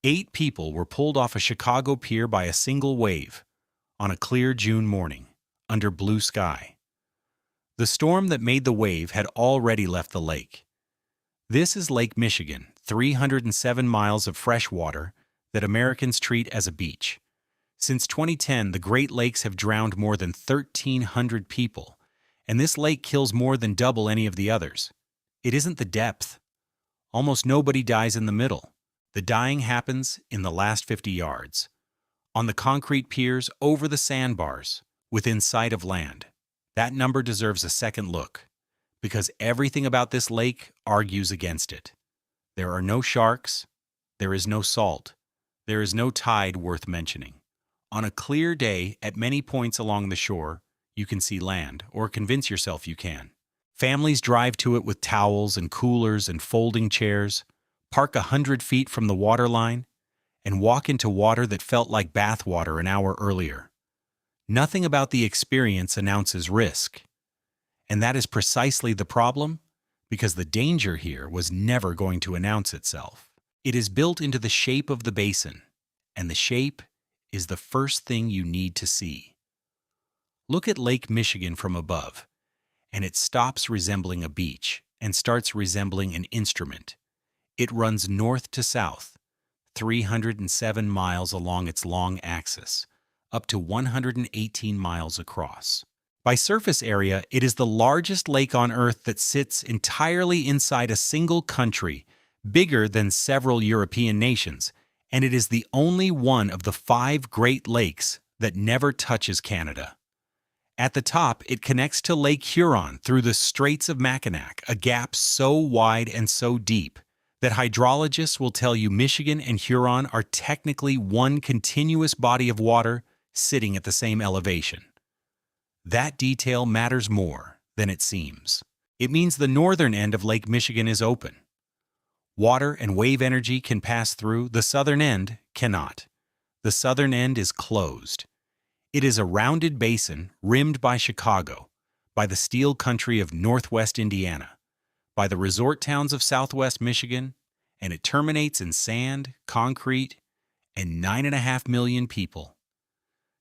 8 people were pulled off a Chicago pier by a single wave on a clear June morning under blue sky. The storm that made the wave had already left the lake. This is Lake Michigan, 307 miles of fresh water that Americans treat as a beach. Since 2010, the Great Lakes have drowned more than 1,300 people, and this lake kills more than double any of the others. It isn't the depth. Almost nobody dies in the middle. The dying happens in the last 50 yards, on the concrete piers over the sandbars, within sight of land. That number deserves a second look, because everything about this lake argues against it. There are no sharks, there is no salt, there is no tide worth mentioning. On a clear day, at many points along the shore, you can see land, or convince yourself you can. Families drive to it with towels and coolers and folding chairs, park 100 feet from the waterline, and walk into water that felt like bath water an hour earlier. Nothing about the experience announces risk. And that is precisely the problem, because the danger here was never going to announce itself. It is built into the shape of the basin, and the shape is the first thing you need to see. Look at Lake Michigan from above, and it stops resembling a beach and starts resembling an instrument. It runs north to south, 307 miles along its long axis, up to 118 miles across. By surface area, it is the largest lake on Earth that sits entirely inside a single country, bigger than several European nations, and it is the only one of the 5 Great Lakes that never touches Canada. At the top, it connects to Lake Huron through the Straits of Mackinac, a gap so wide and so deep that hydrologists will tell you Michigan and Huron are technically one continuous body of water sitting at the same elevation. That detail matters more than it seems. It means the northern end of Lake Michigan is open. Water and wave energy can pass through, the southern end cannot. The southern end is closed. It is a rounded basin rimmed by Chicago, by the steel country of northwest Indiana, by the resort towns of southwest Michigan, and it terminates in sand, concrete, and 9.5 million people.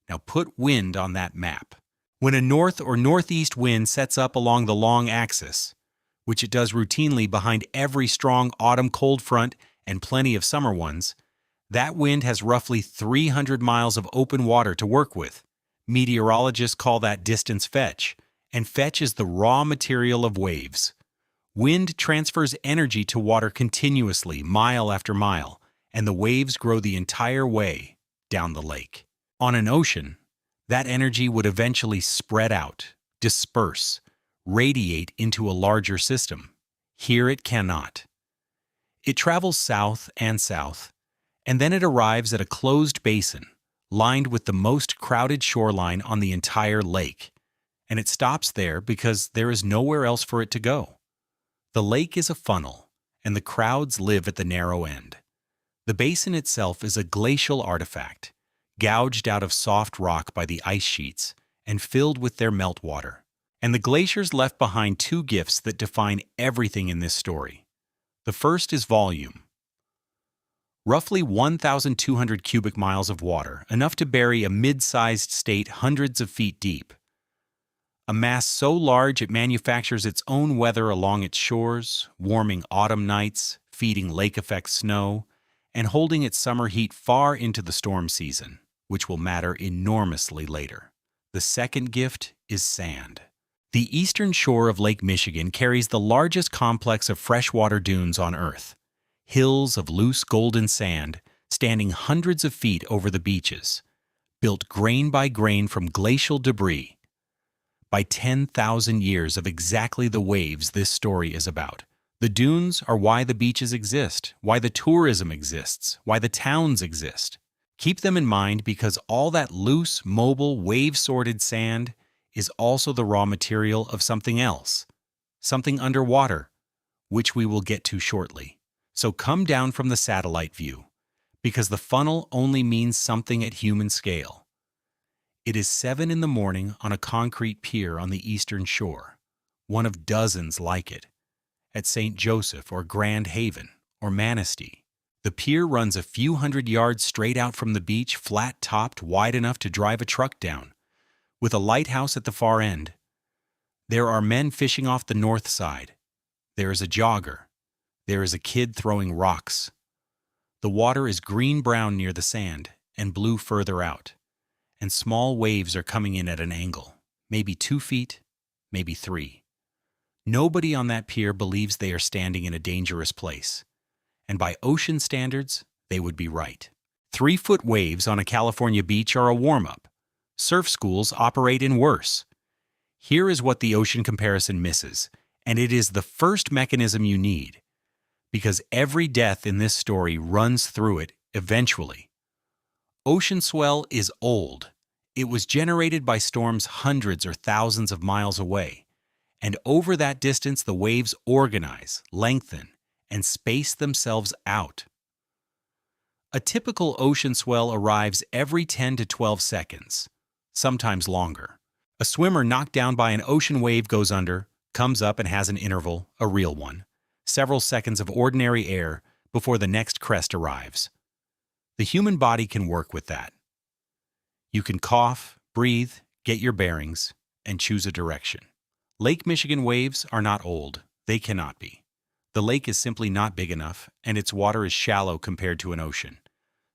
Now put wind on that map. When a north or northeast wind sets up along the long axis, which it does routinely behind every strong autumn cold front and plenty of summer ones, that wind has roughly 300 miles of open water to work with. Meteorologists call that distance fetch, and fetch is the raw material of waves. Wind transfers energy to water continuously, mile after mile, and the waves grow the entire way down the lake. On an ocean, that energy would eventually spread out, disperse, radiate into a larger system. Here it cannot. It travels south, and then it arrives at a closed basin, lined with the most crowded shoreline on the entire lake, and it stops there because there is nowhere else for it to go. The lake is a funnel, and the crowds live at the narrow end. The basin itself is a glacial artifact, gouged out of soft rock by the ice sheets and filled with their meltwater. And the glaciers left behind 2 gifts that define everything in this story. The first is volume. Roughly 1,200 cubic miles of water, enough to bury a mid-sized state hundreds of feet deep. A mass so large it manufactures its own weather along its shores, warming autumn nights, feeding lake-effect snow, and holding its summer heat far into the storm season, which will matter enormously later. The second gift is sand. The eastern shore of Lake Michigan carries the largest complex of freshwater dunes on Earth, hills of loose golden sand standing hundreds of feet over the beaches, built grain by grain from glacial debris. By 10,000 years of exactly the waves this story is about. The dunes are why the beaches exist, why the tourism exists, why the towns exist. Keep them in mind because all that loose, mobile, wave-sorted sand is also the raw material of something else, something underwater, which we will get to shortly. So come down from the satellite view, because the funnel only means something at human scale. It is 7 in the morning on a concrete pier on the eastern shore, one of dozens like it, at St. Joseph or Grand Haven or Manistee. The pier runs a few hundred yards straight out from the beach, flat-topped, wide enough to drive a truck down, with a lighthouse at the far end. There are men fishing off the north side. There is a jogger. There is a kid throwing rocks. The water is green-brown near the sand and blue further out, and small waves are coming in at an angle, maybe 2 feet, maybe 3. Nobody on that pier believes they are standing in a dangerous place, and by ocean standards, they would be right. 3-foot waves on a California beach are a warm-up. Surf schools operate in worse. Here is what the ocean comparison misses, and it is the first mechanism you need, because every death in this story runs through it eventually. Ocean swell is old. It was generated by storms hundreds or thousands of miles away, and over that distance the waves organize, lengthen, and space themselves out. A typical ocean swell arrives every 10 to 12 seconds, sometimes longer. A swimmer knocked down by an ocean wave goes under, comes up and has an interval, a real one, several seconds of ordinary air before the next crest arrives. The human body can work with that. You can cough, breathe, get your bearings, and choose a direction. Lake Michigan waves are not old. They cannot be. The lake is simply not big enough, and its water is shallow compared to an ocean.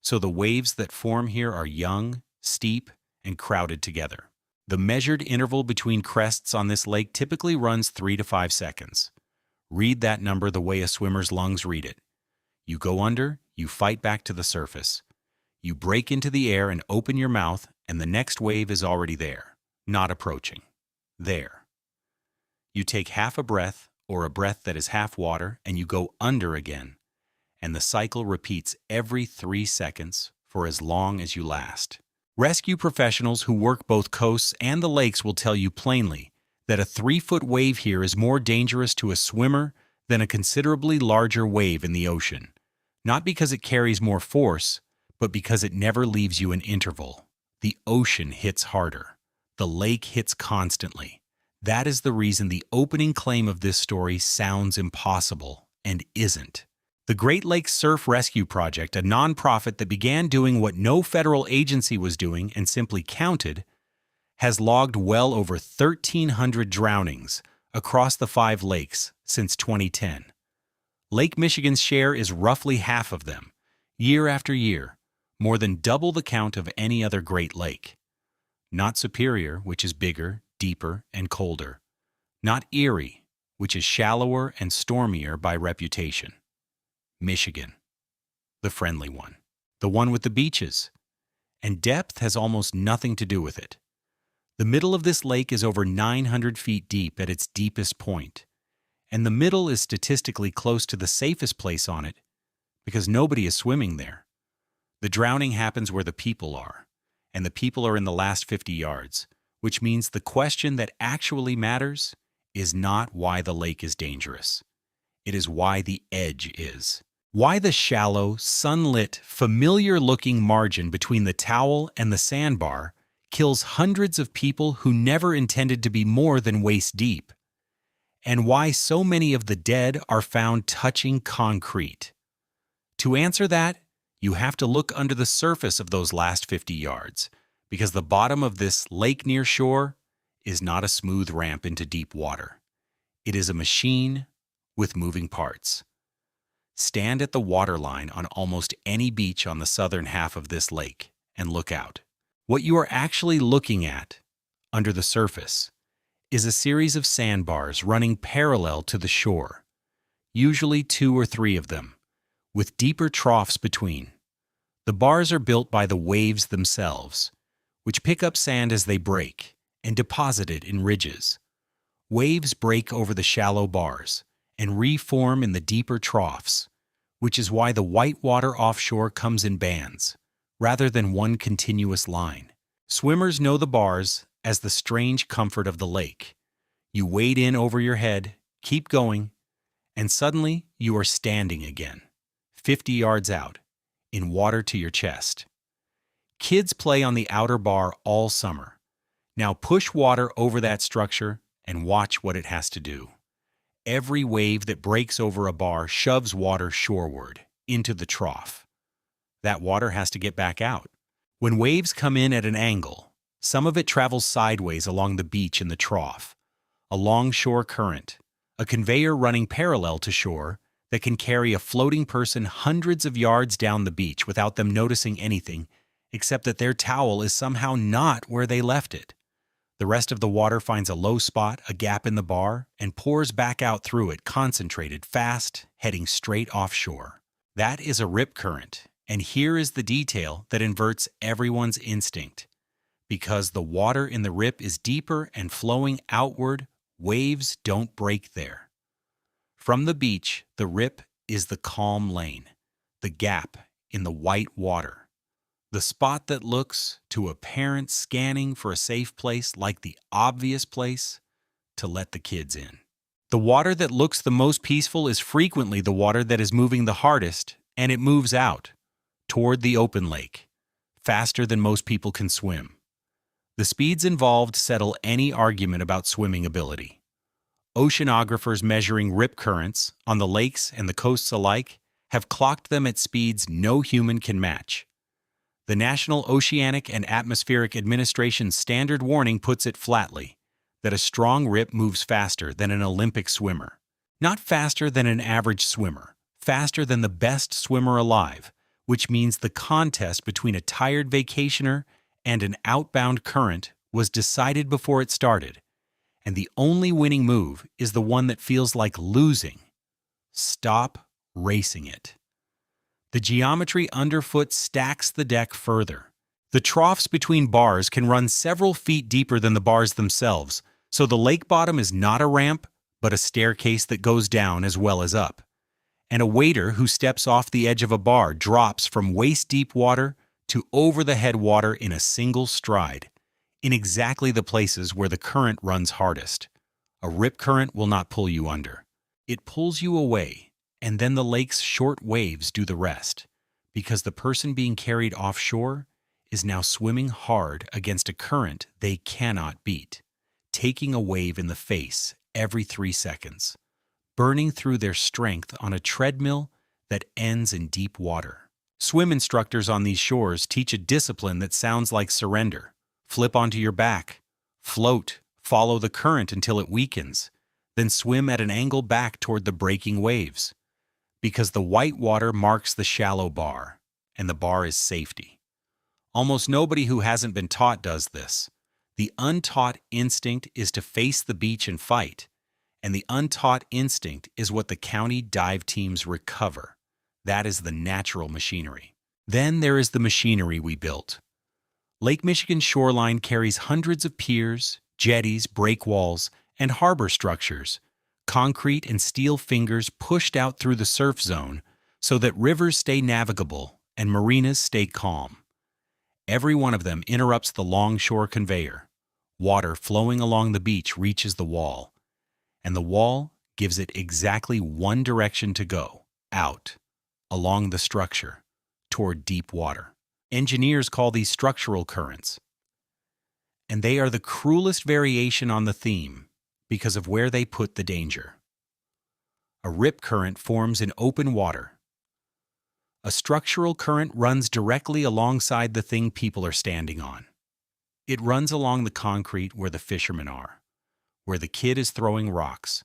So the waves that form here are young, steep, and crowded together. The measured interval between crests on this lake typically runs 3 to 5 seconds. Read that number the way a swimmer's lungs read it. You go under, you fight back to the surface. You break into the air and open your mouth, and the next wave is already there, not approaching. There. You take half a breath, or a breath that is half water, and you go under again, and the cycle repeats every 3 seconds for as long as you last. Rescue professionals who work both coasts and the lakes will tell you plainly that a 3-foot wave here is more dangerous to a swimmer than a considerably larger wave in the ocean, not because it carries more force, but because it never leaves you an interval. The ocean hits harder. The lake hits constantly. That is the reason the opening claim of this story sounds impossible and isn't. The Great Lakes Surf Rescue Project, a nonprofit that began doing what no federal agency was doing and simply counted, has logged well over 1,300 drownings across the 5 lakes since 2010. Lake Michigan's share is roughly half of them, year after year, more than double the count of any other Great Lake. Not Superior, which is bigger, deeper, and colder. Not Erie, which is shallower and stormier by reputation. Michigan, the friendly one, the one with the beaches. And depth has almost nothing to do with it. The middle of this lake is over 900 feet deep at its deepest point, and the middle is statistically close to the safest place on it because nobody is swimming there. The drowning happens where the people are, and the people are in the last 50 yards, which means the question that actually matters is not why the lake is dangerous. It is why the edge is. Why the shallow, sunlit, familiar-looking margin between the towel and the sandbar kills hundreds of people who never intended to be more than waist deep. And why so many of the dead are found touching concrete. To answer that, you have to look under the surface of those last 50 yards, because the bottom of this lake near shore is not a smooth ramp into deep water. It is a machine with moving parts. Stand at the waterline on almost any beach on the southern half of this lake and look out. What you are actually looking at, under the surface, is a series of sandbars running parallel to the shore, usually 2 or 3 of them, with deeper troughs between. The bars are built by the waves themselves, which pick up sand as they break and deposit it in ridges. Waves break over the shallow bars and reform in the deeper troughs, which is why the whitewater offshore comes in bands, rather than one continuous line. Swimmers know the bars as the strange comfort of the lake. You wade in over your head, keep going, and suddenly you are standing again, 50 yards out, in water to your chest. Kids play on the outer bar all summer. Now push water over that structure and watch what it has to do. Every wave that breaks over a bar shoves water shoreward, into the trough. That water has to get back out. When waves come in at an angle, some of it travels sideways along the beach in the trough, a longshore current, a conveyor running parallel to shore that can carry a floating person hundreds of yards down the beach without them noticing anything except that their towel is somehow not where they left it. The rest of the water finds a low spot, a gap in the bar, and pours back out through it, concentrated, fast, heading straight offshore. That is a rip current, and here is the detail that inverts everyone's instinct. Because the water in the rip is deeper and flowing outward, waves don't break there. From the beach, the rip is the calm lane, the gap in the white water, the spot that looks to a parent scanning for a safe place like the obvious place to let the kids in. The water that looks the most peaceful is frequently the water that is moving the hardest, and it moves out, toward the open lake, faster than most people can swim. The speeds involved settle any argument about swimming ability. Oceanographers measuring rip currents on the lakes and the coasts alike have clocked them at speeds no human can match. The National Oceanic and Atmospheric Administration's standard warning puts it flatly, that a strong rip moves faster than an Olympic swimmer. Not faster than an average swimmer, faster than the best swimmer alive, which means the contest between a tired vacationer and an outbound current was decided before it started, and the only winning move is the one that feels like losing. Stop racing it. The geometry underfoot stacks the deck further. The troughs between bars can run several feet deeper than the bars themselves, so the lake bottom is not a ramp, but a staircase that goes down as well as up. And a waiter who steps off the edge of a bar drops from waist-deep water to over-the-head water in a single stride, in exactly the places where the current runs hardest. A rip current will not pull you under. It pulls you away, and then the lake's short waves do the rest, because the person being carried offshore is now swimming hard against a current they cannot beat, taking a wave in the face every 3 seconds, burning through their strength on a treadmill that ends in deep water. Swim instructors on these shores teach a discipline that sounds like surrender. Flip onto your back, float, follow the current until it weakens, then swim at an angle back toward the breaking waves. Because the white water marks the shallow bar, and the bar is safety. Almost nobody who hasn't been taught does this. The untaught instinct is to face the beach and fight, and the untaught instinct is what the county dive teams recover. That is the natural machinery. Then there is the machinery we built. Lake Michigan's shoreline carries hundreds of piers, jetties, breakwalls, and harbor structures, concrete and steel fingers pushed out through the surf zone so that rivers stay navigable and marinas stay calm. Every one of them interrupts the longshore conveyor. Water flowing along the beach reaches the wall, and the wall gives it exactly one direction to go, out, along the structure, toward deep water. Engineers call these structural currents, and they are the cruelest variation on the theme because of where they put the danger. A rip current forms in open water. A structural current runs directly alongside the thing people are standing on. It runs along the concrete where the fishermen are, where the kid is throwing rocks,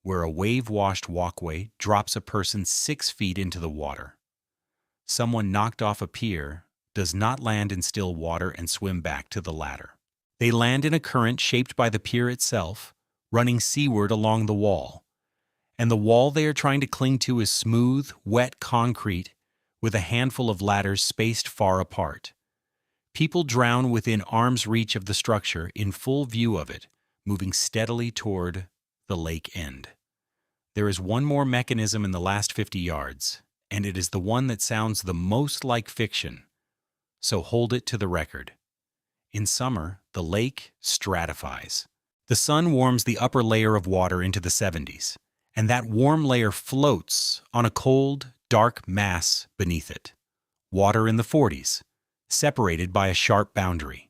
where a wave-washed walkway drops a person 6 feet into the water. Someone knocked off a pier does not land in still water and swim back to the ladder. They land in a current shaped by the pier itself, running seaward along the wall. And the wall they are trying to cling to is smooth, wet concrete with a handful of ladders spaced far apart. People drown within arm's reach of the structure in full view of it, moving steadily toward the lake end. There is one more mechanism in the last 50 yards, and it is the one that sounds the most like fiction. So hold it to the record. In summer, the lake stratifies. The sun warms the upper layer of water into the 70s, and that warm layer floats on a cold, dark mass beneath it. Water in the 40s, separated by a sharp boundary.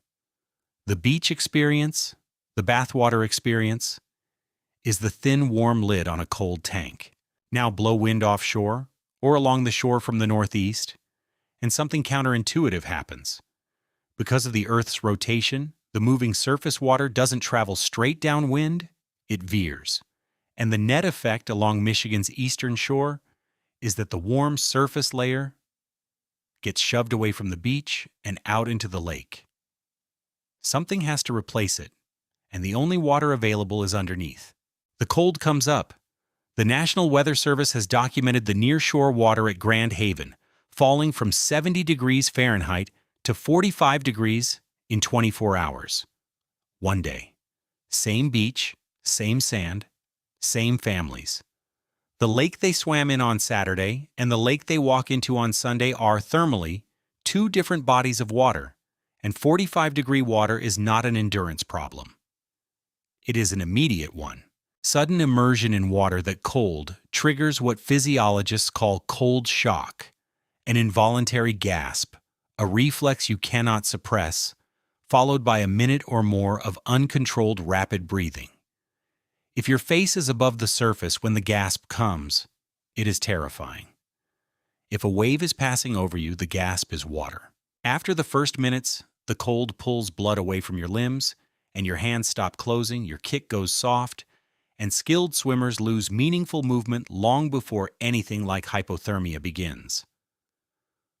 The beach experience, the bathwater experience, is the thin, warm lid on a cold tank. Now blow wind offshore, or along the shore from the northeast, and something counterintuitive happens. Because of the Earth's rotation, the moving surface water doesn't travel straight downwind, it veers. And the net effect along Michigan's eastern shore is that the warm surface layer gets shoved away from the beach and out into the lake. Something has to replace it, and the only water available is underneath. The cold comes up. The National Weather Service has documented the nearshore water at Grand Haven falling from 70 degrees Fahrenheit to 45 degrees in 24 hours. One day. Same beach, same sand, same families. The lake they swam in on Saturday and the lake they walk into on Sunday are, thermally, two different bodies of water, and 45-degree water is not an endurance problem. It is an immediate one. Sudden immersion in water that cold triggers what physiologists call cold shock, an involuntary gasp, a reflex you cannot suppress, followed by a minute or more of uncontrolled rapid breathing. If your face is above the surface when the gasp comes, it is terrifying. If a wave is passing over you, the gasp is water. After the first minutes, the cold pulls blood away from your limbs, and your hands stop closing, your kick goes soft, and skilled swimmers lose meaningful movement long before anything like hypothermia begins.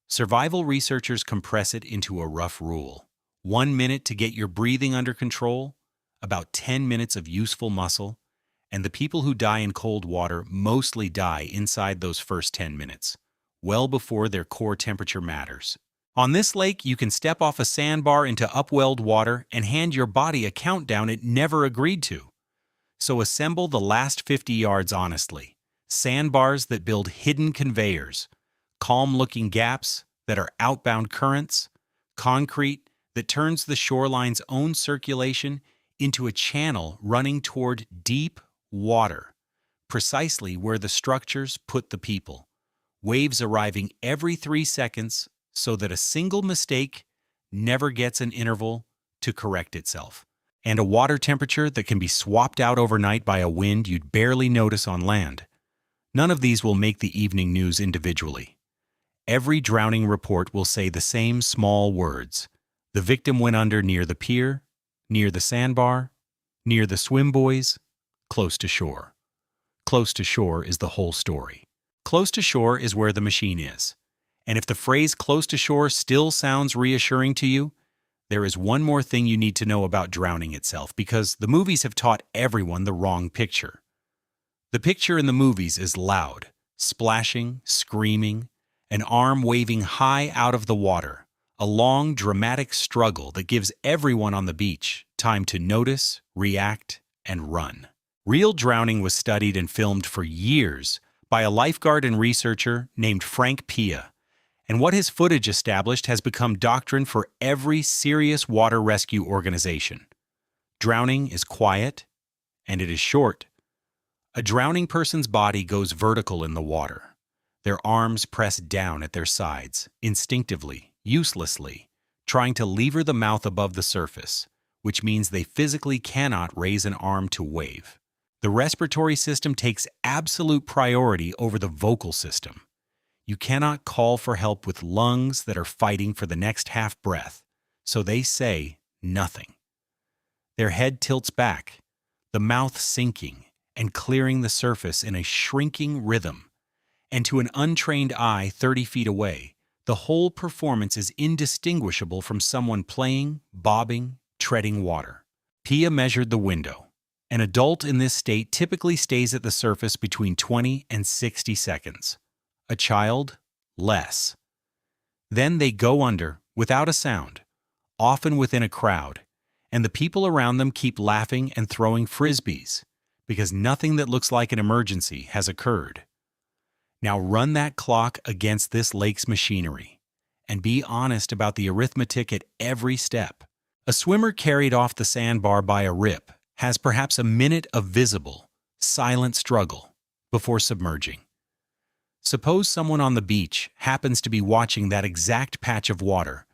Survival researchers compress it into a rough rule. 1 minute to get your breathing under control, about 10 minutes of useful muscle, and the people who die in cold water mostly die inside those first 10 minutes, well before their core temperature matters. On this lake, you can step off a sandbar into upwelled water and hand your body a countdown it never agreed to. So assemble the last 50 yards honestly. Sandbars that build hidden conveyors, calm-looking gaps that are outbound currents, concrete that turns the shoreline's own circulation into a channel running toward deep water, precisely where the structures put the people. Waves arriving every 3 seconds so that a single mistake never gets an interval to correct itself. And a water temperature that can be swapped out overnight by a wind you'd barely notice on land. None of these will make the evening news individually. Every drowning report will say the same small words. The victim went under near the pier, near the sandbar, near the swim buoys, close to shore. Close to shore is the whole story. Close to shore is where the machine is. And if the phrase close to shore still sounds reassuring to you, there is one more thing you need to know about drowning itself, because the movies have taught everyone the wrong picture. The picture in the movies is loud, splashing, screaming, an arm waving high out of the water, a long, dramatic struggle that gives everyone on the beach time to notice, react, and run. Real drowning was studied and filmed for years by a lifeguard and researcher named Frank Pia, and what his footage established has become doctrine for every serious water rescue organization. Drowning is quiet, and it is short. A drowning person's body goes vertical in the water. Their arms press down at their sides, instinctively, uselessly, trying to lever the mouth above the surface, which means they physically cannot raise an arm to wave. The respiratory system takes absolute priority over the vocal system. You cannot call for help with lungs that are fighting for the next half breath, so they say nothing. Their head tilts back, the mouth sinking and clearing the surface in a shrinking rhythm. And to an untrained eye 30 feet away, the whole performance is indistinguishable from someone playing, bobbing, treading water. Pia measured the window. An adult in this state typically stays at the surface between 20 and 60 seconds. A child, less. Then they go under, without a sound, often within a crowd, and the people around them keep laughing and throwing frisbees, because nothing that looks like an emergency has occurred. Now run that clock against this lake's machinery, and be honest about the arithmetic at every step. A swimmer carried off the sandbar by a rip has perhaps a minute of visible, silent struggle before submerging. Suppose someone on the beach happens to be watching that exact patch of water,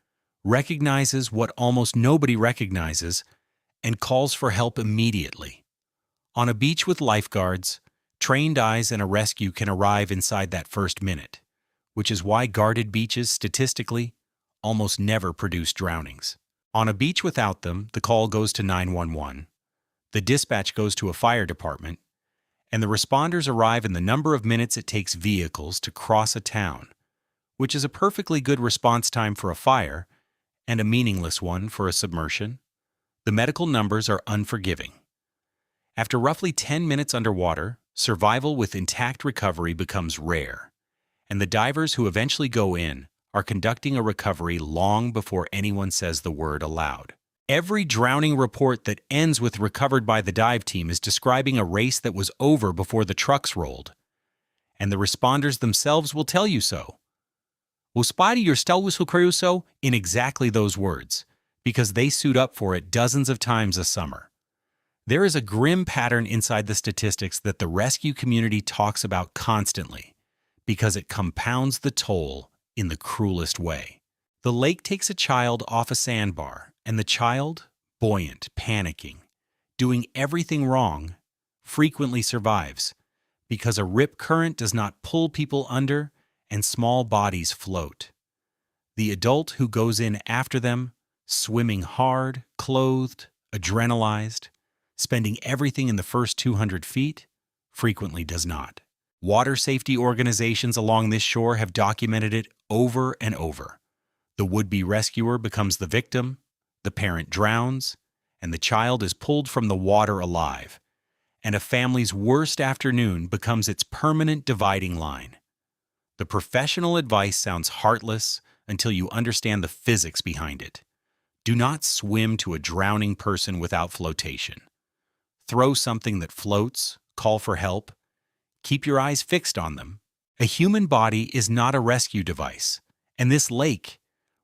recognizes what almost nobody recognizes, and calls for help immediately. On a beach with lifeguards, Trained eyes and a rescue can arrive inside that first minute, which is why guarded beaches, statistically, almost never produce drownings. On a beach without them, the call goes to 911, the dispatch goes to a fire department, and the responders arrive in the number of minutes it takes vehicles to cross a town, which is a perfectly good response time for a fire and a meaningless one for a submersion. The medical numbers are unforgiving. After roughly 10 minutes underwater, survival with intact recovery becomes rare, and the divers who eventually go in are conducting a recovery long before anyone says the word aloud. Every drowning report that ends with recovered by the dive team is describing a race that was over before the trucks rolled, and the responders themselves will tell you so. Uspadi your so in exactly those words, because they suit up for it dozens of times a summer. There is a grim pattern inside the statistics that the rescue community talks about constantly, because it compounds the toll in the cruelest way. The lake takes a child off a sandbar, and the child, buoyant, panicking, doing everything wrong, frequently survives, because a rip current does not pull people under and small bodies float. The adult who goes in after them, swimming hard, clothed, adrenalized, spending everything in the first 200 feet, frequently does not. Water safety organizations along this shore have documented it over and over. The would-be rescuer becomes the victim, the parent drowns, and the child is pulled from the water alive, and a family's worst afternoon becomes its permanent dividing line. The professional advice sounds heartless until you understand the physics behind it. Do not swim to a drowning person without flotation. Throw something that floats, call for help. Keep your eyes fixed on them. A human body is not a rescue device, and this lake,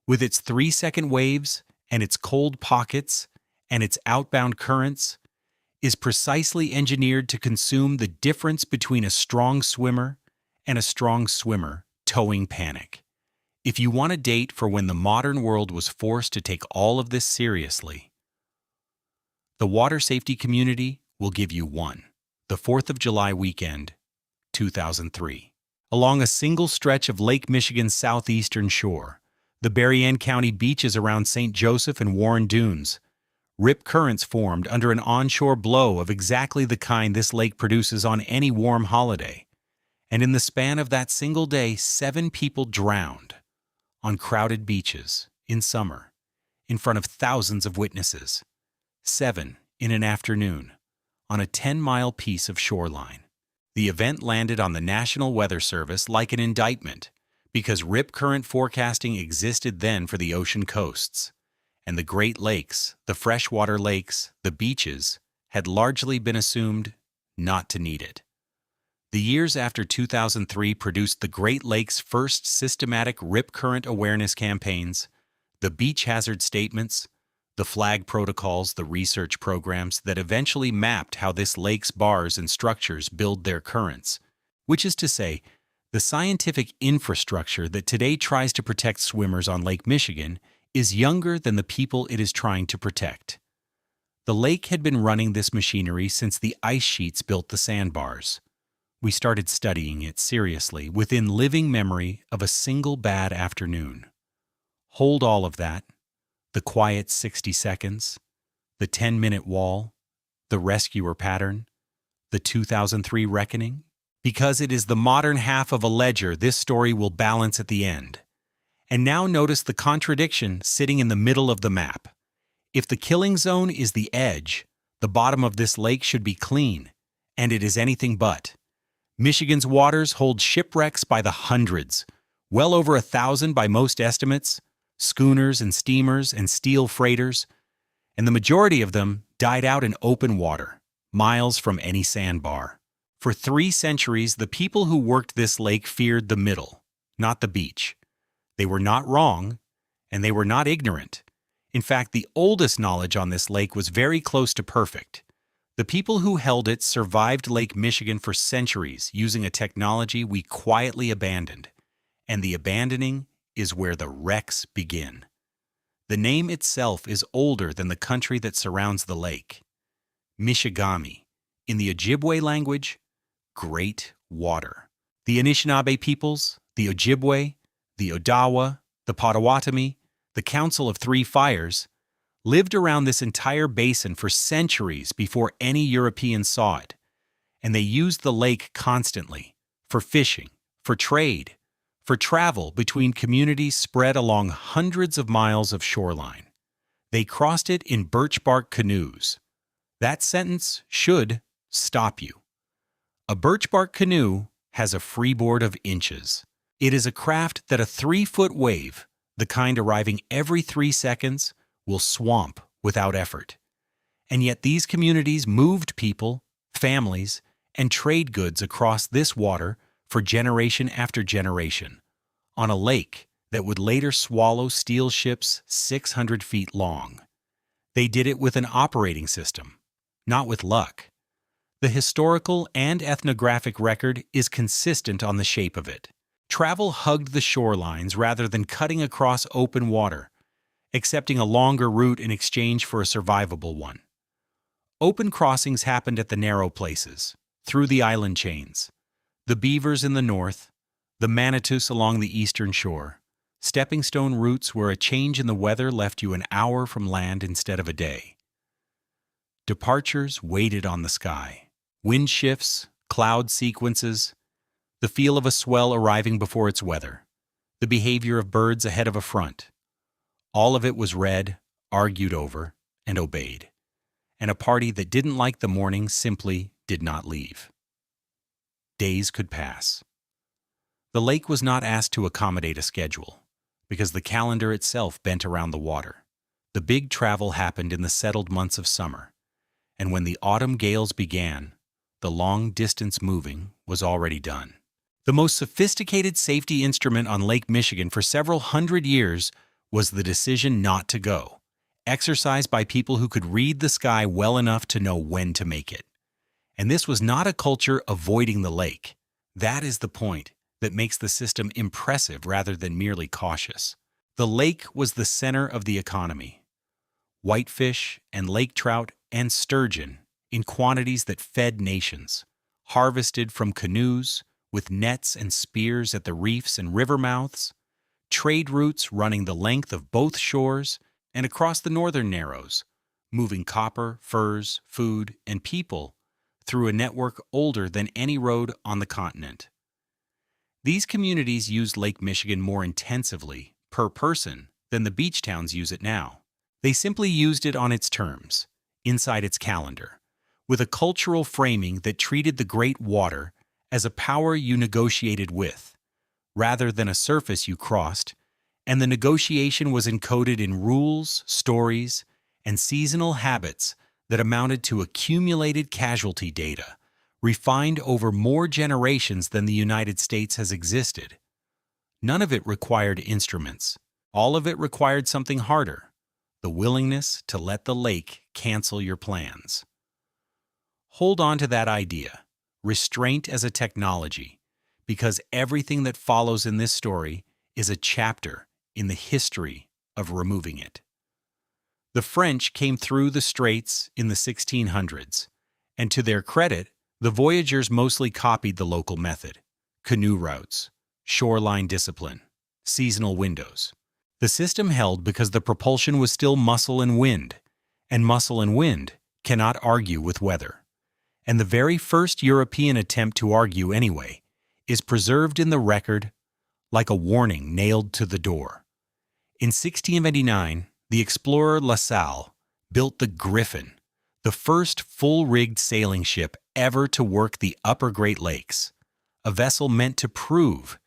with its 3-second waves and its cold pockets and its outbound currents, is precisely engineered to consume the difference between a strong swimmer and a strong swimmer towing panic. If you want a date for when the modern world was forced to take all of this seriously, the water safety community will give you one: the 4th of July weekend, 2003. Along a single stretch of Lake Michigan's southeastern shore, the Berrien County beaches around St. Joseph and Warren Dunes, rip currents formed under an onshore blow of exactly the kind this lake produces on any warm holiday. And in the span of that single day, 7 people drowned on crowded beaches in summer, in front of thousands of witnesses. 7 in an afternoon, on a 10-mile piece of shoreline. The event landed on the National Weather Service like an indictment, because rip current forecasting existed then for the ocean coasts, and the Great Lakes, the freshwater lakes, the beaches, had largely been assumed not to need it. The years after 2003 produced the Great Lakes' first systematic rip current awareness campaigns, the beach hazard statements, the flag protocols, the research programs that eventually mapped how this lake's bars and structures build their currents, which is to say, the scientific infrastructure that today tries to protect swimmers on Lake Michigan is younger than the people it is trying to protect. The lake had been running this machinery since the ice sheets built the sandbars. We started studying it seriously within living memory of a single bad afternoon. Hold all of that: the quiet 60 seconds, the 10-minute wall, the rescuer pattern, the 2003 reckoning. Because it is the modern half of a ledger, this story will balance at the end. And now notice the contradiction sitting in the middle of the map. If the killing zone is the edge, the bottom of this lake should be clean, and it is anything but. Michigan's waters hold shipwrecks by the hundreds, well over 1,000 by most estimates, schooners and steamers and steel freighters, and the majority of them died out in open water, miles from any sandbar. For 3 centuries, the people who worked this lake feared the middle, not the beach. They were not wrong, and they were not ignorant. In fact, the oldest knowledge on this lake was very close to perfect. The people who held it survived Lake Michigan for centuries using a technology we quietly abandoned, and the abandoning is where the wrecks begin. The name itself is older than the country that surrounds the lake. Michigami, in the Ojibwe language, Great Water. The Anishinaabe peoples, the Ojibwe, the Odawa, the Potawatomi, the Council of Three Fires, lived around this entire basin for centuries before any Europeans saw it, and they used the lake constantly for fishing, for trade, for travel between communities spread along hundreds of miles of shoreline. They crossed it in birch bark canoes. That sentence should stop you. A birch bark canoe has a freeboard of inches. It is a craft that a 3-foot wave, the kind arriving every 3 seconds, will swamp without effort. And yet these communities moved people, families, and trade goods across this water for generation after generation, on a lake that would later swallow steel ships 600 feet long. They did it with an operating system, not with luck. The historical and ethnographic record is consistent on the shape of it. Travel hugged the shorelines rather than cutting across open water, accepting a longer route in exchange for a survivable one. Open crossings happened at the narrow places, through the island chains, the beavers in the north, the Manitus along the eastern shore, stepping stone routes where a change in the weather left you an hour from land instead of a day. Departures waited on the sky, wind shifts, cloud sequences, the feel of a swell arriving before its weather, the behavior of birds ahead of a front. All of it was read, argued over, and obeyed. And a party that didn't like the morning simply did not leave. Days could pass. The lake was not asked to accommodate a schedule, because the calendar itself bent around the water. The big travel happened in the settled months of summer, and when the autumn gales began, the long-distance moving was already done. The most sophisticated safety instrument on Lake Michigan for several hundred years was the decision not to go, exercised by people who could read the sky well enough to know when to make it. And this was not a culture avoiding the lake. That is the point that makes the system impressive rather than merely cautious. The lake was the center of the economy. Whitefish and lake trout and sturgeon in quantities that fed nations, harvested from canoes with nets and spears at the reefs and river mouths, trade routes running the length of both shores and across the northern narrows, moving copper, furs, food, and people through a network older than any road on the continent. These communities used Lake Michigan more intensively, per person, than the beach towns use it now. They simply used it on its terms, inside its calendar, with a cultural framing that treated the Great Water as a power you negotiated with, rather than a surface you crossed, and the negotiation was encoded in rules, stories, and seasonal habits that amounted to accumulated casualty data, refined over more generations than the United States has existed. None of it required instruments. All of it required something harder: the willingness to let the lake cancel your plans. Hold on to that idea, restraint as a technology, because everything that follows in this story is a chapter in the history of removing it. The French came through the straits in the 1600s, and to their credit, the voyagers mostly copied the local method: canoe routes, shoreline discipline, seasonal windows. The system held because the propulsion was still muscle and wind cannot argue with weather. And the very first European attempt to argue anyway is preserved in the record like a warning nailed to the door. In 1689, the explorer La Salle built the Griffin, the first full-rigged sailing ship ever to work the upper Great Lakes, a vessel meant to prove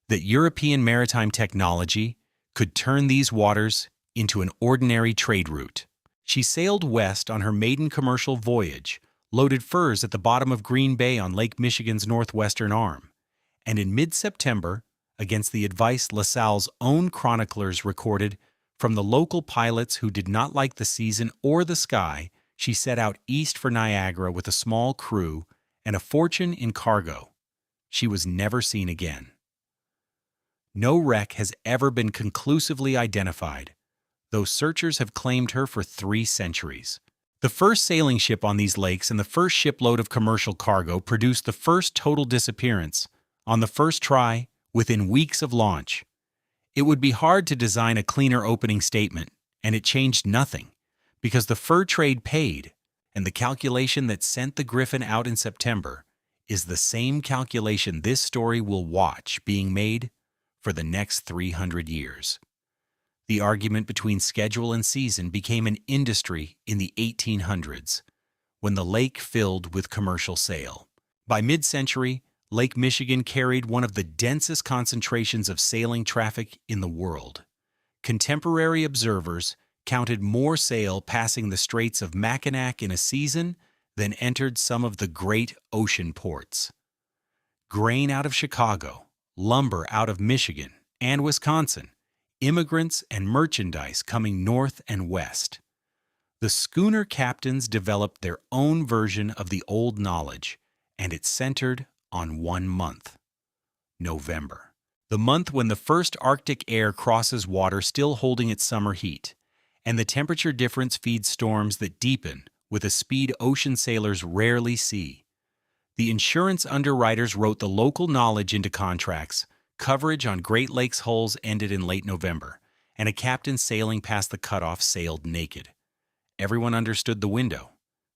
that European maritime technology could turn these waters into an ordinary trade route. She sailed west on her maiden commercial voyage, loaded furs at the bottom of Green Bay on Lake Michigan's northwestern arm, and in mid-September, against the advice La Salle's own chroniclers recorded from the local pilots who did not like the season or the sky, she set out east for Niagara with a small crew and a fortune in cargo. She was never seen again. No wreck has ever been conclusively identified, though searchers have claimed her for 3 centuries. The first sailing ship on these lakes and the first shipload of commercial cargo produced the first total disappearance, on the first try, within weeks of launch. It would be hard to design a cleaner opening statement, and it changed nothing, because the fur trade paid, and the calculation that sent the Griffin out in September is the same calculation this story will watch being made for the next 300 years. The argument between schedule and season became an industry in the 1800s, when the lake filled with commercial sail. By mid-century, Lake Michigan carried one of the densest concentrations of sailing traffic in the world. Contemporary observers counted more sail passing the Straits of Mackinac in a season than entered some of the great ocean ports. Grain out of Chicago, lumber out of Michigan and Wisconsin, immigrants and merchandise coming north and west. The schooner captains developed their own version of the old knowledge, and it centered on one month: November. The month when the first Arctic air crosses water still holding its summer heat, and the temperature difference feeds storms that deepen with a speed ocean sailors rarely see. The insurance underwriters wrote the local knowledge into contracts. Coverage on Great Lakes hulls ended in late November, and a captain sailing past the cutoff sailed naked. Everyone understood the window.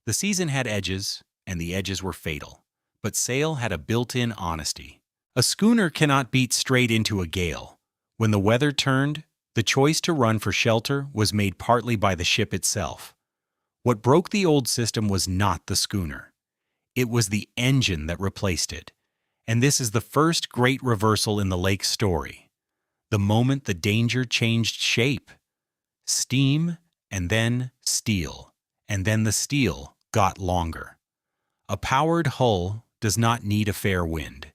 The season had edges, and the edges were fatal, but sail had a built-in honesty. A schooner cannot beat straight into a gale. When the weather turned, the choice to run for shelter was made partly by the ship itself. What broke the old system was not the schooner. It was the engine that replaced it. And this is the first great reversal in the lake story. The moment the danger changed shape. Steam, and then steel, and then the steel got longer. A powered hull does not need a fair wind.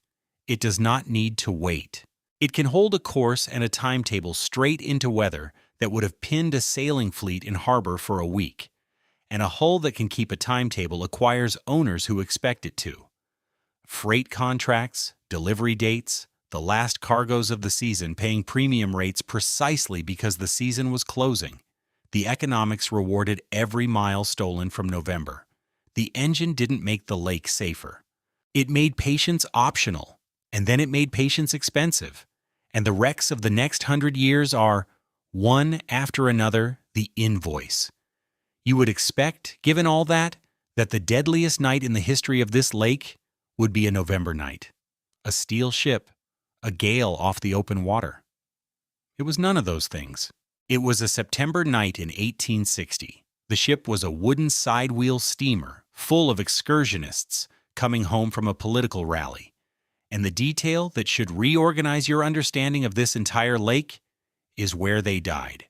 It does not need to wait. It can hold a course and a timetable straight into weather that would have pinned a sailing fleet in harbor for a week. And a hull that can keep a timetable acquires owners who expect it to. Freight contracts, delivery dates, the last cargoes of the season paying premium rates precisely because the season was closing. The economics rewarded every mile stolen from November. The engine didn't make the lake safer. It made patience optional, and then it made patience expensive. And the wrecks of the next 100 years are, one after another, the invoice. You would expect, given all that the deadliest night in the history of this lake would be a November night. A steel ship, a gale off the open water. It was none of those things. It was a September night in 1860. The ship was a wooden side-wheel steamer full of excursionists coming home from a political rally. And the detail that should reorganize your understanding of this entire lake is where they died.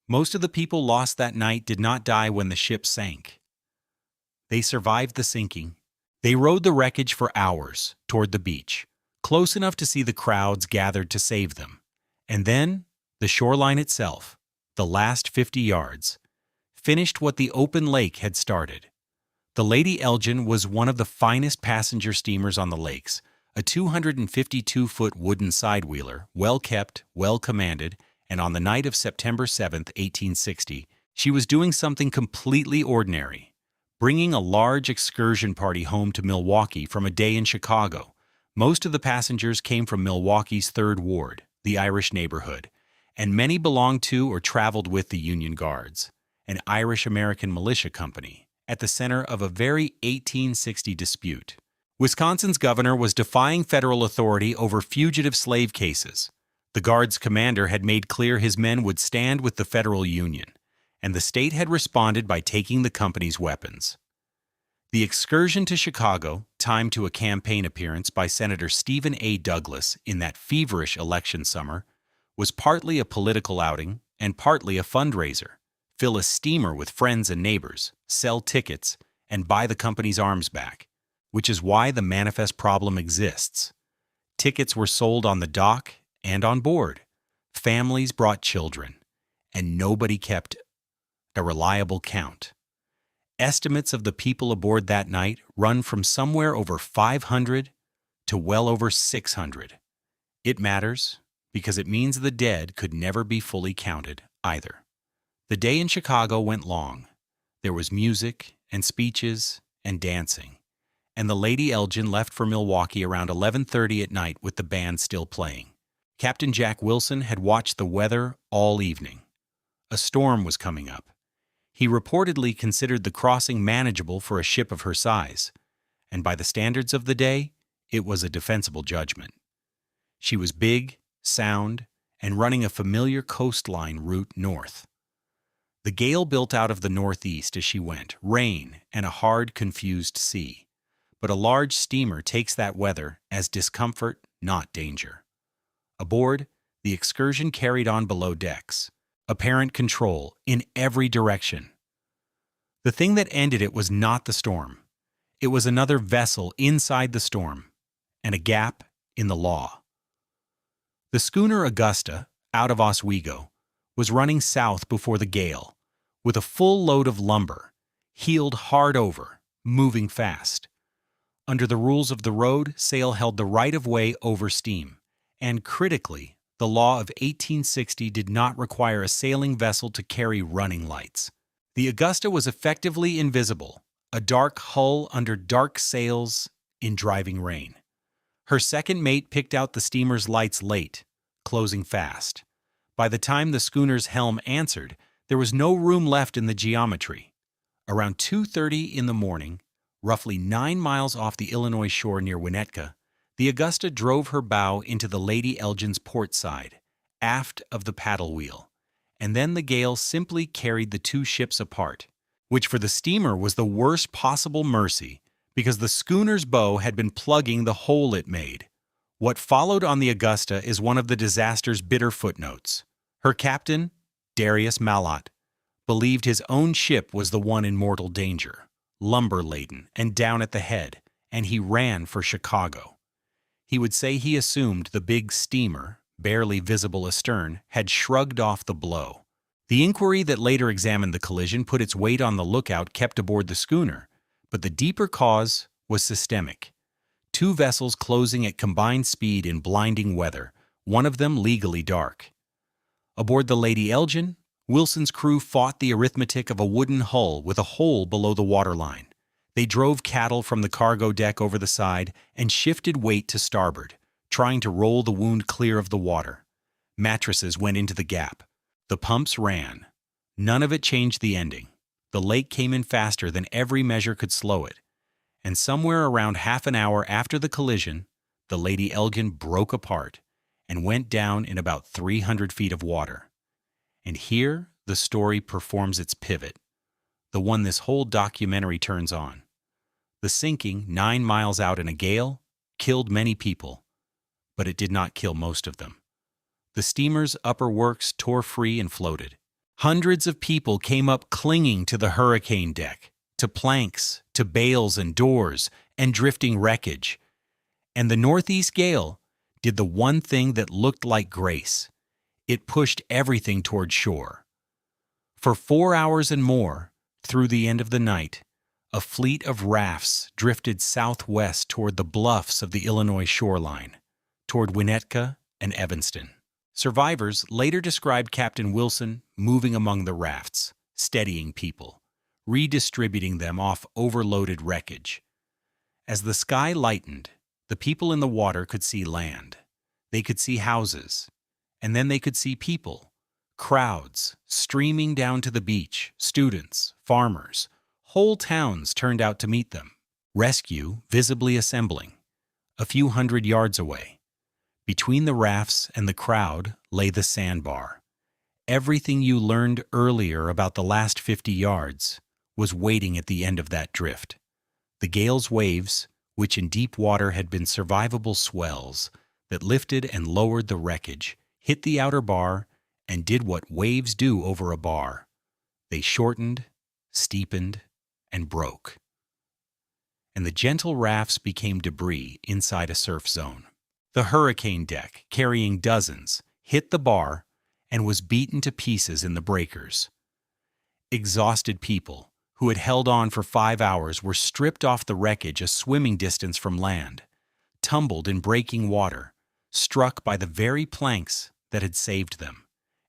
Most of the people lost that night did not die when the ship sank. They survived the sinking. They rode the wreckage for hours toward the beach, close enough to see the crowds gathered to save them. And then, the shoreline itself, the last 50 yards, finished what the open lake had started. The Lady Elgin was one of the finest passenger steamers on the lakes, a 252-foot wooden sidewheeler, well-kept, well-commanded, and on the night of September 7, 1860, she was doing something completely ordinary. Bringing a large excursion party home to Milwaukee from a day in Chicago. Most of the passengers came from Milwaukee's 3rd Ward, the Irish neighborhood, and many belonged to or traveled with the Union Guards, an Irish-American militia company, at the center of a very 1860 dispute. Wisconsin's governor was defying federal authority over fugitive slave cases. The Guards' commander had made clear his men would stand with the federal Union, and the state had responded by taking the company's weapons. The excursion to Chicago, timed to a campaign appearance by Senator Stephen A. Douglas in that feverish election summer, was partly a political outing and partly a fundraiser. Fill a steamer with friends and neighbors, sell tickets, and buy the company's arms back, which is why the manifest problem exists. Tickets were sold on the dock and on board. Families brought children, and nobody kept a reliable count. Estimates of the people aboard that night run from somewhere over 500 to well over 600. It matters because it means the dead could never be fully counted either. The day in Chicago went long. There was music and speeches and dancing, and the Lady Elgin left for Milwaukee around 11:30 at night with the band still playing. Captain Jack Wilson had watched the weather all evening. A storm was coming up. He reportedly considered the crossing manageable for a ship of her size, and by the standards of the day, it was a defensible judgment. She was big, sound, and running a familiar coastline route north. The gale built out of the northeast as she went, rain and a hard, confused sea. But a large steamer takes that weather as discomfort, not danger. Aboard, the excursion carried on below decks, apparent control in every direction. The thing that ended it was not the storm. It was another vessel inside the storm, and a gap in the law. The schooner Augusta, out of Oswego, was running south before the gale, with a full load of lumber, heeled hard over, moving fast. Under the rules of the road, sail held the right-of-way over steam, and critically, the law of 1860 did not require a sailing vessel to carry running lights. The Augusta was effectively invisible, a dark hull under dark sails in driving rain. Her second mate picked out the steamer's lights late, closing fast. By the time the schooner's helm answered, there was no room left in the geometry. Around 2:30 in the morning, roughly 9 miles off the Illinois shore near Winnetka, the Augusta drove her bow into the Lady Elgin's port side, aft of the paddle wheel, and then the gale simply carried the two ships apart, which for the steamer was the worst possible mercy because the schooner's bow had been plugging the hole it made. What followed on the Augusta is one of the disaster's bitter footnotes. Her captain, Darius Malott, believed his own ship was the one in mortal danger, lumber-laden and down at the head, and he ran for Chicago. He would say he assumed the big steamer, barely visible astern, had shrugged off the blow. The inquiry that later examined the collision put its weight on the lookout kept aboard the schooner, but the deeper cause was systemic. Two vessels closing at combined speed in blinding weather, one of them legally dark. Aboard the Lady Elgin, Wilson's crew fought the arithmetic of a wooden hull with a hole below the waterline. They drove cattle from the cargo deck over the side and shifted weight to starboard, trying to roll the wound clear of the water. Mattresses went into the gap. The pumps ran. None of it changed the ending. The lake came in faster than every measure could slow it. And somewhere around half an hour after the collision, the Lady Elgin broke apart and went down in about 300 feet of water. And here the story performs its pivot, the one this whole documentary turns on. The sinking 9 miles out in a gale killed many people, but it did not kill most of them. The steamer's upper works tore free and floated. Hundreds of people came up clinging to the hurricane deck, to planks, to bales and doors, and drifting wreckage. And the northeast gale did the one thing that looked like grace. It pushed everything toward shore. For 4 hours and more, through the end of the night, a fleet of rafts drifted southwest toward the bluffs of the Illinois shoreline, toward Winnetka and Evanston. Survivors later described Captain Wilson moving among the rafts, steadying people, redistributing them off overloaded wreckage. As the sky lightened, the people in the water could see land. They could see houses, and then they could see people, crowds streaming down to the beach, students, farmers. Whole towns turned out to meet them, rescue visibly assembling, a few hundred yards away. Between the rafts and the crowd lay the sandbar. Everything you learned earlier about the last 50 yards was waiting at the end of that drift. The gale's waves, which in deep water had been survivable swells that lifted and lowered the wreckage, hit the outer bar and did what waves do over a bar. They shortened, steepened, and broke. And the gentle rafts became debris inside a surf zone. The hurricane deck, carrying dozens, hit the bar and was beaten to pieces in the breakers. Exhausted people, who had held on for 5 hours, were stripped off the wreckage a swimming distance from land, tumbled in breaking water, struck by the very planks that had saved them,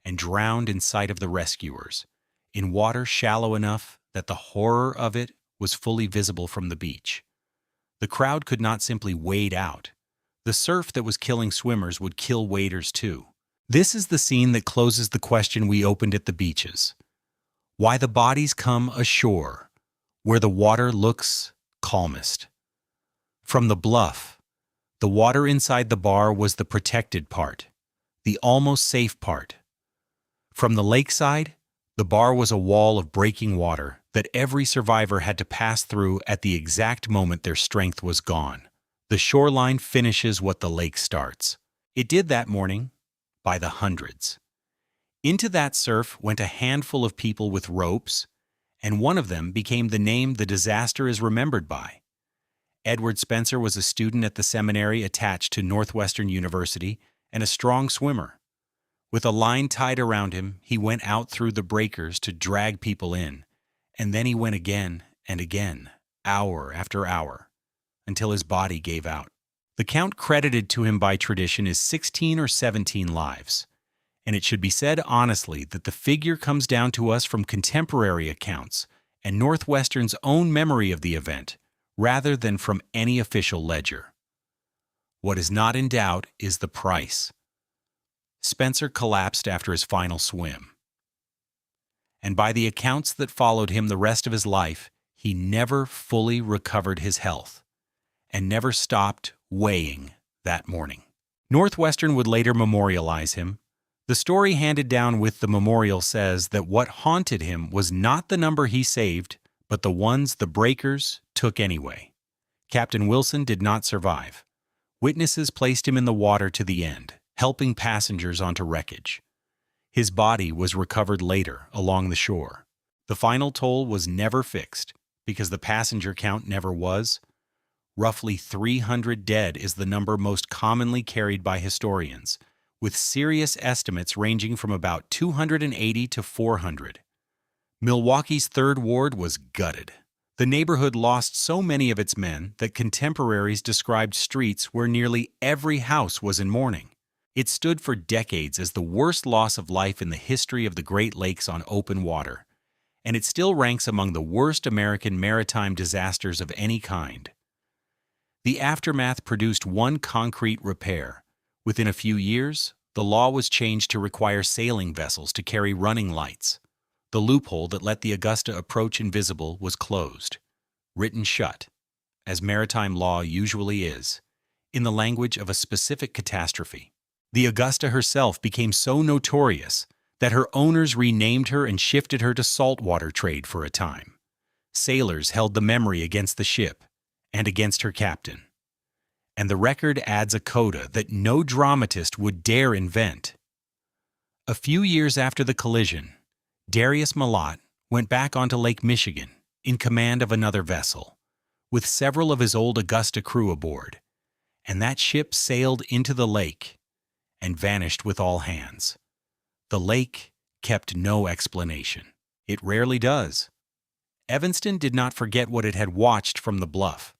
and drowned in sight of the rescuers, in water shallow enough that the horror of it was fully visible from the beach. The crowd could not simply wade out. The surf that was killing swimmers would kill waders too. This is the scene that closes the question we opened at the beaches. Why the bodies come ashore, where the water looks calmest. From the bluff, the water inside the bar was the protected part, the almost safe part. From the lakeside, the bar was a wall of breaking water that every survivor had to pass through at the exact moment their strength was gone. The shoreline finishes what the lake starts. It did that morning, by the hundreds. Into that surf went a handful of people with ropes, and one of them became the name the disaster is remembered by. Edward Spencer was a student at the seminary attached to Northwestern University and a strong swimmer. With a line tied around him, he went out through the breakers to drag people in, and then he went again and again, hour after hour, until his body gave out. The count credited to him by tradition is 16 or 17 lives, and it should be said honestly that the figure comes down to us from contemporary accounts and Northwestern's own memory of the event, rather than from any official ledger. What is not in doubt is the price. Spencer collapsed after his final swim. And by the accounts that followed him the rest of his life, he never fully recovered his health and never stopped weighing that morning. Northwestern would later memorialize him. The story handed down with the memorial says that what haunted him was not the number he saved, but the ones the breakers took anyway. Captain Wilson did not survive. Witnesses placed him in the water to the end, helping passengers onto wreckage. His body was recovered later along the shore. The final toll was never fixed, because the passenger count never was. Roughly 300 dead is the number most commonly carried by historians, with serious estimates ranging from about 280 to 400. Milwaukee's 3rd Ward was gutted. The neighborhood lost so many of its men that contemporaries described streets where nearly every house was in mourning. It stood for decades as the worst loss of life in the history of the Great Lakes on open water, and it still ranks among the worst American maritime disasters of any kind. The aftermath produced one concrete repair. Within a few years, the law was changed to require sailing vessels to carry running lights. The loophole that let the Augusta approach invisible was closed, written shut, as maritime law usually is, in the language of a specific catastrophe. The Augusta herself became so notorious that her owners renamed her and shifted her to saltwater trade for a time. Sailors held the memory against the ship and against her captain. And the record adds a coda that no dramatist would dare invent. A few years after the collision, Darius Malott went back onto Lake Michigan in command of another vessel, with several of his old Augusta crew aboard, and that ship sailed into the lake and vanished with all hands. The lake kept no explanation. It rarely does. Evanston did not forget what it had watched from the bluff,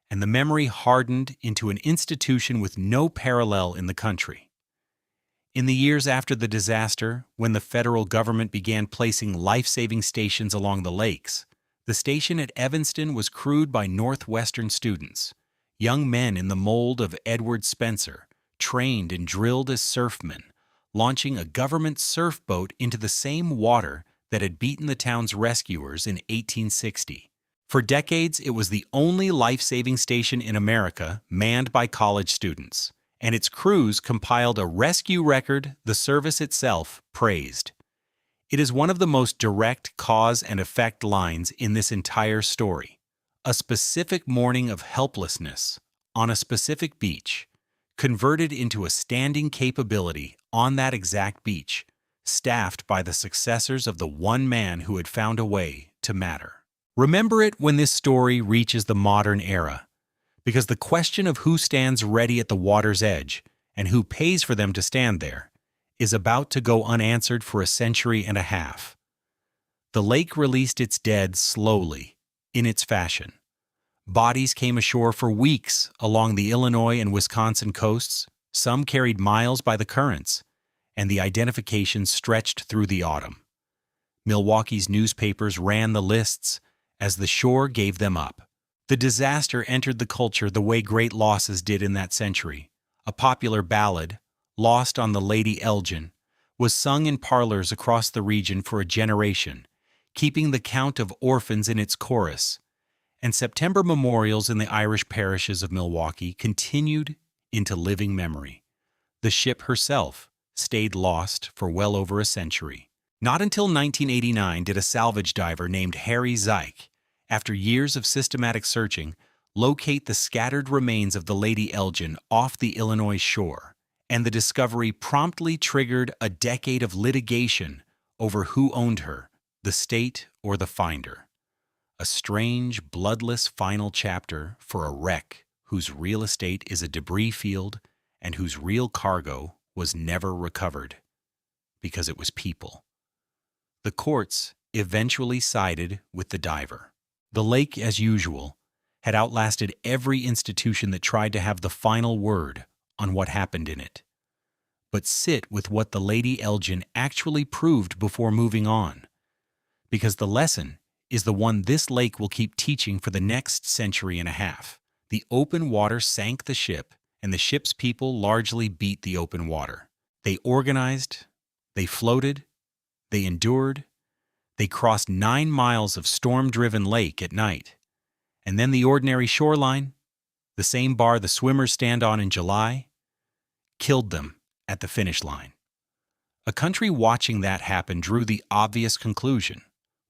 and the memory hardened into an institution with no parallel in the country. In the years after the disaster, when the federal government began placing life-saving stations along the lakes, the station at Evanston was crewed by Northwestern students, young men in the mold of Edward Spencer, trained and drilled as surfmen, launching a government surf boat into the same water that had beaten the town's rescuers in 1860. For decades, it was the only life-saving station in America manned by college students, and its crews compiled a rescue record the service itself praised. It is one of the most direct cause and effect lines in this entire story. A specific morning of helplessness on a specific beach converted into a standing capability on that exact beach, staffed by the successors of the one man who had found a way to matter. Remember it when this story reaches the modern era, because the question of who stands ready at the water's edge and who pays for them to stand there is about to go unanswered for a century and a half. The lake released its dead slowly, in its fashion. Bodies came ashore for weeks along the Illinois and Wisconsin coasts, some carried miles by the currents, and the identification stretched through the autumn. Milwaukee's newspapers ran the lists as the shore gave them up. The disaster entered the culture the way great losses did in that century. A popular ballad, Lost on the Lady Elgin, was sung in parlors across the region for a generation, keeping the count of orphans in its chorus. And September memorials in the Irish parishes of Milwaukee continued into living memory. The ship herself stayed lost for well over a century. Not until 1989 did a salvage diver named Harry Zeich, after years of systematic searching, locate the scattered remains of the Lady Elgin off the Illinois shore, and the discovery promptly triggered a decade of litigation over who owned her, the state or the finder. A strange, bloodless final chapter for a wreck whose real estate is a debris field and whose real cargo was never recovered, because it was people. The courts eventually sided with the diver. The lake, as usual, had outlasted every institution that tried to have the final word on what happened in it. But sit with what the Lady Elgin actually proved before moving on, because the lesson is the one this lake will keep teaching for the next century and a half. The open water sank the ship, and the ship's people largely beat the open water. They organized, they floated, they endured, they crossed 9 miles of storm-driven lake at night. And then the ordinary shoreline, the same bar the swimmers stand on in July, killed them at the finish line. A country watching that happen drew the obvious conclusion,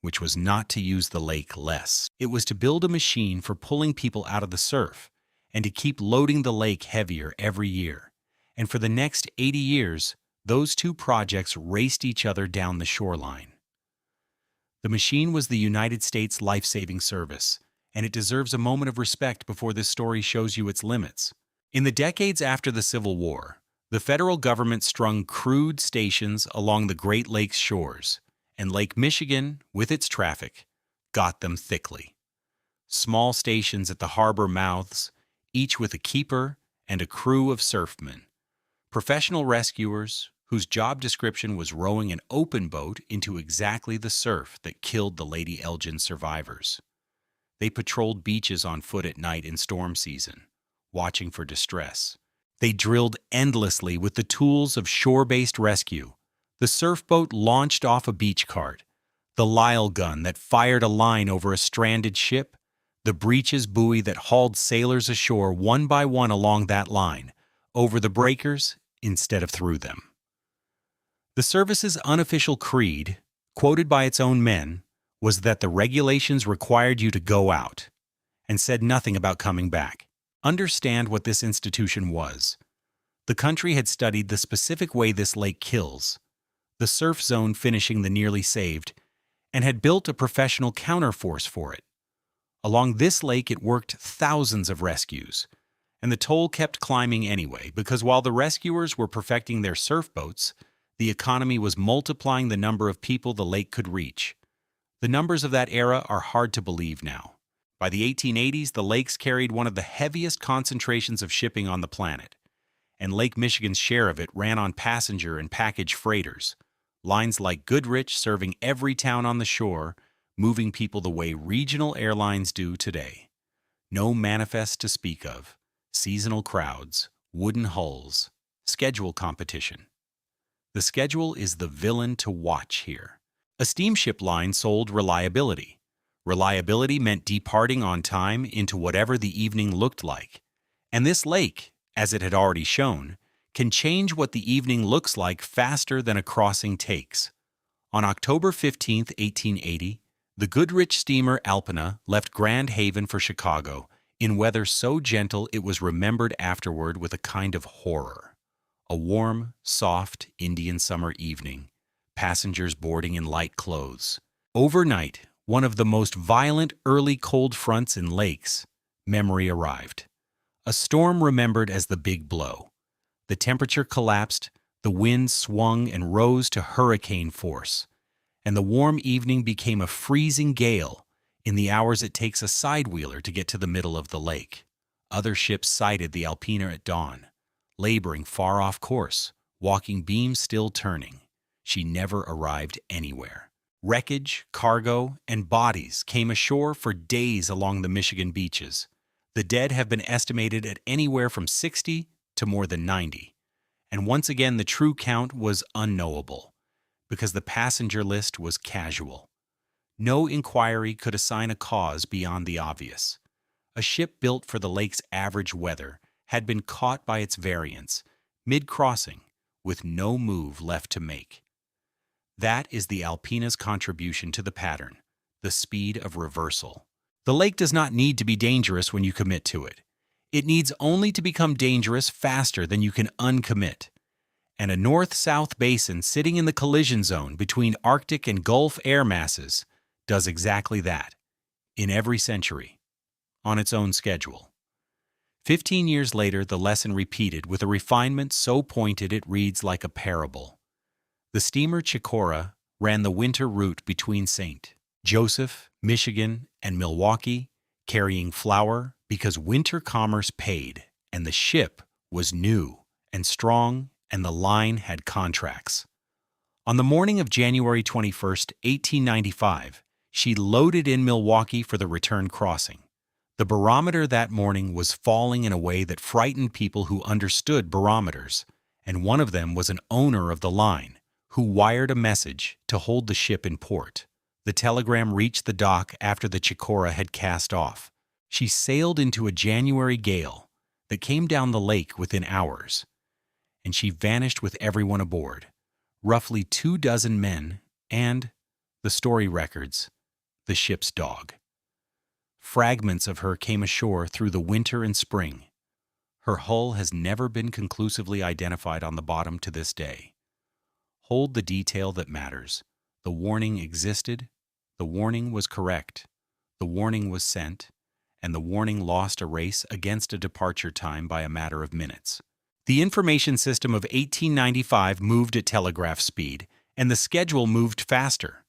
which was not to use the lake less. It was to build a machine for pulling people out of the surf and to keep loading the lake heavier every year. And for the next 80 years, those two projects raced each other down the shoreline. The machine was the United States Life-Saving Service, and it deserves a moment of respect before this story shows you its limits. In the decades after the Civil War, the federal government strung crude stations along the Great Lakes shores, and Lake Michigan, with its traffic, got them thickly. Small stations at the harbor mouths, each with a keeper and a crew of surfmen. Professional rescuers whose job description was rowing an open boat into exactly the surf that killed the Lady Elgin survivors. They patrolled beaches on foot at night in storm season, watching for distress. They drilled endlessly with the tools of shore-based rescue. The surf boat launched off a beach cart, the Lyle gun that fired a line over a stranded ship, the breeches buoy that hauled sailors ashore one by one along that line, over the breakers instead of through them. The service's unofficial creed, quoted by its own men, was that the regulations required you to go out, and said nothing about coming back. Understand what this institution was. The country had studied the specific way this lake kills, the surf zone finishing the nearly saved, and had built a professional counterforce for it. Along this lake it worked thousands of rescues, and the toll kept climbing anyway, because while the rescuers were perfecting their surf boats, the economy was multiplying the number of people the lake could reach. The numbers of that era are hard to believe now. By the 1880s, the lakes carried one of the heaviest concentrations of shipping on the planet, and Lake Michigan's share of it ran on passenger and package freighters, lines like Goodrich serving every town on the shore, moving people the way regional airlines do today. No manifest to speak of, seasonal crowds, wooden hulls, schedule competition. The schedule is the villain to watch here. A steamship line sold reliability. Reliability meant departing on time into whatever the evening looked like. And this lake, as it had already shown, can change what the evening looks like faster than a crossing takes. On October 15, 1880, the Goodrich steamer Alpena left Grand Haven for Chicago in weather so gentle it was remembered afterward with a kind of horror. A warm, soft Indian summer evening, passengers boarding in light clothes. Overnight, one of the most violent early cold fronts in lakes, memory arrived. A storm remembered as the big blow. The temperature collapsed, the wind swung and rose to hurricane force, and the warm evening became a freezing gale in the hours it takes a sidewheeler to get to the middle of the lake. Other ships sighted the Alpena at dawn, laboring far off course, walking beam still turning. She never arrived anywhere. Wreckage, cargo, and bodies came ashore for days along the Michigan beaches. The dead have been estimated at anywhere from 60 to more than 90. And once again, the true count was unknowable, because the passenger list was casual. No inquiry could assign a cause beyond the obvious. A ship built for the lake's average weather had been caught by its variance, mid-crossing, with no move left to make. That is the Alpina's contribution to the pattern, the speed of reversal. The lake does not need to be dangerous when you commit to it. It needs only to become dangerous faster than you can uncommit. And a north-south basin sitting in the collision zone between Arctic and Gulf air masses does exactly that, in every century, on its own schedule. 15 years later, the lesson repeated with a refinement so pointed it reads like a parable. The steamer Chicora ran the winter route between St. Joseph, Michigan, and Milwaukee, carrying flour because winter commerce paid, and the ship was new and strong, and the line had contracts. On the morning of January 21, 1895, she loaded in Milwaukee for the return crossing. The barometer that morning was falling in a way that frightened people who understood barometers, and one of them was an owner of the line, who wired a message to hold the ship in port. The telegram reached the dock after the Chicora had cast off. She sailed into a January gale that came down the lake within hours, and she vanished with everyone aboard, roughly 24 men and, the story records, the ship's dog. Fragments of her came ashore through the winter and spring. Her hull has never been conclusively identified on the bottom to this day. Hold the detail that matters. The warning existed, the warning was correct, the warning was sent, and the warning lost a race against a departure time by a matter of minutes. The information system of 1895 moved at telegraph speed, and the schedule moved faster.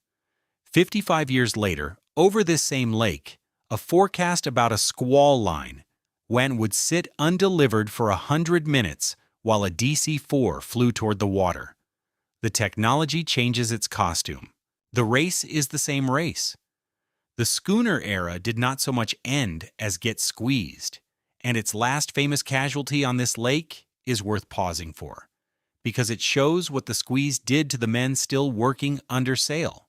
55 years later, over this same lake, a forecast about a squall line would sit undelivered for 100 minutes while a DC-4 flew toward the water. The technology changes its costume. The race is the same race. The schooner era did not so much end as get squeezed, and its last famous casualty on this lake is worth pausing for, because it shows what the squeeze did to the men still working under sail.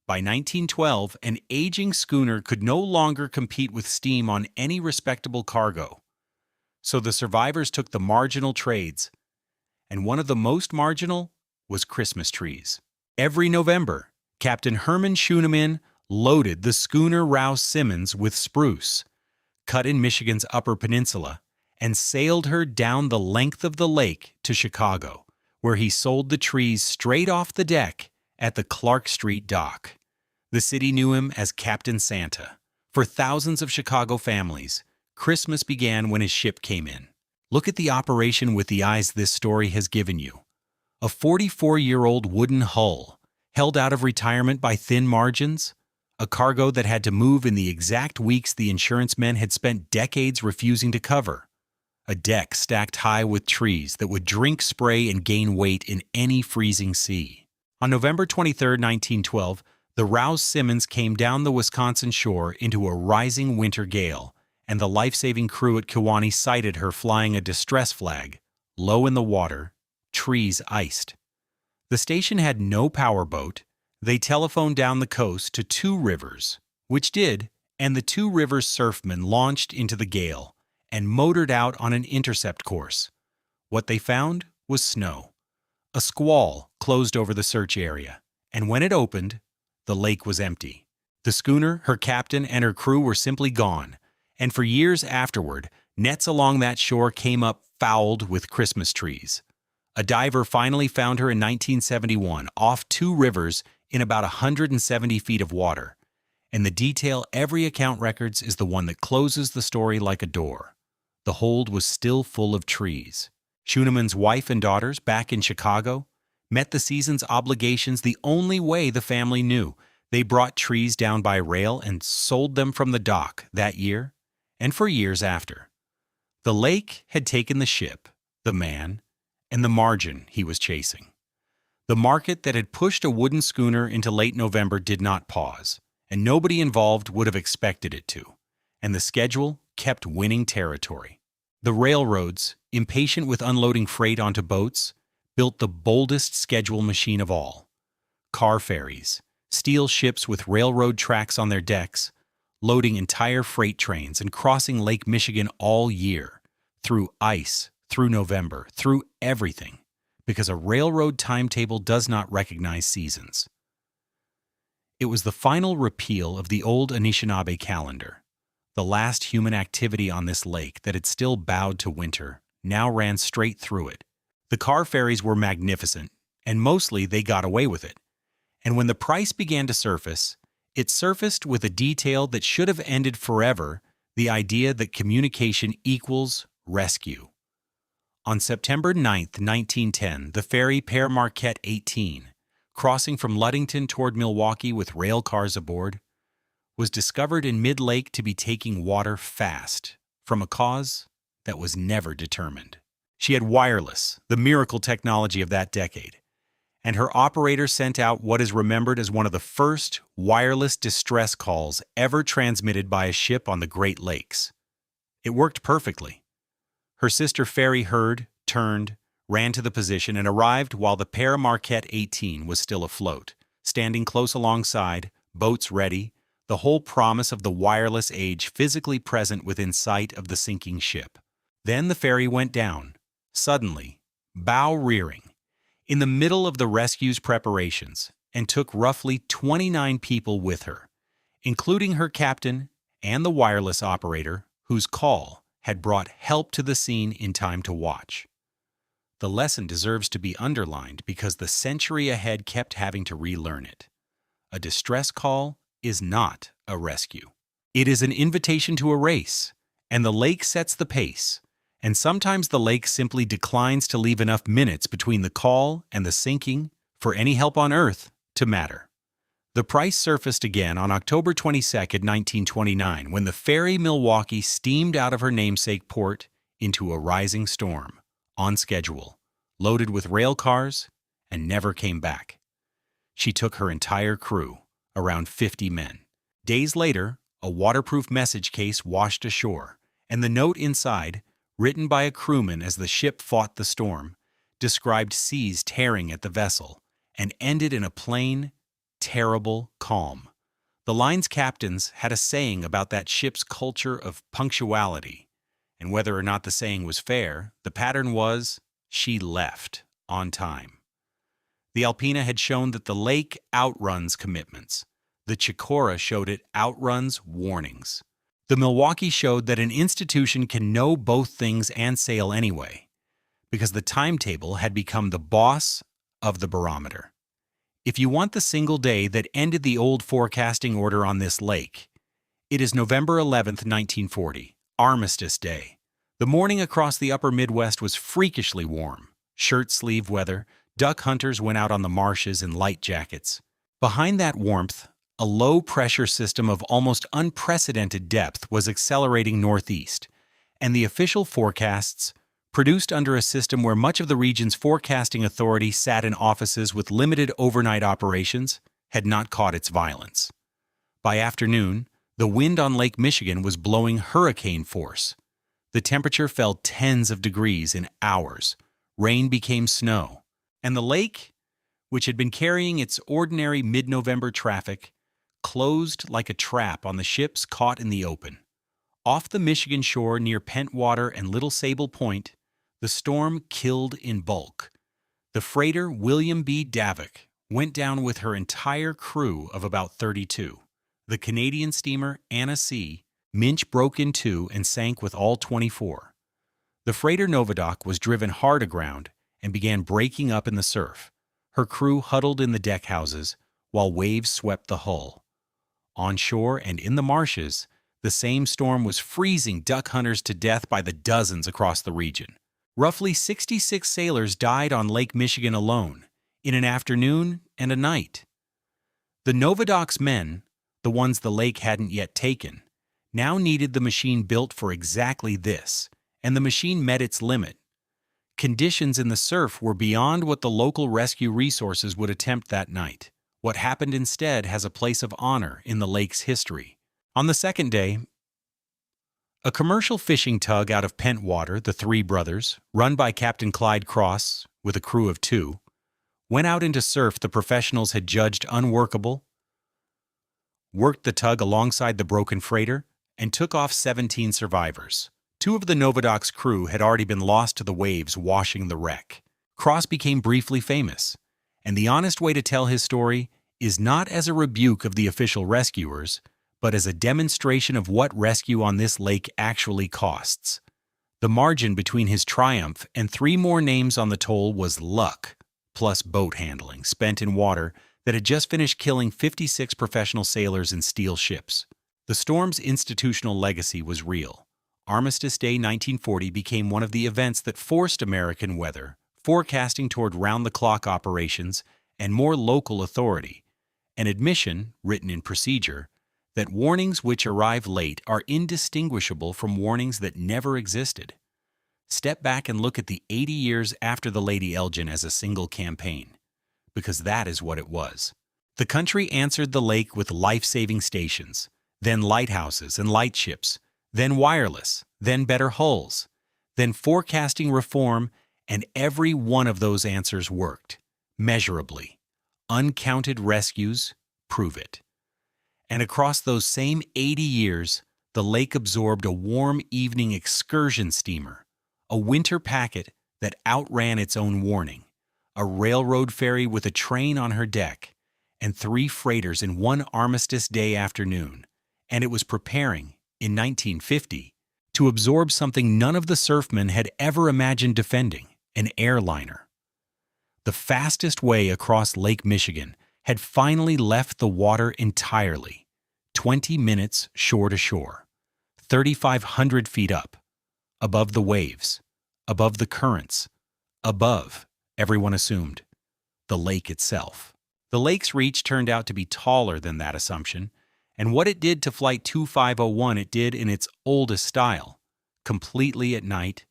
By 1912, an aging schooner could no longer compete with steam on any respectable cargo. So the survivors took the marginal trades, and one of the most marginal was Christmas trees. Every November, Captain Herman Schooneman loaded the schooner Rouse Simmons with spruce, cut in Michigan's Upper Peninsula, and sailed her down the length of the lake to Chicago, where he sold the trees straight off the deck at the Clark Street dock. The city knew him as Captain Santa. For thousands of Chicago families, Christmas began when his ship came in. Look at the operation with the eyes this story has given you. A 44-year-old wooden hull, held out of retirement by thin margins, a cargo that had to move in the exact weeks the insurance men had spent decades refusing to cover, a deck stacked high with trees that would drink spray and gain weight in any freezing sea. On November 23, 1912, the Rouse Simmons came down the Wisconsin shore into a rising winter gale, and the life-saving crew at Kewanee sighted her flying a distress flag, low in the water, trees iced. The station had no power boat. They telephoned down the coast to Two Rivers, which did, and the Two Rivers surfmen launched into the gale and motored out on an intercept course. What they found was snow. A squall closed over the search area, and when it opened, the lake was empty. The schooner, her captain, and her crew were simply gone, and for years afterward, nets along that shore came up fouled with Christmas trees. A diver finally found her in 1971 off Two Rivers in about 170 feet of water, and the detail every account records is the one that closes the story like a door. The hold was still full of trees. Schooneman's wife and daughters, back in Chicago, met the season's obligations the only way the family knew. They brought trees down by rail and sold them from the dock that year and for years after. The lake had taken the ship, the man, and the margin he was chasing. The market that had pushed a wooden schooner into late November did not pause, and nobody involved would have expected it to, and the schedule kept winning territory. The railroads, impatient with unloading freight onto boats, built the boldest schedule machine of all. Car ferries, steel ships with railroad tracks on their decks, loading entire freight trains and crossing Lake Michigan all year, through ice, through November, through everything, because a railroad timetable does not recognize seasons. It was the final repeal of the old Anishinaabe calendar. The last human activity on this lake that had still bowed to winter now ran straight through it. The car ferries were magnificent, and mostly they got away with it. And when the price began to surface, it surfaced with a detail that should have ended forever, the idea that communication equals rescue. On September 9, 1910, the ferry Père Marquette 18, crossing from Ludington toward Milwaukee with rail cars aboard, was discovered in mid-lake to be taking water fast, from a cause that was never determined. She had wireless, the miracle technology of that decade, and her operator sent out what is remembered as one of the first wireless distress calls ever transmitted by a ship on the Great Lakes. It worked perfectly. Her sister ferry heard, turned, ran to the position, and arrived while the Père Marquette 18 was still afloat, standing close alongside, boats ready, the whole promise of the wireless age physically present within sight of the sinking ship. Then the ferry went down, suddenly, bow rearing, in the middle of the rescue's preparations, and took roughly 29 people with her, including her captain and the wireless operator, whose call had brought help to the scene in time to watch. The lesson deserves to be underlined because the century ahead kept having to relearn it. A distress call is not a rescue. It is an invitation to a race, and the lake sets the pace, and sometimes the lake simply declines to leave enough minutes between the call and the sinking for any help on Earth to matter. The price surfaced again on October 22, 1929, when the ferry Milwaukee steamed out of her namesake port into a rising storm, on schedule, loaded with rail cars, and never came back. She took her entire crew, around 50 men. Days later, a waterproof message case washed ashore, and the note inside, written by a crewman as the ship fought the storm, described seas tearing at the vessel, and ended in a plain, terrible calm. The line's captains had a saying about that ship's culture of punctuality, and whether or not the saying was fair, the pattern was, she left on time. The Alpina had shown that the lake outruns commitments. The Chicora showed it outruns warnings. The Milwaukee showed that an institution can know both things and sail anyway, because the timetable had become the boss of the barometer. If you want the single day that ended the old forecasting order on this lake, it is November 11th, 1940, Armistice Day. The morning across the upper Midwest was freakishly warm, shirt-sleeve weather. Duck hunters went out on the marshes in light jackets. Behind that warmth, a low-pressure system of almost unprecedented depth was accelerating northeast, and the official forecasts, produced under a system where much of the region's forecasting authority sat in offices with limited overnight operations, had not caught its violence. By afternoon, the wind on Lake Michigan was blowing hurricane force. The temperature fell tens of degrees in hours. Rain became snow. And the lake, which had been carrying its ordinary mid-November traffic, closed like a trap on the ships caught in the open. Off the Michigan shore near Pentwater and Little Sable Point, the storm killed in bulk. The freighter William B. Davik went down with her entire crew of about 32. The Canadian steamer Anna C. Minch broke in two and sank with all 24. The freighter Novadoc was driven hard aground and began breaking up in the surf, her crew huddled in the deck houses while waves swept the hull. On shore and in the marshes, the same storm was freezing duck hunters to death by the dozens across the region. Roughly 66 sailors died on Lake Michigan alone, in an afternoon and a night. The Novadoc's men, the ones the lake hadn't yet taken, now needed the machine built for exactly this, and the machine met its limit. Conditions in the surf were beyond what the local rescue resources would attempt that night. What happened instead has a place of honor in the lake's history. On the second day, a commercial fishing tug out of Pentwater, the Three Brothers, run by Captain Clyde Cross with a crew of 2, went out into surf the professionals had judged unworkable, worked the tug alongside the broken freighter, and took off 17 survivors. 2 of the Novadoc's crew had already been lost to the waves washing the wreck. Cross became briefly famous, and the honest way to tell his story is not as a rebuke of the official rescuers, but as a demonstration of what rescue on this lake actually costs. The margin between his triumph and 3 more names on the toll was luck, plus boat handling spent in water that had just finished killing 56 professional sailors in steel ships. The storm's institutional legacy was real. Armistice Day 1940 became one of the events that forced American weather, forecasting toward round-the-clock operations and more local authority, an admission, written in procedure, that warnings which arrive late are indistinguishable from warnings that never existed. Step back and look at the 80 years after the Lady Elgin as a single campaign, because that is what it was. The country answered the lake with life-saving stations, then lighthouses and lightships, then wireless, then better hulls, then forecasting reform, and every one of those answers worked, measurably. Uncounted rescues prove it. And across those same 80 years, the lake absorbed a warm evening excursion steamer, a winter packet that outran its own warning, a railroad ferry with a train on her deck, and 3 freighters in one Armistice Day afternoon, and it was preparing, in 1950, to absorb something none of the surfmen had ever imagined defending, an airliner. The fastest way across Lake Michigan had finally left the water entirely, 20 minutes shore to shore, 3,500 feet up, above the waves, above the currents, above, everyone assumed, the lake itself. The lake's reach turned out to be taller than that assumption, and what it did to Flight 2501 it did in its oldest style, completely at night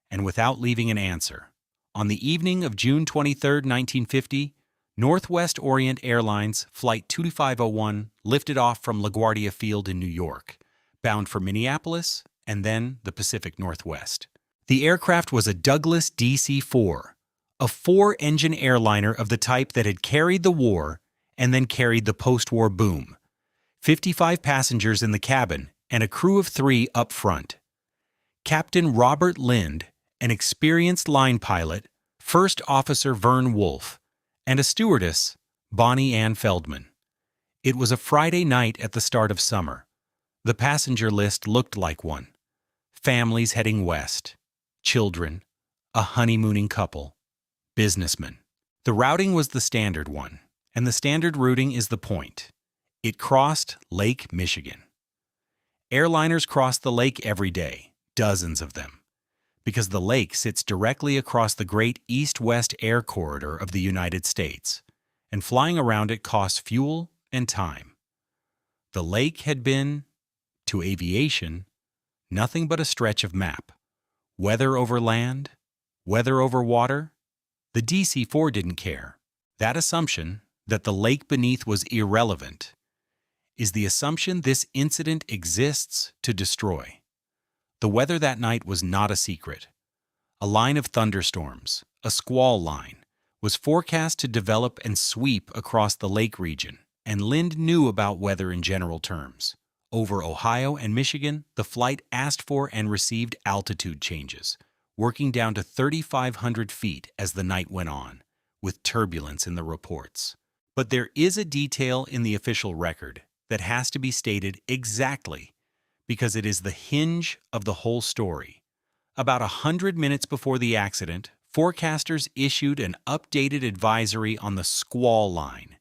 and without leaving an answer. On the evening of June 23, 1950, Northwest Orient Airlines Flight 2501 lifted off from LaGuardia Field in New York, bound for Minneapolis and then the Pacific Northwest. The aircraft was a Douglas DC-4, a 4-engine airliner of the type that had carried the war and then carried the post-war boom. 55 passengers in the cabin and a crew of 3 up front. Captain Robert Lind, an experienced line pilot, First Officer Vern Wolfe, and a stewardess, Bonnie Ann Feldman. It was a Friday night at the start of summer. The passenger list looked like one. Families heading west, children, a honeymooning couple, businessmen. The routing was the standard one, and the standard routing is the point. It crossed Lake Michigan. Airliners cross the lake every day, dozens of them, because the lake sits directly across the great east-west air corridor of the United States, and flying around it costs fuel and time. The lake had been, to aviation, nothing but a stretch of map. Weather over land, weather over water. The DC-4 didn't care. That assumption, that the lake beneath was irrelevant, is the assumption this incident exists to destroy. The weather that night was not a secret. A line of thunderstorms, a squall line, was forecast to develop and sweep across the lake region, and Lind knew about weather in general terms. Over Ohio and Michigan, the flight asked for and received altitude changes, working down to 3,500 feet as the night went on, with turbulence in the reports. But there is a detail in the official record that has to be stated exactly because it is the hinge of the whole story. About 100 minutes before the accident, forecasters issued an updated advisory on the squall line,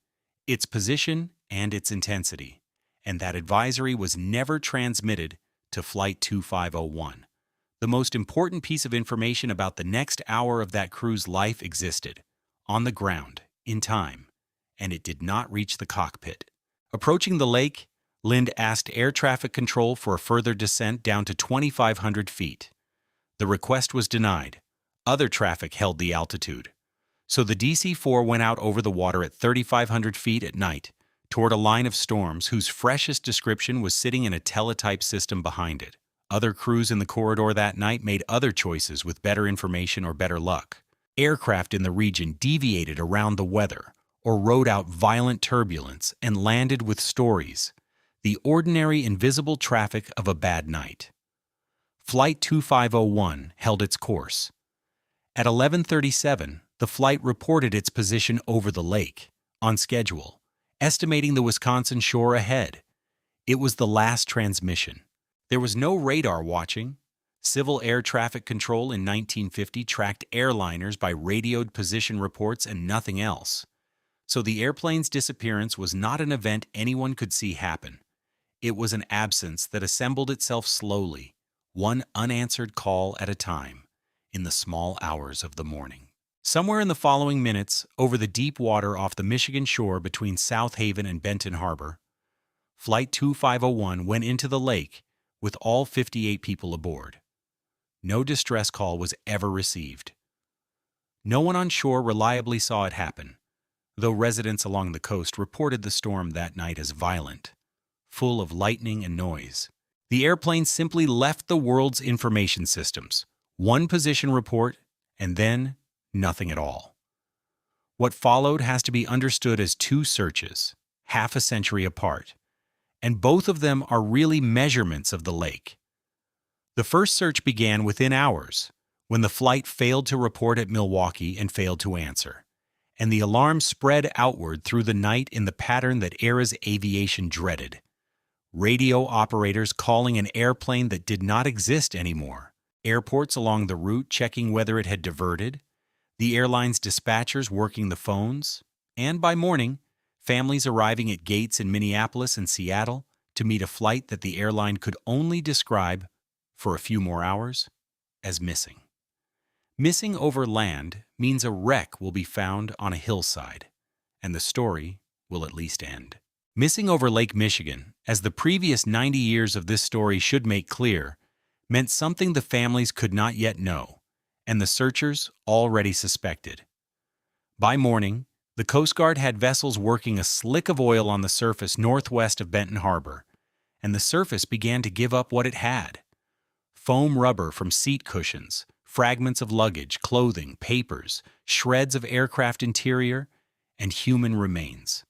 its position and its intensity, and that advisory was never transmitted to Flight 2501. The most important piece of information about the next hour of that crew's life existed, on the ground, in time, and it did not reach the cockpit. Approaching the lake, Lind asked air traffic control for a further descent down to 2,500 feet. The request was denied. other traffic held the altitude. So the DC-4 went out over the water at 3,500 feet at night, toward a line of storms whose freshest description was sitting in a teletype system behind it. Other crews in the corridor that night made other choices with better information or better luck. Aircraft in the region deviated around the weather or rode out violent turbulence and landed with stories, the ordinary invisible traffic of a bad night. Flight 2501 held its course. At 11:37, the flight reported its position over the lake, on schedule, estimating the Wisconsin shore ahead. It was the last transmission. There was no radar watching. Civil Air Traffic Control in 1950 tracked airliners by radioed position reports and nothing else. So the airplane's disappearance was not an event anyone could see happen. It was an absence that assembled itself slowly, one unanswered call at a time, in the small hours of the morning. Somewhere in the following minutes, over the deep water off the Michigan shore between South Haven and Benton Harbor, Flight 2501 went into the lake with all 58 people aboard. No distress call was ever received. No one on shore reliably saw it happen, though residents along the coast reported the storm that night as violent, full of lightning and noise. The airplane simply left the world's information systems, one position report, and then nothing at all. What followed has to be understood as two searches, half a century apart, and both of them are really measurements of the lake. The first search began within hours, when the flight failed to report at Milwaukee and failed to answer, and the alarm spread outward through the night in the pattern that era's aviation dreaded. Radio operators calling an airplane that did not exist anymore, airports along the route checking whether it had diverted, the airline's dispatchers working the phones, and by morning, families arriving at gates in Minneapolis and Seattle to meet a flight that the airline could only describe, for a few more hours, as missing. Missing over land means a wreck will be found on a hillside, and the story will at least end. Missing over Lake Michigan, as the previous 90 years of this story should make clear, meant something the families could not yet know, and the searchers already suspected. By morning, the Coast Guard had vessels working a slick of oil on the surface northwest of Benton Harbor, and the surface began to give up what it had. Foam rubber from seat cushions, fragments of luggage, clothing, papers, shreds of aircraft interior, and human remains.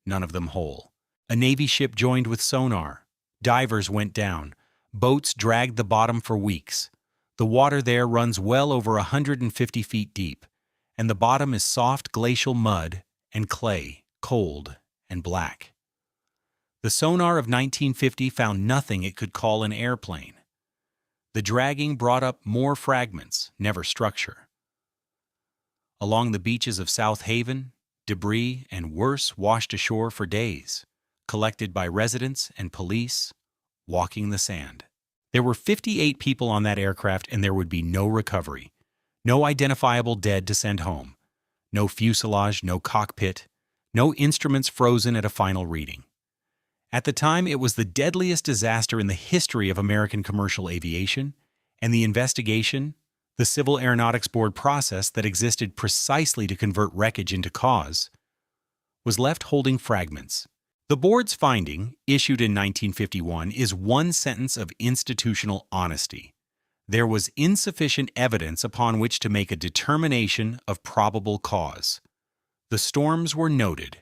None of them whole. A Navy ship joined with sonar. Divers went down. Boats dragged the bottom for weeks. The water there runs well over 150 feet deep, and the bottom is soft glacial mud and clay, cold and black. The sonar of 1950 found nothing it could call an airplane. The dragging brought up more fragments, never structure. Along the beaches of South Haven, debris and worse washed ashore for days, collected by residents and police, walking the sand. There were 58 people on that aircraft, and there would be no recovery. No identifiable dead to send home. No fuselage, no cockpit, no instruments frozen at a final reading. At the time, it was the deadliest disaster in the history of American commercial aviation, and the investigation, the Civil Aeronautics Board process that existed precisely to convert wreckage into cause, was left holding fragments. The board's finding, issued in 1951, is one sentence of institutional honesty. There was insufficient evidence upon which to make a determination of probable cause. The storms were noted.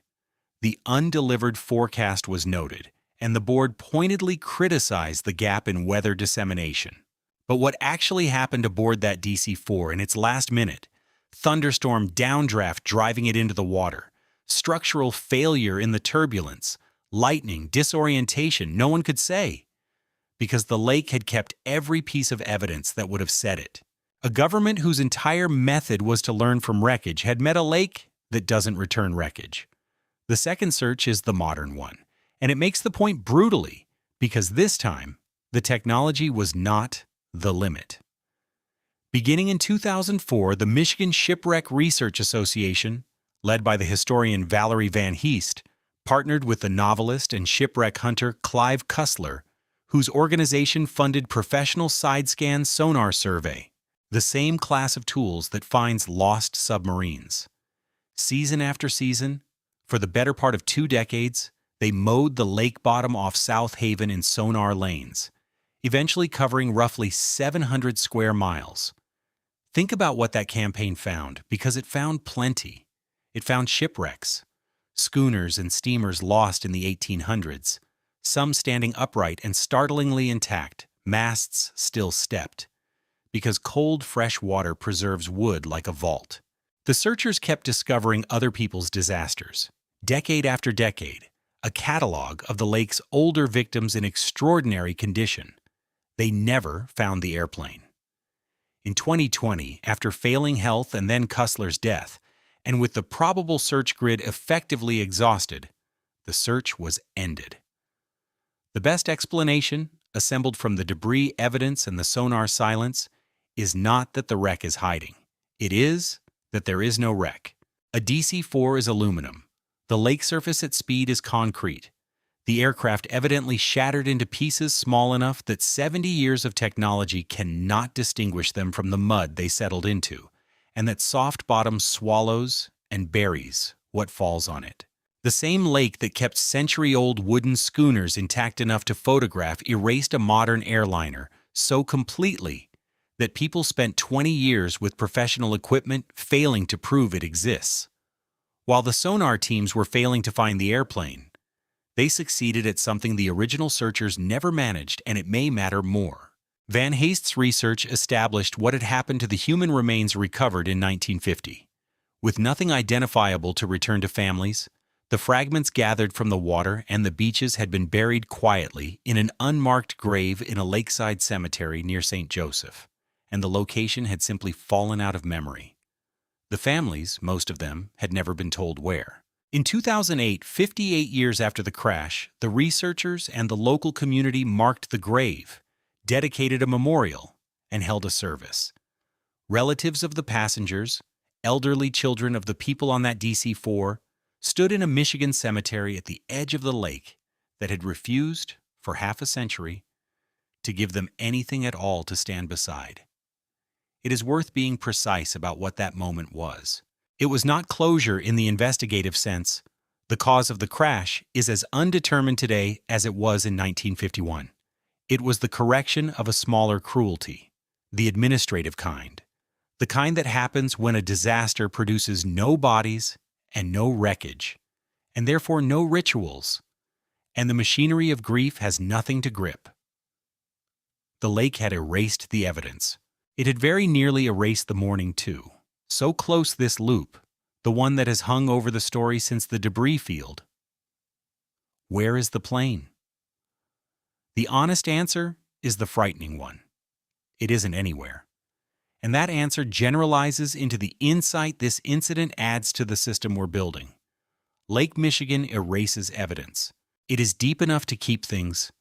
The undelivered forecast was noted, and the board pointedly criticized the gap in weather dissemination. But what actually happened aboard that DC-4 in its last minute, thunderstorm downdraft driving it into the water, structural failure in the turbulence, lightning, disorientation, no one could say, because the lake had kept every piece of evidence that would have said it. A government whose entire method was to learn from wreckage had met a lake that doesn't return wreckage. The second search is the modern one, and it makes the point brutally, because this time, the technology was not the limit. Beginning in 2004, the Michigan Shipwreck Research Association, led by the historian Valerie Van Heest, partnered with the novelist and shipwreck hunter Clive Cussler, whose organization funded professional side-scan sonar survey. The same class of tools that finds lost submarines. Season after season, for the better part of 2 decades, they mowed the lake bottom off South Haven in sonar lanes, eventually covering roughly 700 square miles. Think about what that campaign found, because it found plenty. It found shipwrecks, schooners and steamers lost in the 1800s, some standing upright and startlingly intact, masts still stepped, because cold, fresh water preserves wood like a vault. The searchers kept discovering other people's disasters. Decade after decade, a catalog of the lake's older victims in extraordinary condition. They never found the airplane. In 2020, after failing health and then Cussler's death, and with the probable search grid effectively exhausted, the search was ended. The best explanation, assembled from the debris evidence and the sonar silence, is not that the wreck is hiding. It is that there is no wreck. A DC-4 is aluminum. The lake surface at speed is concrete. The aircraft evidently shattered into pieces small enough that 70 years of technology cannot distinguish them from the mud they settled into, and that soft bottom swallows and buries what falls on it. The same lake that kept century-old wooden schooners intact enough to photograph erased a modern airliner so completely that people spent 20 years with professional equipment failing to prove it exists. While the sonar teams were failing to find the airplane, they succeeded at something the original searchers never managed, and it may matter more. Van Haast's research established what had happened to the human remains recovered in 1950. With nothing identifiable to return to families, the fragments gathered from the water and the beaches had been buried quietly in an unmarked grave in a lakeside cemetery near St. Joseph, and the location had simply fallen out of memory. The families, most of them, had never been told where. In 2008, 58 years after the crash, the researchers and the local community marked the grave, dedicated a memorial, and held a service. Relatives of the passengers, elderly children of the people on that DC-4, stood in a Michigan cemetery at the edge of the lake that had refused, for half a century, to give them anything at all to stand beside. It is worth being precise about what that moment was. It was not closure in the investigative sense. The cause of the crash is as undetermined today as it was in 1951. It was the correction of a smaller cruelty, the administrative kind, the kind that happens when a disaster produces no bodies and no wreckage, and therefore no rituals, and the machinery of grief has nothing to grip. The lake had erased the evidence. It had very nearly erased the morning, too. So close this loop, the one that has hung over the story since the debris field. Where is the plane? The honest answer is the frightening one. It isn't anywhere. And that answer generalizes into the insight this incident adds to the system we're building. Lake Michigan erases evidence. It is deep enough to keep things,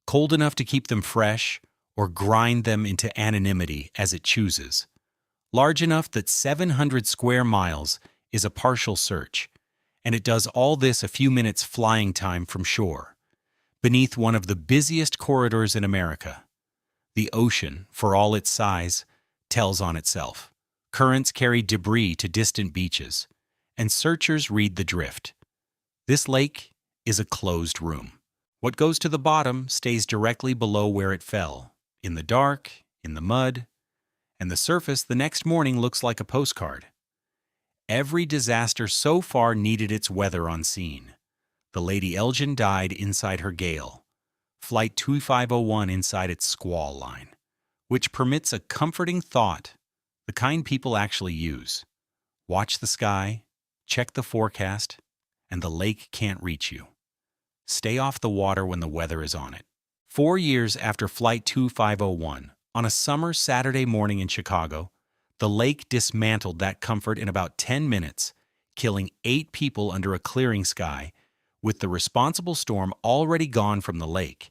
cold enough to keep them fresh, or grind them into anonymity as it chooses. Large enough that 700 square miles is a partial search, and it does all this a few minutes flying time from shore, beneath one of the busiest corridors in America. The ocean, for all its size, tells on itself. Currents carry debris to distant beaches, and searchers read the drift. This lake is a closed room. What goes to the bottom stays directly below where it fell, in the dark, in the mud, and the surface the next morning looks like a postcard. Every disaster so far needed its weather on scene. The Lady Elgin died inside her gale, Flight 2501 inside its squall line, which permits a comforting thought, the kind people actually use. Watch the sky, check the forecast, and the lake can't reach you. Stay off the water when the weather is on it. 4 years after Flight 2501, on a summer Saturday morning in Chicago, the lake dismantled that comfort in about 10 minutes, killing 8 people under a clearing sky, with the responsible storm already gone from the lake,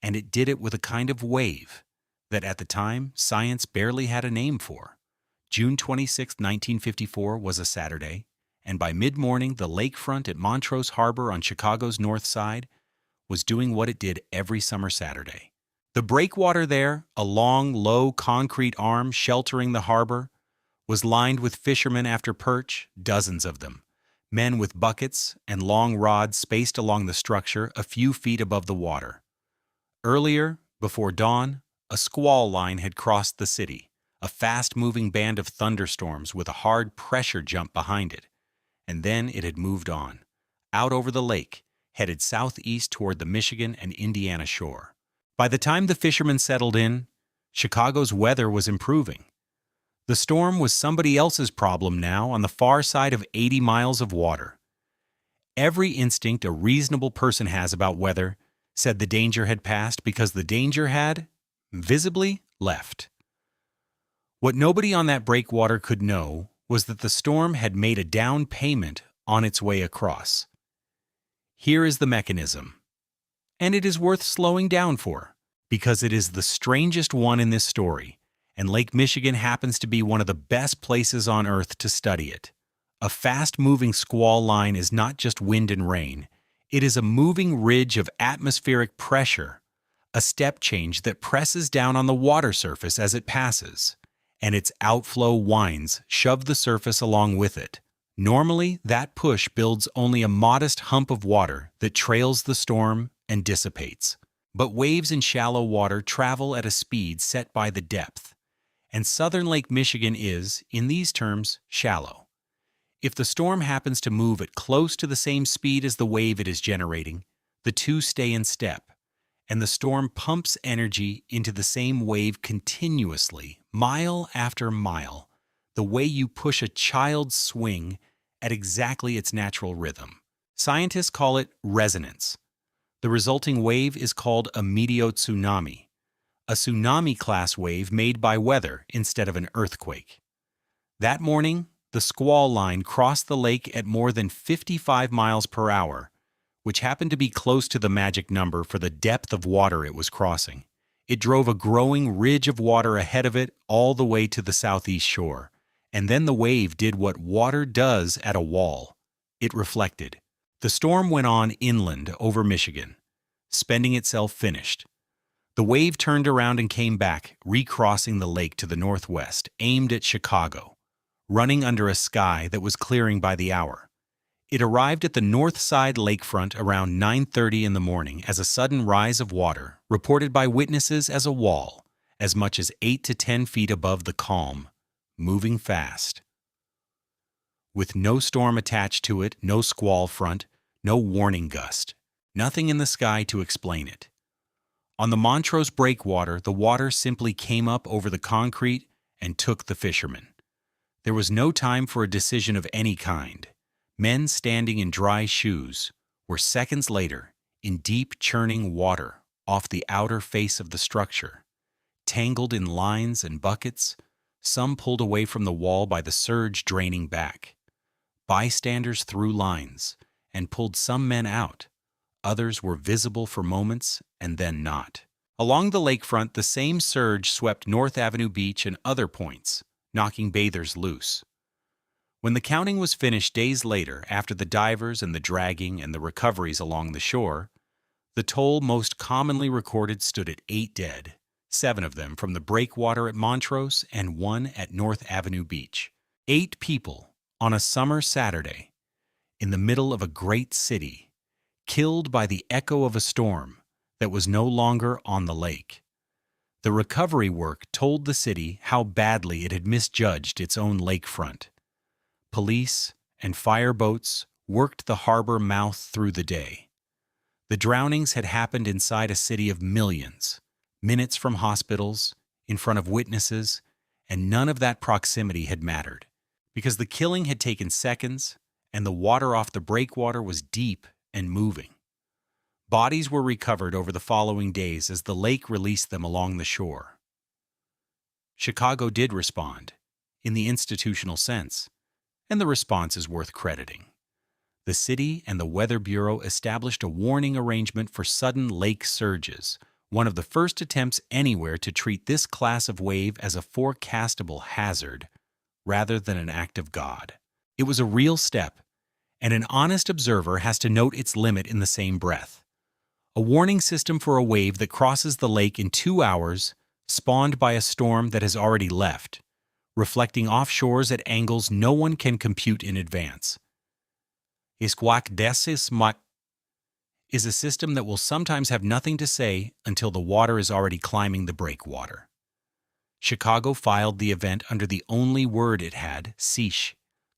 and it did it with a kind of wave that at the time science barely had a name for. June 26, 1954 was a Saturday, and by mid-morning the lakefront at Montrose Harbor on Chicago's north side was doing what it did every summer Saturday. The breakwater there, a long, low concrete arm sheltering the harbor, was lined with fishermen after perch, dozens of them, men with buckets and long rods spaced along the structure a few feet above the water. Earlier, before dawn, a squall line had crossed the city, a fast-moving band of thunderstorms with a hard pressure jump behind it, and then it had moved on, out over the lake, headed southeast toward the Michigan and Indiana shore. By the time the fishermen settled in, Chicago's weather was improving. The storm was somebody else's problem now on the far side of 80 miles of water. Every instinct a reasonable person has about weather said the danger had passed because the danger had, visibly, left. What nobody on that breakwater could know was that the storm had made a down payment on its way across. Here is the mechanism. And it is worth slowing down for, because it is the strangest one in this story, and Lake Michigan happens to be one of the best places on Earth to study it. A fast-moving squall line is not just wind and rain. It is a moving ridge of atmospheric pressure, a step change that presses down on the water surface as it passes, and its outflow winds shove the surface along with it. Normally, that push builds only a modest hump of water that trails the storm and dissipates. But waves in shallow water travel at a speed set by the depth, and southern Lake Michigan is, in these terms, shallow. If the storm happens to move at close to the same speed as the wave it is generating, the two stay in step, and the storm pumps energy into the same wave continuously, mile after mile, the way you push a child's swing at exactly its natural rhythm. Scientists call it resonance. The resulting wave is called a meteotsunami, a tsunami-class wave made by weather instead of an earthquake. That morning, the squall line crossed the lake at more than 55 miles per hour, which happened to be close to the magic number for the depth of water it was crossing. It drove a growing ridge of water ahead of it all the way to the southeast shore, and then the wave did what water does at a wall. It reflected. The storm went on inland over Michigan, spending itself finished. The wave turned around and came back, recrossing the lake to the northwest, aimed at Chicago, running under a sky that was clearing by the hour. It arrived at the north side lakefront around 9:30 in the morning as a sudden rise of water, reported by witnesses as a wall, as much as 8 to 10 feet above the calm, moving fast. With no storm attached to it, no squall front, no warning gust, nothing in the sky to explain it. On the Montrose breakwater, the water simply came up over the concrete and took the fishermen. There was no time for a decision of any kind. Men standing in dry shoes were seconds later in deep churning water off the outer face of the structure, tangled in lines and buckets, some pulled away from the wall by the surge draining back. Bystanders threw lines and pulled some men out. Others were visible for moments and then not. Along the lakefront, the same surge swept North Avenue Beach and other points, knocking bathers loose. When the counting was finished days later, after the divers and the dragging and the recoveries along the shore, the toll most commonly recorded stood at 8 dead, 7 of them from the breakwater at Montrose and 1 at North Avenue Beach. 8 people on a summer Saturday, in the middle of a great city, killed by the echo of a storm that was no longer on the lake. The recovery work told the city how badly it had misjudged its own lakefront. Police and fire boats worked the harbor mouth through the day. The drownings had happened inside a city of millions, minutes from hospitals, in front of witnesses, and none of that proximity had mattered, because the killing had taken seconds and the water off the breakwater was deep and moving. Bodies were recovered over the following days as the lake released them along the shore. Chicago did respond, in the institutional sense, and the response is worth crediting. The city and the Weather Bureau established a warning arrangement for sudden lake surges, one of the first attempts anywhere to treat this class of wave as a forecastable hazard rather than an act of God. It was a real step, and an honest observer has to note its limit in the same breath. a warning system for a wave that crosses the lake in 2 hours, spawned by a storm that has already left, reflecting offshores at angles no one can compute in advance. Deadliest is a system that will sometimes have nothing to say until the water is already climbing the breakwater. Chicago filed the event under the only word it had, seiche,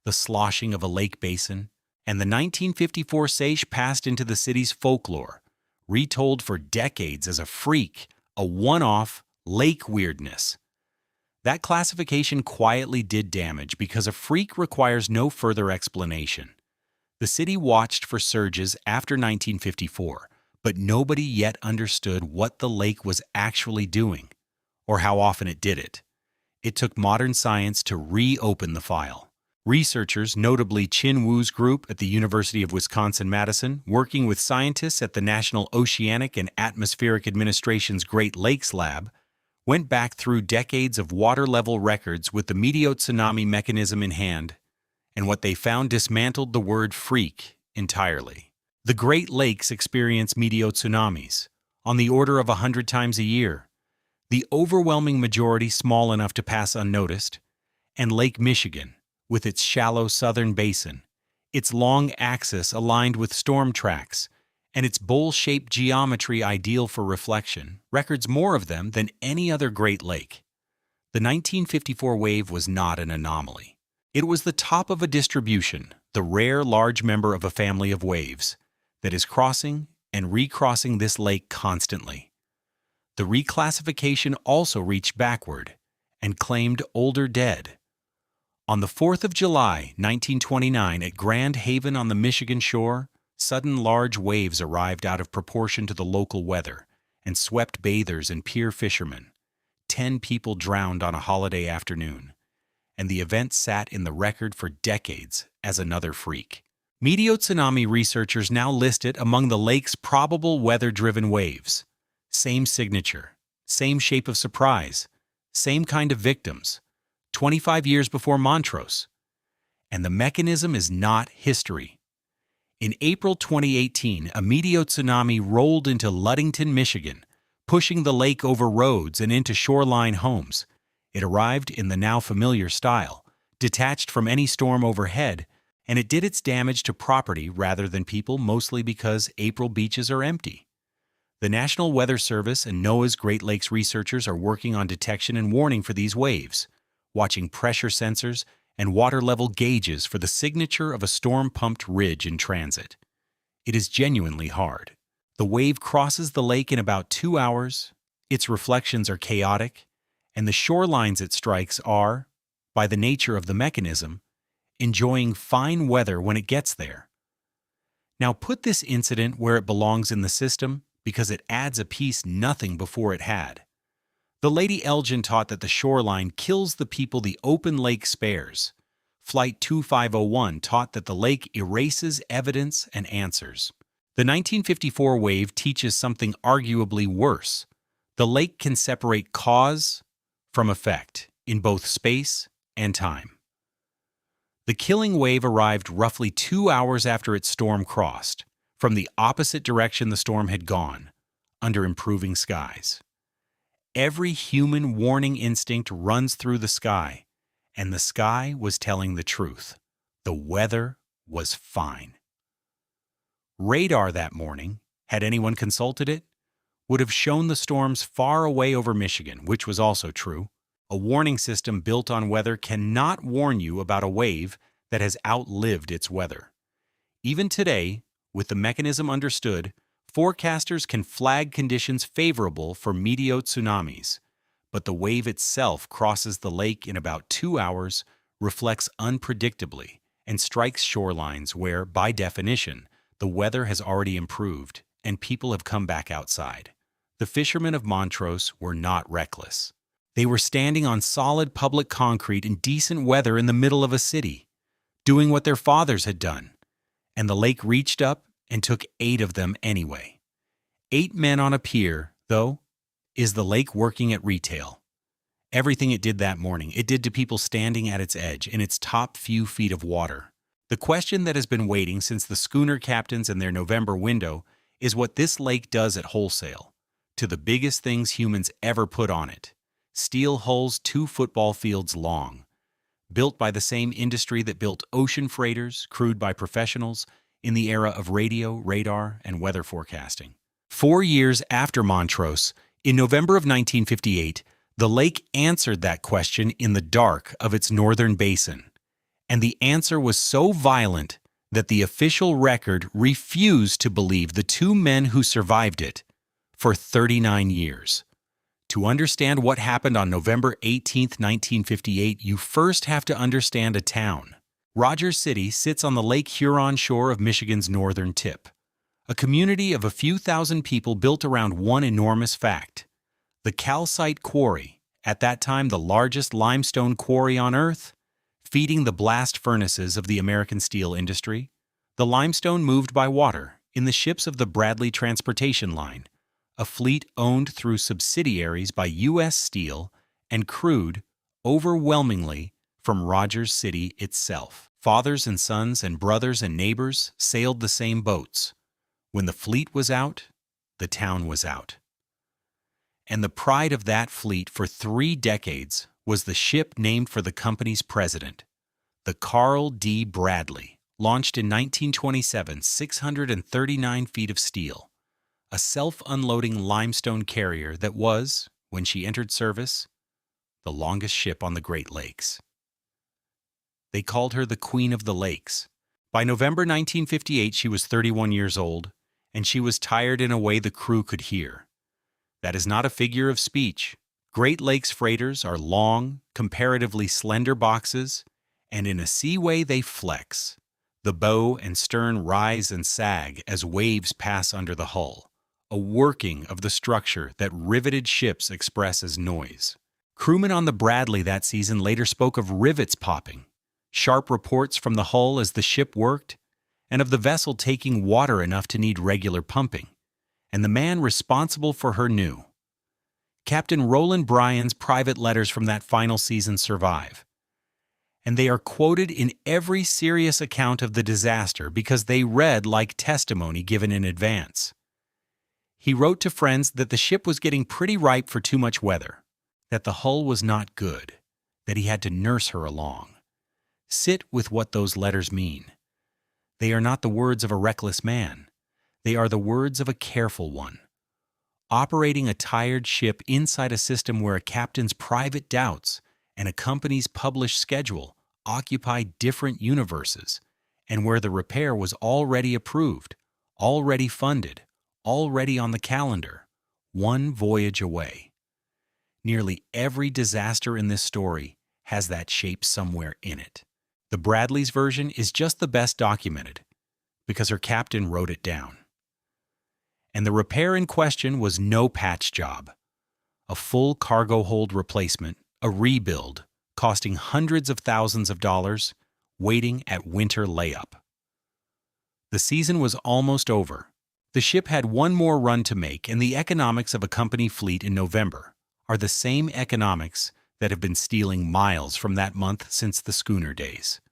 the sloshing of a lake basin, and the 1954 seiche passed into the city's folklore, retold for decades as a freak, a one-off, lake weirdness. That classification quietly did damage because a freak requires no further explanation. The city watched for surges after 1954, but nobody yet understood what the lake was actually doing, or how often it did it. It took modern science to reopen the file. Researchers, notably Chin Wu's group at the University of Wisconsin-Madison, working with scientists at the National Oceanic and Atmospheric Administration's Great Lakes Lab, went back through decades of water level records with the meteotsunami mechanism in hand, and what they found dismantled the word freak entirely. The Great Lakes experience meteotsunamis, on the order of 100 times a year, the overwhelming majority small enough to pass unnoticed, and Lake Michigan, with its shallow southern basin, its long axis aligned with storm tracks, and its bowl-shaped geometry ideal for reflection, records more of them than any other Great Lake. The 1954 wave was not an anomaly. It was the top of a distribution, the rare large member of a family of waves, that is crossing and recrossing this lake constantly. The reclassification also reached backward and claimed older dead. On the 4th of July, 1929, at Grand Haven on the Michigan shore, sudden large waves arrived out of proportion to the local weather and swept bathers and pier fishermen. 10 people drowned on a holiday afternoon, and the event sat in the record for decades as another freak. Meteotsunami researchers now list it among the lake's probable weather-driven waves. Same signature, same shape of surprise, same kind of victims, 25 years before Montrose. And the mechanism is not history. In April 2018, a meteotsunami rolled into Ludington, Michigan, pushing the lake over roads and into shoreline homes. It arrived in the now familiar style, detached from any storm overhead, and it did its damage to property rather than people, mostly because April beaches are empty. The National Weather Service and NOAA's Great Lakes researchers are working on detection and warning for these waves, watching pressure sensors and water level gauges for the signature of a storm-pumped ridge in transit. It is genuinely hard. The wave crosses the lake in about 2 hours, its reflections are chaotic, and the shorelines it strikes are, by the nature of the mechanism, enjoying fine weather when it gets there. Now put this incident where it belongs in the system because it adds a piece nothing before it had. The Lady Elgin taught that the shoreline kills the people the open lake spares. Flight 2501 taught that the lake erases evidence and answers. The 1954 wave teaches something arguably worse. The lake can separate cause from effect in both space and time. The killing wave arrived roughly 2 hours after its storm crossed, from the opposite direction the storm had gone, under improving skies. Every human warning instinct runs through the sky, and the sky was telling the truth. The weather was fine. Radar that morning, had anyone consulted it, would have shown the storms far away over Michigan, which was also true. A warning system built on weather cannot warn you about a wave that has outlived its weather. Even today, with the mechanism understood, forecasters can flag conditions favorable for meteotsunamis, but the wave itself crosses the lake in about 2 hours, reflects unpredictably, and strikes shorelines where, by definition, the weather has already improved and people have come back outside. The fishermen of Montrose were not reckless. They were standing on solid public concrete in decent weather in the middle of a city, doing what their fathers had done, and the lake reached up and took 8 of them anyway. 8 men on a pier, though, is the lake working at retail. Everything it did that morning, it did to people standing at its edge in its top few feet of water. The question that has been waiting since the schooner captains and their November window is what this lake does at wholesale to the biggest things humans ever put on it. Steel hulls 2 football fields long, built by the same industry that built ocean freighters, crewed by professionals in the era of radio, radar, and weather forecasting. 4 years after Montrose, in November of 1958, the lake answered that question in the dark of its northern basin. And the answer was so violent that the official record refused to believe the 2 men who survived it for 39 years. To understand what happened on November 18, 1958, you first have to understand a town. Rogers City sits on the Lake Huron shore of Michigan's northern tip. A community of a few thousand people built around one enormous fact. The calcite quarry, at that time the largest limestone quarry on Earth, feeding the blast furnaces of the American steel industry. The limestone moved by water in the ships of the Bradley Transportation Line, a fleet owned through subsidiaries by U.S. Steel and crewed, overwhelmingly, from Rogers City itself. Fathers and sons and brothers and neighbors sailed the same boats. When the fleet was out, the town was out. And the pride of that fleet for 3 decades was the ship named for the company's president, the Carl D. Bradley, launched in 1927, 639 feet of steel, a self-unloading limestone carrier that was, when she entered service, the longest ship on the Great Lakes. They called her the Queen of the Lakes. By November 1958, she was 31 years old, and she was tired in a way the crew could hear. That is not a figure of speech. Great Lakes freighters are long, comparatively slender boxes, and in a seaway they flex. The bow and stern rise and sag as waves pass under the hull, a working of the structure that riveted ships express as noise. Crewmen on the Bradley that season later spoke of rivets popping, sharp reports from the hull as the ship worked, and of the vessel taking water enough to need regular pumping. And the man responsible for her knew. Captain Roland Bryan's private letters from that final season survive. And they are quoted in every serious account of the disaster because they read like testimony given in advance. He wrote to friends that the ship was getting pretty ripe for too much weather, that the hull was not good, that he had to nurse her along. Sit with what those letters mean. They are not the words of a reckless man. They are the words of a careful one. Operating a tired ship inside a system where a captain's private doubts and a company's published schedule occupy different universes, and where the repair was already approved, already funded, already on the calendar, one voyage away. Nearly every disaster in this story has that shape somewhere in it. The Bradley's version is just the best documented, because her captain wrote it down. And the repair in question was no patch job. A full cargo hold replacement, a rebuild, costing hundreds of thousands of dollars, waiting at winter layup. The season was almost over. The ship had one more run to make, and the economics of a company fleet in November are the same economics that have been stealing miles from that month since the schooner days.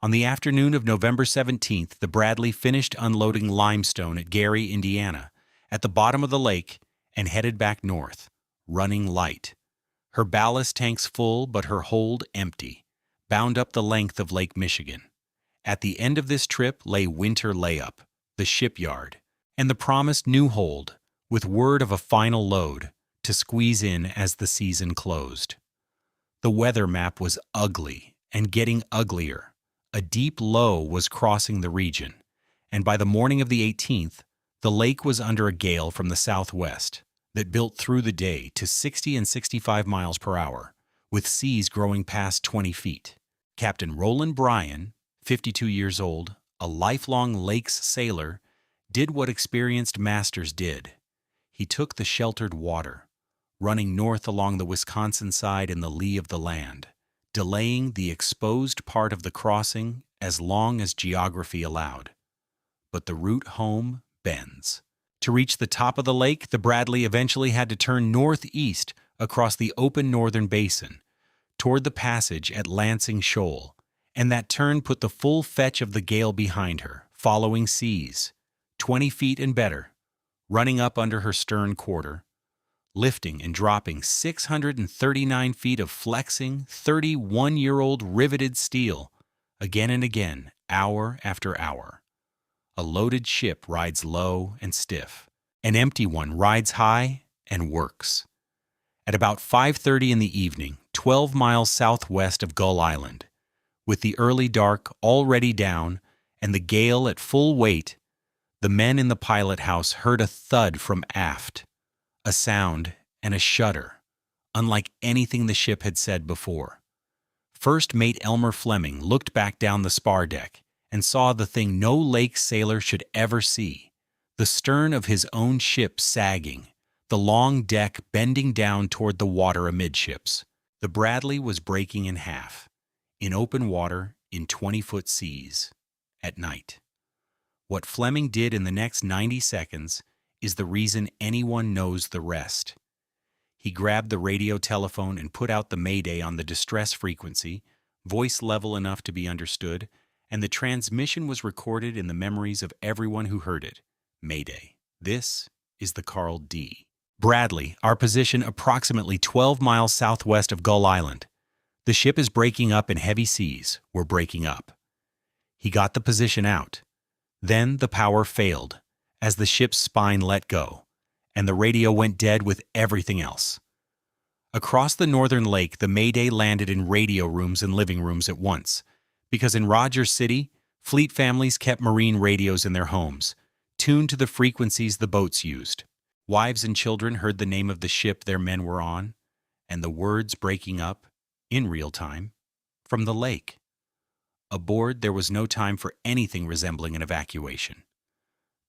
On the afternoon of November 17th, the Bradley finished unloading limestone at Gary, Indiana, at the bottom of the lake, and headed back north, running light. Her ballast tanks full but her hold empty, bound up the length of Lake Michigan. At the end of this trip lay winter layup, the shipyard, and the promised new hold, with word of a final load, to squeeze in as the season closed. The weather map was ugly and getting uglier. A deep low was crossing the region, and by the morning of the 18th, the lake was under a gale from the southwest that built through the day to 60 and 65 miles per hour, with seas growing past 20 feet. Captain Roland Bryan, 52 years old, a lifelong lakes sailor, did what experienced masters did. He took the sheltered water, running north along the Wisconsin side in the lee of the land, delaying the exposed part of the crossing as long as geography allowed. But the route home bends. To reach the top of the lake, the Bradley eventually had to turn northeast across the open northern basin, toward the passage at Lansing Shoal, and that turn put the full fetch of the gale behind her, following seas, 20 feet and better, running up under her stern quarter, lifting and dropping 639 feet of flexing, 31-year-old riveted steel, again and again, hour after hour. A loaded ship rides low and stiff. An empty one rides high and works. At about 5:30 in the evening, 12 miles southwest of Gull Island, with the early dark already down and the gale at full weight, the men in the pilot house heard a thud from aft, a sound and a shudder, unlike anything the ship had said before. First Mate Elmer Fleming looked back down the spar deck and saw the thing no lake sailor should ever see, the stern of his own ship sagging, the long deck bending down toward the water amidships. The Bradley was breaking in half, in open water, in 20-foot seas, at night. What Fleming did in the next 90 seconds is the reason anyone knows the rest. He grabbed the radio telephone and put out the mayday on the distress frequency, voice level enough to be understood, and the transmission was recorded in the memories of everyone who heard it. Mayday. This is the Carl D. Bradley, our position approximately 12 miles southwest of Gull Island. The ship is breaking up in heavy seas. We're breaking up. He got the position out. Then the power failed as the ship's spine let go, and the radio went dead with everything else. Across the northern lake, the mayday landed in radio rooms and living rooms at once, because in Rogers City, fleet families kept marine radios in their homes, tuned to the frequencies the boats used. Wives and children heard the name of the ship their men were on, and the words breaking up, in real time, from the lake. Aboard, there was no time for anything resembling an evacuation.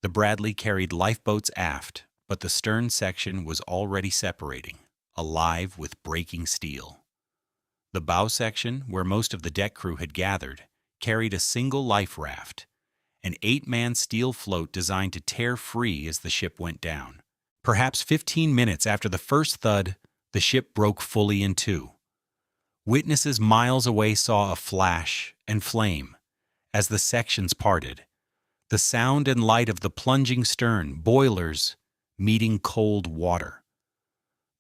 The Bradley carried lifeboats aft, but the stern section was already separating, alive with breaking steel. The bow section, where most of the deck crew had gathered, carried a single life raft, an 8-man steel float designed to tear free as the ship went down. Perhaps 15 minutes after the first thud, the ship broke fully in two. Witnesses miles away saw a flash and flame as the sections parted, the sound and light of the plunging stern, boilers meeting cold water.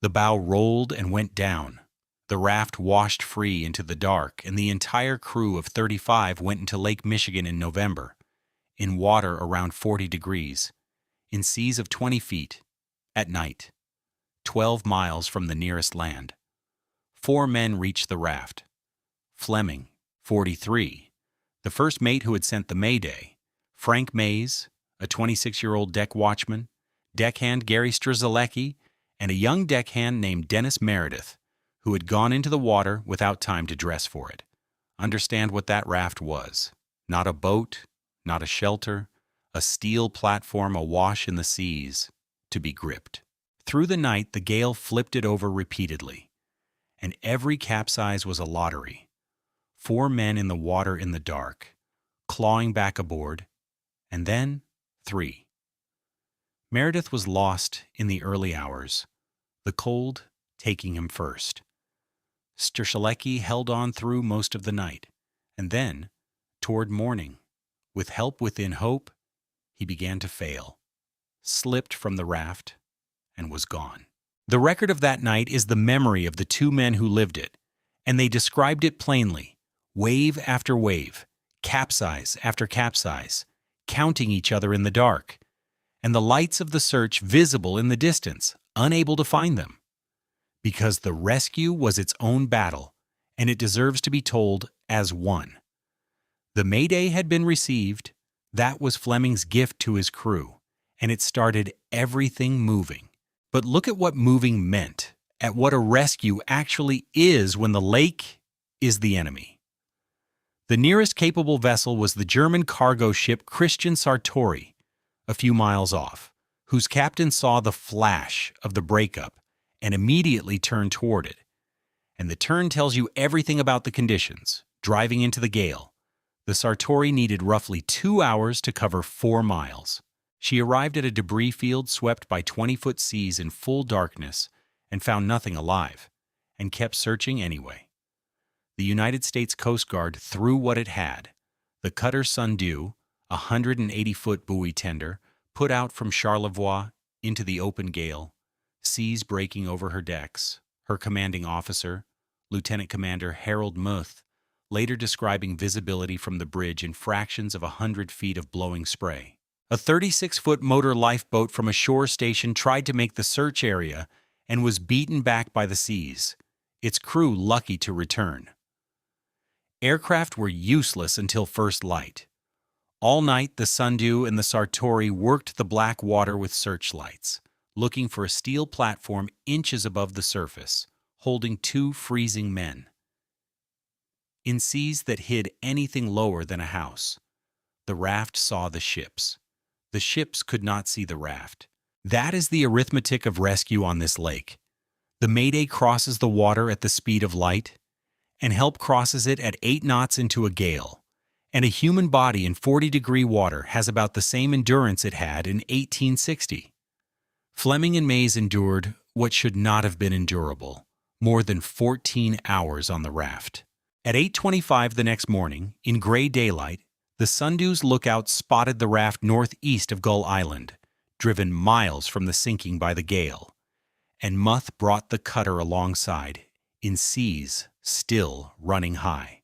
The bow rolled and went down. The raft washed free into the dark, and the entire crew of 35 went into Lake Michigan in November, in water around 40 degrees, in seas of 20 feet, at night, 12 miles from the nearest land. 4 men reached the raft. Fleming, 43, the first mate who had sent the mayday, Frank Mays, a 26-year-old deck watchman, deckhand Gary Strzelecki, and a young deckhand named Dennis Meredith, who had gone into the water without time to dress for it. Understand what that raft was. Not a boat, not a shelter, a steel platform awash in the seas, to be gripped. Through the night, the gale flipped it over repeatedly, and every capsize was a lottery. 4 men in the water in the dark, clawing back aboard, and then 3. Meredith was lost in the early hours, the cold taking him first. Strzelecki held on through most of the night, and then, toward morning, with help within hope, he began to fail, slipped from the raft, and was gone. The record of that night is the memory of the 2 men who lived it, and they described it plainly, wave after wave, capsize after capsize, counting each other in the dark, and the lights of the search visible in the distance, unable to find them. Because the rescue was its own battle, and it deserves to be told as one. The mayday had been received. That was Fleming's gift to his crew, and it started everything moving. But look at what moving meant, at what a rescue actually is when the lake is the enemy. The nearest capable vessel was the German cargo ship Christian Sartori, a few miles off, whose captain saw the flash of the breakup and immediately turned toward it. And the turn tells you everything about the conditions. Driving into the gale, the Sartori needed roughly 2 hours to cover 4 miles. She arrived at a debris field swept by 20-foot seas in full darkness and found nothing alive, and kept searching anyway. The United States Coast Guard threw what it had. The cutter Sundew, a 180-foot buoy tender, put out from Charlevoix into the open gale, seas breaking over her decks. Her commanding officer, Lieutenant Commander Harold Muth, later describing visibility from the bridge in fractions of 100 feet of blowing spray. A 36-foot motor lifeboat from a shore station tried to make the search area and was beaten back by the seas, its crew lucky to return. Aircraft were useless until first light. All night, the Sundew and the Sartori worked the black water with searchlights, looking for a steel platform inches above the surface, holding 2 freezing men. In seas that hid anything lower than a house, the raft saw the ships. The ships could not see the raft. That is the arithmetic of rescue on this lake. The Mayday crosses the water at the speed of light, and help crosses it at 8 knots into a gale. And a human body in 40-degree water has about the same endurance it had in 1860. Fleming and Mays endured what should not have been endurable, more than 14 hours on the raft. At 8:25 the next morning, in gray daylight, the Sundew's lookout spotted the raft northeast of Gull Island, driven miles from the sinking by the gale, and Muth brought the cutter alongside, in seas still running high.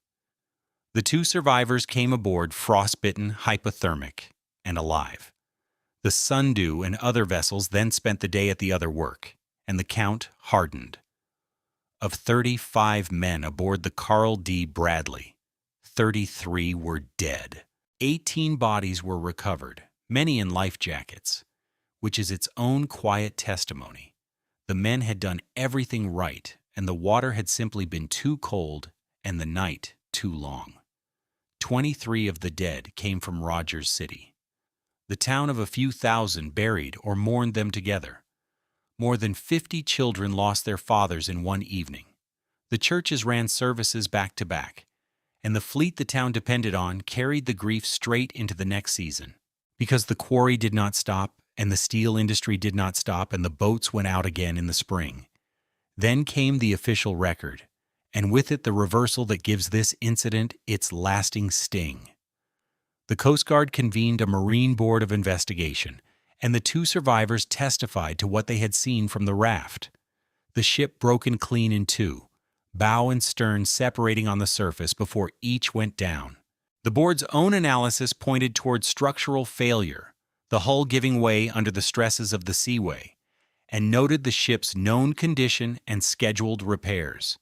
The 2 survivors came aboard frostbitten, hypothermic, and alive. The Sundew and other vessels then spent the day at the other work, and the count hardened. Of 35 men aboard the Carl D. Bradley, 33 were dead. 18 bodies were recovered, many in life jackets, which is its own quiet testimony. The men had done everything right, and the water had simply been too cold and the night too long. 23 of the dead came from Rogers City. The town of a few thousand buried or mourned them together. More than 50 children lost their fathers in one evening. The churches ran services back to back, and the fleet the town depended on carried the grief straight into the next season. Because the quarry did not stop, and the steel industry did not stop, and the boats went out again in the spring. Then came the official record, and with it the reversal that gives this incident its lasting sting. The Coast Guard convened a Marine Board of Investigation, and the 2 survivors testified to what they had seen from the raft. The ship broken clean in 2, bow and stern separating on the surface before each went down. The board's own analysis pointed toward structural failure, the hull giving way under the stresses of the seaway, and noted the ship's known condition and scheduled repairs.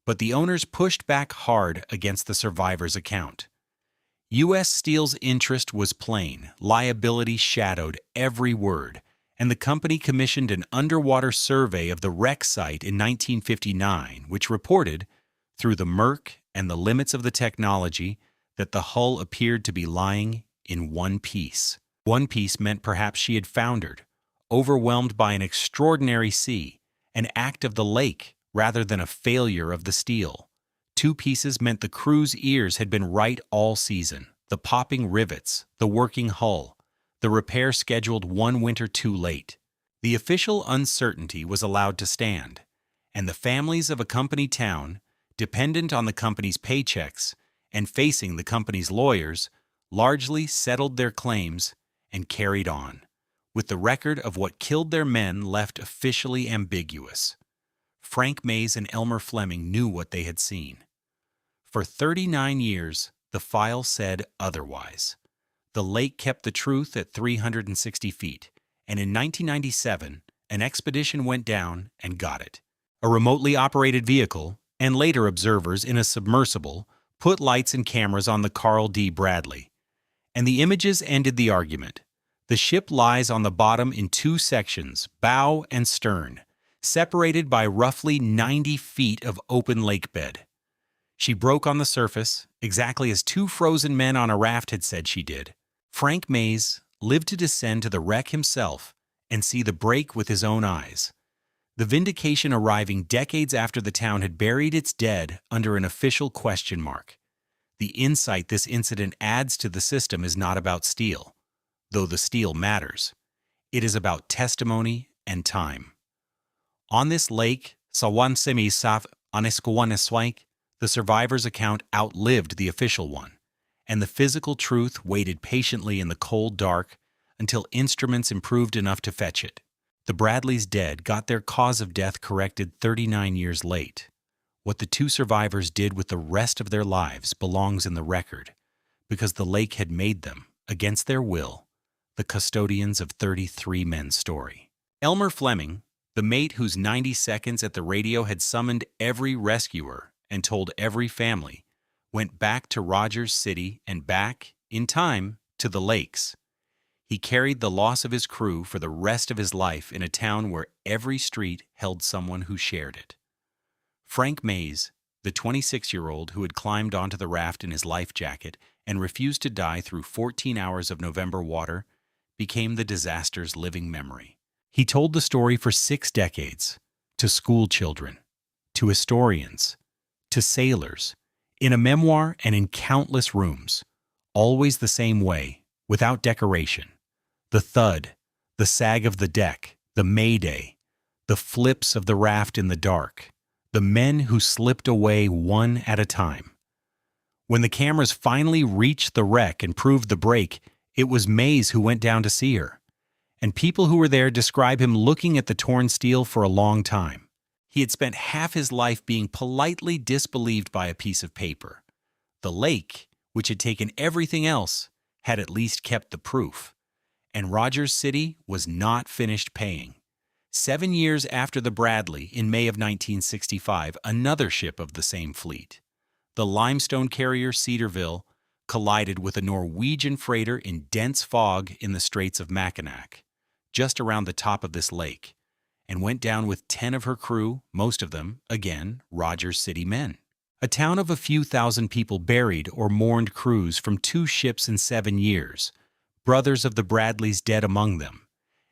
But the owners pushed back hard against the survivors' account. U.S. Steel's interest was plain, liability shadowed every word, and the company commissioned an underwater survey of the wreck site in 1959, which reported, through the murk and the limits of the technology, that the hull appeared to be lying in one piece. One piece meant perhaps she had foundered, overwhelmed by an extraordinary sea, an act of the lake rather than a failure of the steel. 2 pieces meant the crew's ears had been right all season, the popping rivets, the working hull, the repair scheduled 1 winter too late. The official uncertainty was allowed to stand, and the families of a company town, dependent on the company's paychecks and facing the company's lawyers, largely settled their claims and carried on, with the record of what killed their men left officially ambiguous. Frank Mays and Elmer Fleming knew what they had seen. For 39 years, the file said otherwise. The lake kept the truth at 360 feet, and in 1997, an expedition went down and got it. A remotely operated vehicle, and later observers in a submersible, put lights and cameras on the Carl D. Bradley. And the images ended the argument. The ship lies on the bottom in 2 sections, bow and stern, separated by roughly 90 feet of open lake bed. She broke on the surface, exactly as 2 frozen men on a raft had said she did. Frank Mays lived to descend to the wreck himself and see the break with his own eyes. The vindication arriving decades after the town had buried its dead under an official question mark. The insight this incident adds to the system is not about steel, though the steel matters. It is about testimony and time. On this lake, Sawansemi Saf Aniskuwaneswaik, the survivor's account outlived the official one, and the physical truth waited patiently in the cold dark until instruments improved enough to fetch it. The Bradleys dead got their cause of death corrected 39 years late. What the two survivors did with the rest of their lives belongs in the record, because the lake had made them, against their will, the custodians of 33 men's story. Elmer Fleming, the mate whose 90 seconds at the radio had summoned every rescuer and told every family, went back to Rogers City and back, in time, to the lakes. He carried the loss of his crew for the rest of his life in a town where every street held someone who shared it. Frank Mays, the 26-year-old who had climbed onto the raft in his life jacket and refused to die through 14 hours of November water, became the disaster's living memory. He told the story for 6 decades, to school children, to historians, to sailors, in a memoir and in countless rooms, always the same way, without decoration. The thud, the sag of the deck, the mayday, the flips of the raft in the dark, the men who slipped away one at a time. When the cameras finally reached the wreck and proved the break, it was Mays who went down to see her. And people who were there describe him looking at the torn steel for a long time. He had spent half his life being politely disbelieved by a piece of paper. The lake, which had taken everything else, had at least kept the proof. And Rogers City was not finished paying. 7 years after the Bradley, in May of 1965, another ship of the same fleet, the limestone carrier Cedarville, collided with a Norwegian freighter in dense fog in the Straits of Mackinac, just around the top of this lake, and went down with 10 of her crew, most of them, again, Rogers City men. A town of a few thousand people buried or mourned crews from 2 ships in 7 years, brothers of the Bradleys dead among them,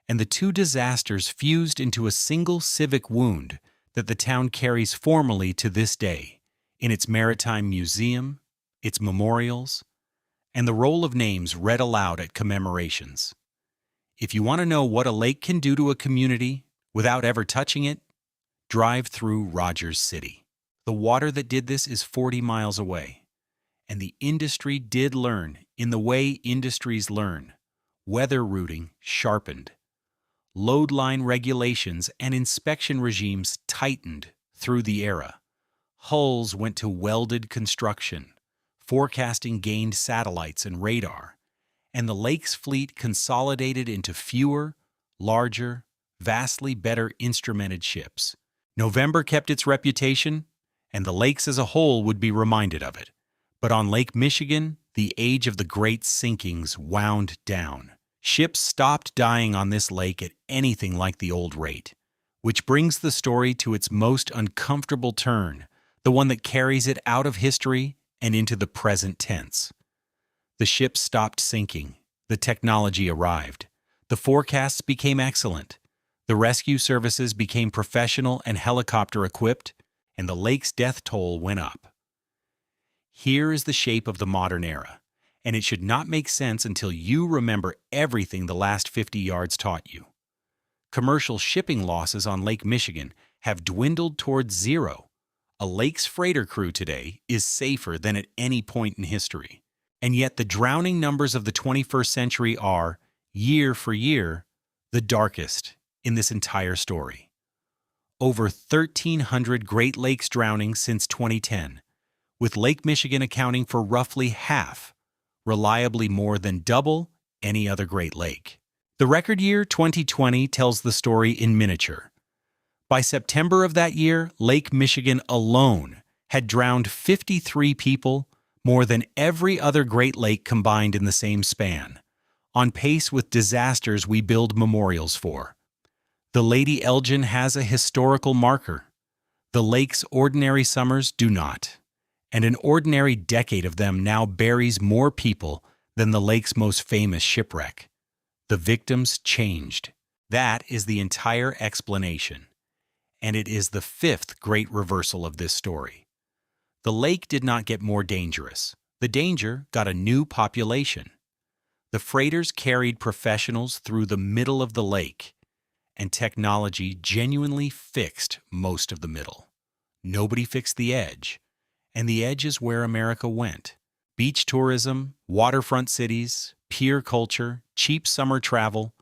and the 2 disasters fused into a single civic wound that the town carries formally to this day, in its maritime museum, its memorials, and the roll of names read aloud at commemorations. If you want to know what a lake can do to a community without ever touching it, drive through Rogers City. The water that did this is 40 miles away, and the industry did learn in the way industries learn. Weather routing sharpened. Load line regulations and inspection regimes tightened through the era. Hulls went to welded construction. Forecasting gained satellites and radar. And the lake's fleet consolidated into fewer, larger, vastly better instrumented ships. November kept its reputation, and the lakes as a whole would be reminded of it. But on Lake Michigan, the age of the great sinkings wound down. Ships stopped dying on this lake at anything like the old rate, which brings the story to its most uncomfortable turn, the one that carries it out of history and into the present tense. The ships stopped sinking. The technology arrived. The forecasts became excellent. The rescue services became professional and helicopter-equipped, and the lake's death toll went up. Here is the shape of the modern era, and it should not make sense until you remember everything the last 50 yards taught you. Commercial shipping losses on Lake Michigan have dwindled towards zero. A lake's freighter crew today is safer than at any point in history. And yet the drowning numbers of the 21st century are, year for year, the darkest in this entire story. Over 1,300 Great Lakes drownings since 2010, with Lake Michigan accounting for roughly half, reliably more than double any other Great Lake. The record year, 2020, tells the story in miniature. By September of that year, Lake Michigan alone had drowned 53 people, more than every other Great Lake combined in the same span, on pace with disasters we build memorials for. The Lady Elgin has a historical marker. The lake's ordinary summers do not, and an ordinary decade of them now buries more people than the lake's most famous shipwreck. The victims changed. That is the entire explanation, and it is the 5th great reversal of this story. The lake did not get more dangerous. The danger got a new population. The freighters carried professionals through the middle of the lake, and technology genuinely fixed most of the middle. Nobody fixed the edge, and the edge is where America went. Beach tourism, waterfront cities, Pier culture, cheap summer travel.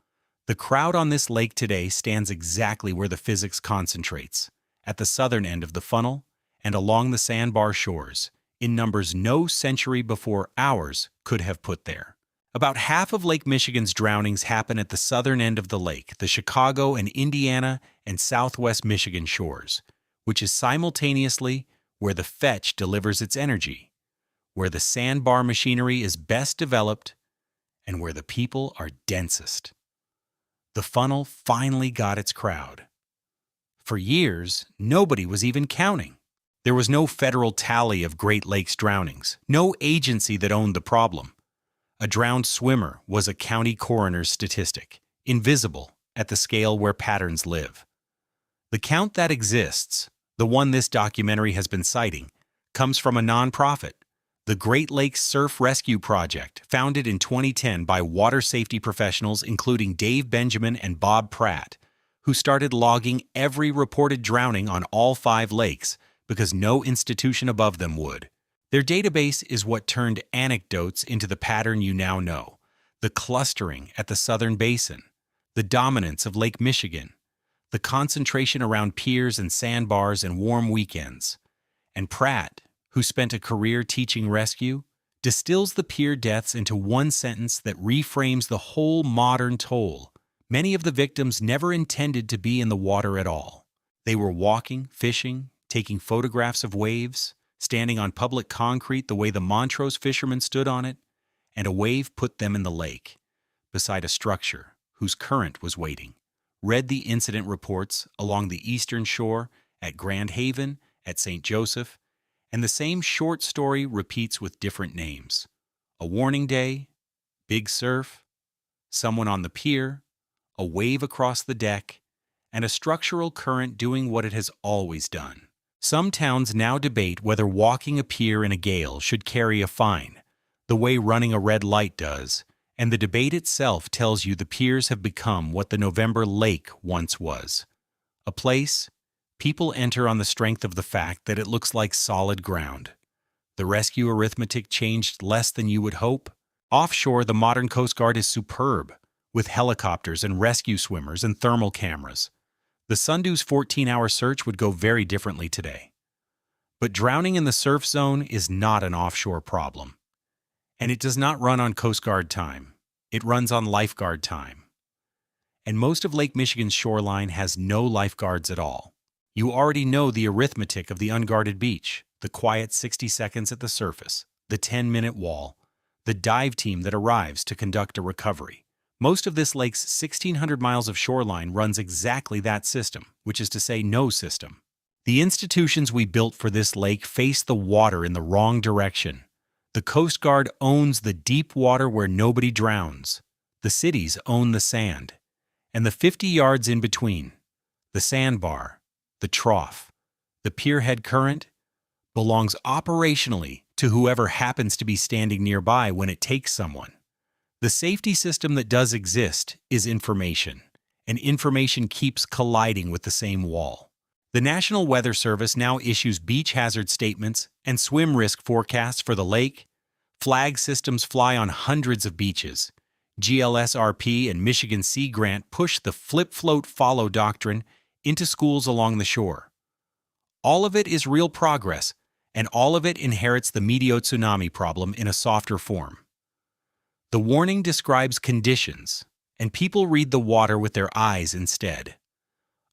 The crowd on this lake today stands exactly where the physics concentrates, at the southern end of the funnel and along the sandbar shores, in numbers no century before ours could have put there. About half of Lake Michigan's drownings happen at the southern end of the lake, the Chicago and Indiana and southwest Michigan shores, which is simultaneously where the fetch delivers its energy, where the sandbar machinery is best developed, and where the people are densest. The funnel finally got its crowd. For years, nobody was even counting. There was no federal tally of Great Lakes drownings, no agency that owned the problem. A drowned swimmer was a county coroner's statistic, invisible at the scale where patterns live. The count that exists, the one this documentary has been citing, comes from a nonprofit, the Great Lakes Surf Rescue Project, founded in 2010 by water safety professionals including Dave Benjamin and Bob Pratt, who started logging every reported drowning on all 5 lakes because no institution above them would. Their database is what turned anecdotes into the pattern you now know: the clustering at the southern basin, the dominance of Lake Michigan, the concentration around piers and sandbars and warm weekends. And Pratt, who spent a career teaching rescue, distills the pier deaths into one sentence that reframes the whole modern toll. Many of the victims never intended to be in the water at all. They were walking, fishing, taking photographs of waves, standing on public concrete the way the Montrose fishermen stood on it, and a wave put them in the lake, beside a structure whose current was waiting. Read the incident reports along the eastern shore, at Grand Haven, at St. Joseph, and the same short story repeats with different names. A warning day, big surf, someone on the pier, a wave across the deck, and a structural current doing what it has always done. Some towns now debate whether walking a pier in a gale should carry a fine, the way running a red light does, and the debate itself tells you the piers have become what the November Lake once was. A place people enter on the strength of the fact that it looks like solid ground. The rescue arithmetic changed less than you would hope. Offshore, the modern Coast Guard is superb, with helicopters and rescue swimmers and thermal cameras. The Sundew's 14-hour search would go very differently today. But drowning in the surf zone is not an offshore problem. And it does not run on Coast Guard time. It runs on lifeguard time. And most of Lake Michigan's shoreline has no lifeguards at all. You already know the arithmetic of the unguarded beach, the quiet 60 seconds at the surface, the 10-minute wall, the dive team that arrives to conduct a recovery. Most of this lake's 1,600 miles of shoreline runs exactly that system, which is to say no system. The institutions we built for this lake face the water in the wrong direction. The Coast Guard owns the deep water where nobody drowns. The cities own the sand. And the 50 yards in between, the sandbar, the trough, the pierhead current, belongs operationally to whoever happens to be standing nearby when it takes someone. The safety system that does exist is information, and information keeps colliding with the same wall. The National Weather Service now issues beach hazard statements and swim risk forecasts for the lake. Flag systems fly on hundreds of beaches. GLSRP and Michigan Sea Grant push the flip-float-follow doctrine into schools along the shore. All of it is real progress, and all of it inherits the Meteo tsunami problem in a softer form. The warning describes conditions, and people read the water with their eyes instead.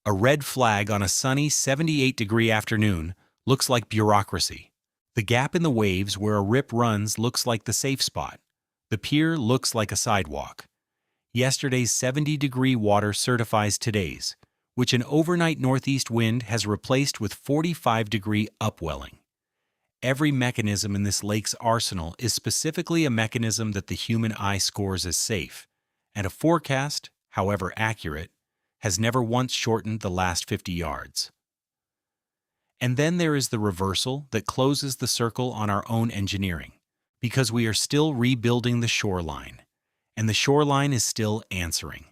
A red flag on a sunny 78-degree afternoon looks like bureaucracy. The gap in the waves where a rip runs looks like the safe spot. The pier looks like a sidewalk. Yesterday's 70-degree water certifies today's, which an overnight northeast wind has replaced with 45-degree upwelling. Every mechanism in this lake's arsenal is specifically a mechanism that the human eye scores as safe, and a forecast, however accurate, has never once shortened the last 50 yards. And then there is the reversal that closes the circle on our own engineering, because we are still rebuilding the shoreline, and the shoreline is still answering.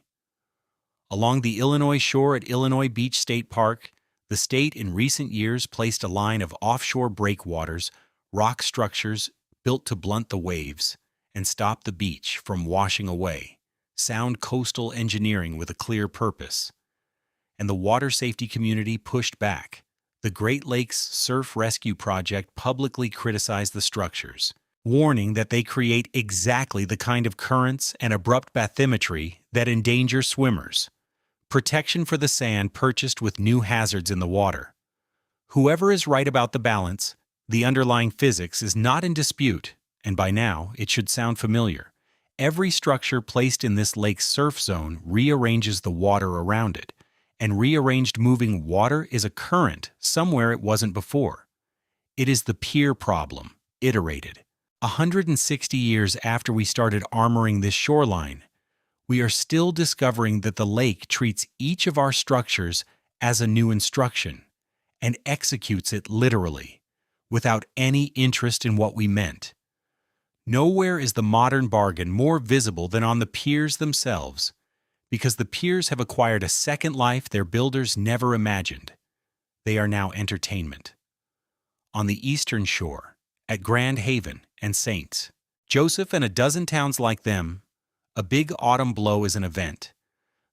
Along the Illinois shore at Illinois Beach State Park, the state in recent years placed a line of offshore breakwaters, rock structures built to blunt the waves, and stop the beach from washing away. Sound coastal engineering with a clear purpose. And the water safety community pushed back. The Great Lakes Surf Rescue Project publicly criticized the structures, warning that they create exactly the kind of currents and abrupt bathymetry that endanger swimmers. Protection for the sand purchased with new hazards in the water. Whoever is right about the balance, the underlying physics is not in dispute, and by now it should sound familiar. Every structure placed in this lake's surf zone rearranges the water around it, and rearranged moving water is a current somewhere it wasn't before. It is the pier problem, iterated. 160 years after we started armoring this shoreline, we are still discovering that the lake treats each of our structures as a new instruction and executes it literally, without any interest in what we meant. Nowhere is the modern bargain more visible than on the piers themselves, because the piers have acquired a second life their builders never imagined. They are now entertainment. On the eastern shore, at Grand Haven and Saints, Joseph and a dozen towns like them, a big autumn blow is an event.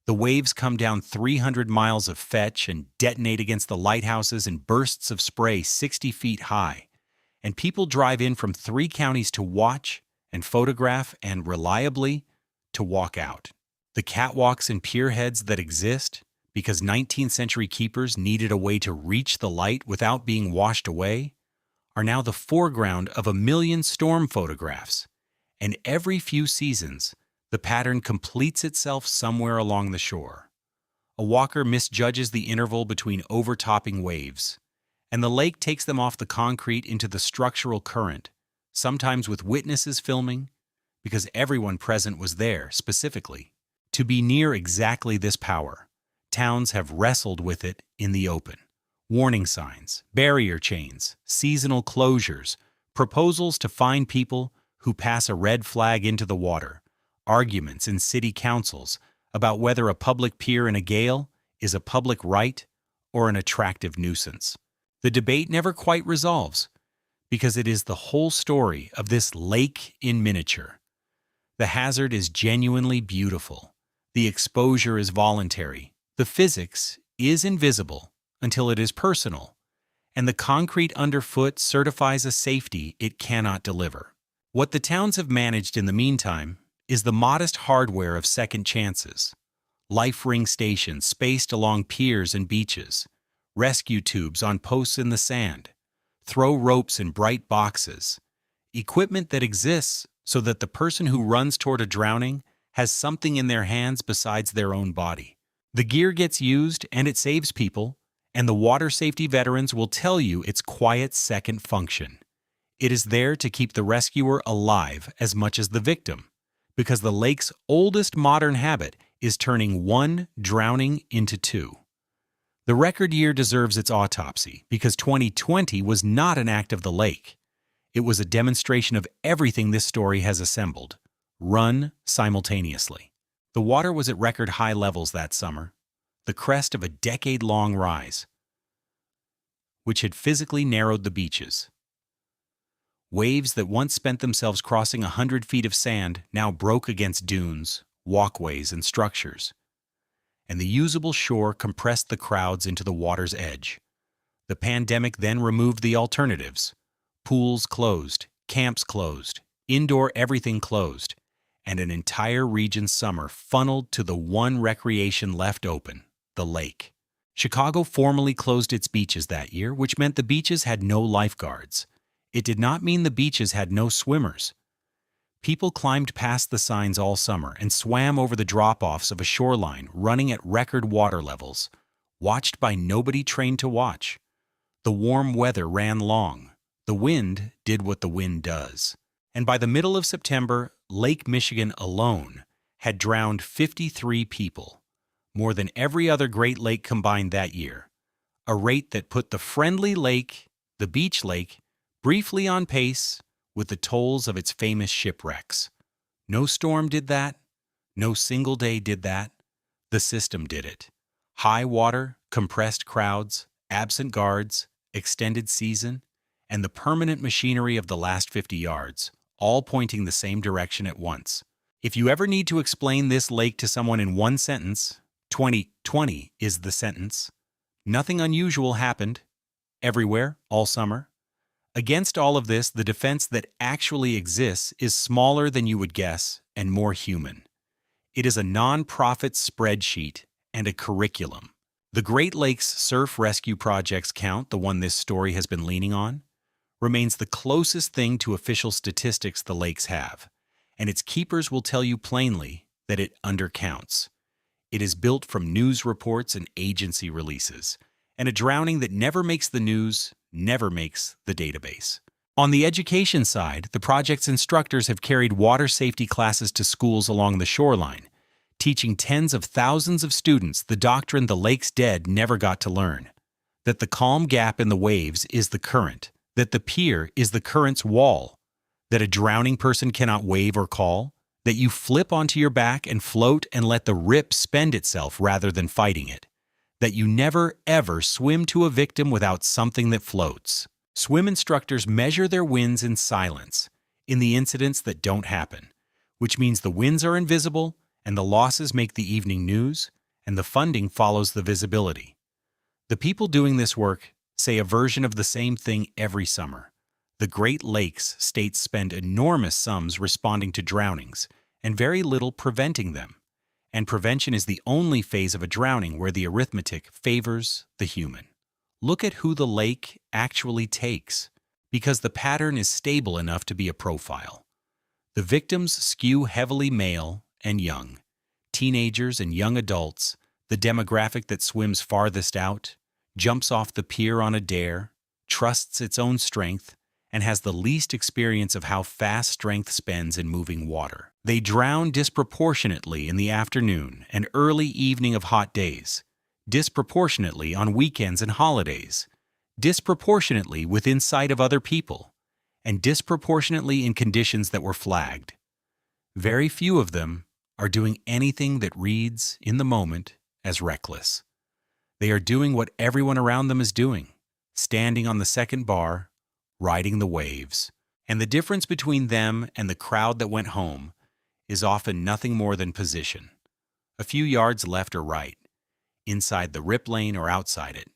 The waves come down 300 miles of fetch and detonate against the lighthouses in bursts of spray 60 feet high, and people drive in from 3 counties to watch and photograph and, reliably, to walk out. The catwalks and pierheads that exist, because 19th century keepers needed a way to reach the light without being washed away, are now the foreground of 1 million storm photographs, and every few seasons, the pattern completes itself somewhere along the shore. A walker misjudges the interval between overtopping waves, and the lake takes them off the concrete into the structural current, sometimes with witnesses filming, because everyone present was there, specifically, to be near exactly this power. Towns have wrestled with it in the open. Warning signs, barrier chains, seasonal closures, proposals to fine people who pass a red flag into the water, arguments in city councils about whether a public pier in a gale is a public right or an attractive nuisance. The debate never quite resolves, because it is the whole story of this lake in miniature. The hazard is genuinely beautiful. The exposure is voluntary. The physics is invisible until it is personal, and the concrete underfoot certifies a safety it cannot deliver. What the towns have managed in the meantime is the modest hardware of second chances. Life ring stations spaced along piers and beaches, rescue tubes on posts in the sand, throw ropes in bright boxes, equipment that exists so that the person who runs toward a drowning has something in their hands besides their own body. The gear gets used and it saves people, and the water safety veterans will tell you its quiet second function. It is there to keep the rescuer alive as much as the victim, because the lake's oldest modern habit is turning one drowning into 2. The record year deserves its autopsy because 2020 was not an act of the lake. It was a demonstration of everything this story has assembled, run simultaneously. The water was at record high levels that summer, the crest of a decade-long rise, which had physically narrowed the beaches. Waves that once spent themselves crossing 100 feet of sand now broke against dunes, walkways, and structures, and the usable shore compressed the crowds into the water's edge. The pandemic then removed the alternatives. Pools closed, camps closed, indoor everything closed, and an entire region's summer funneled to the one recreation left open, the lake. Chicago formally closed its beaches that year, which meant the beaches had no lifeguards. It did not mean the beaches had no swimmers. People climbed past the signs all summer and swam over the drop-offs of a shoreline running at record water levels, watched by nobody trained to watch. The warm weather ran long. The wind did what the wind does. And by the middle of September, Lake Michigan alone had drowned 53 people, more than every other Great Lake combined that year, a rate that put the friendly lake, the beach lake, briefly on pace with the tolls of its famous shipwrecks. No storm did that. No single day did that. The system did it. High water, compressed crowds, absent guards, extended season, and the permanent machinery of the last 50 yards, all pointing the same direction at once. If you ever need to explain this lake to someone in one sentence, 2020 is the sentence. Nothing unusual happened. Everywhere, all summer. Against all of this, the defense that actually exists is smaller than you would guess and more human. It is a non-profit spreadsheet and a curriculum. The Great Lakes Surf Rescue Project's count, the one this story has been leaning on, remains the closest thing to official statistics the lakes have, and its keepers will tell you plainly that it undercounts. It is built from news reports and agency releases, and a drowning that never makes the news never makes the database. On the education side, the project's instructors have carried water safety classes to schools along the shoreline, teaching tens of thousands of students the doctrine the lake's dead never got to learn: that the calm gap in the waves is the current, that the pier is the current's wall, that a drowning person cannot wave or call, that you flip onto your back and float and let the rip spend itself rather than fighting it, that you never ever swim to a victim without something that floats. Swim instructors measure their wins in silence, in the incidents that don't happen, which means the wins are invisible and the losses make the evening news, and the funding follows the visibility. The people doing this work say a version of the same thing every summer. The Great Lakes states spend enormous sums responding to drownings and very little preventing them. And prevention is the only phase of a drowning where the arithmetic favors the human. Look at who the lake actually takes, because the pattern is stable enough to be a profile. The victims skew heavily male and young, teenagers and young adults, the demographic that swims farthest out, jumps off the pier on a dare, trusts its own strength, and has the least experience of how fast strength spends in moving water. They drown disproportionately in the afternoon and early evening of hot days, disproportionately on weekends and holidays, disproportionately within sight of other people, and disproportionately in conditions that were flagged. Very few of them are doing anything that reads, in the moment, as reckless. They are doing what everyone around them is doing, standing on the second bar, riding the waves. And the difference between them and the crowd that went home is often nothing more than position. A few yards left or right, inside the rip lane or outside it.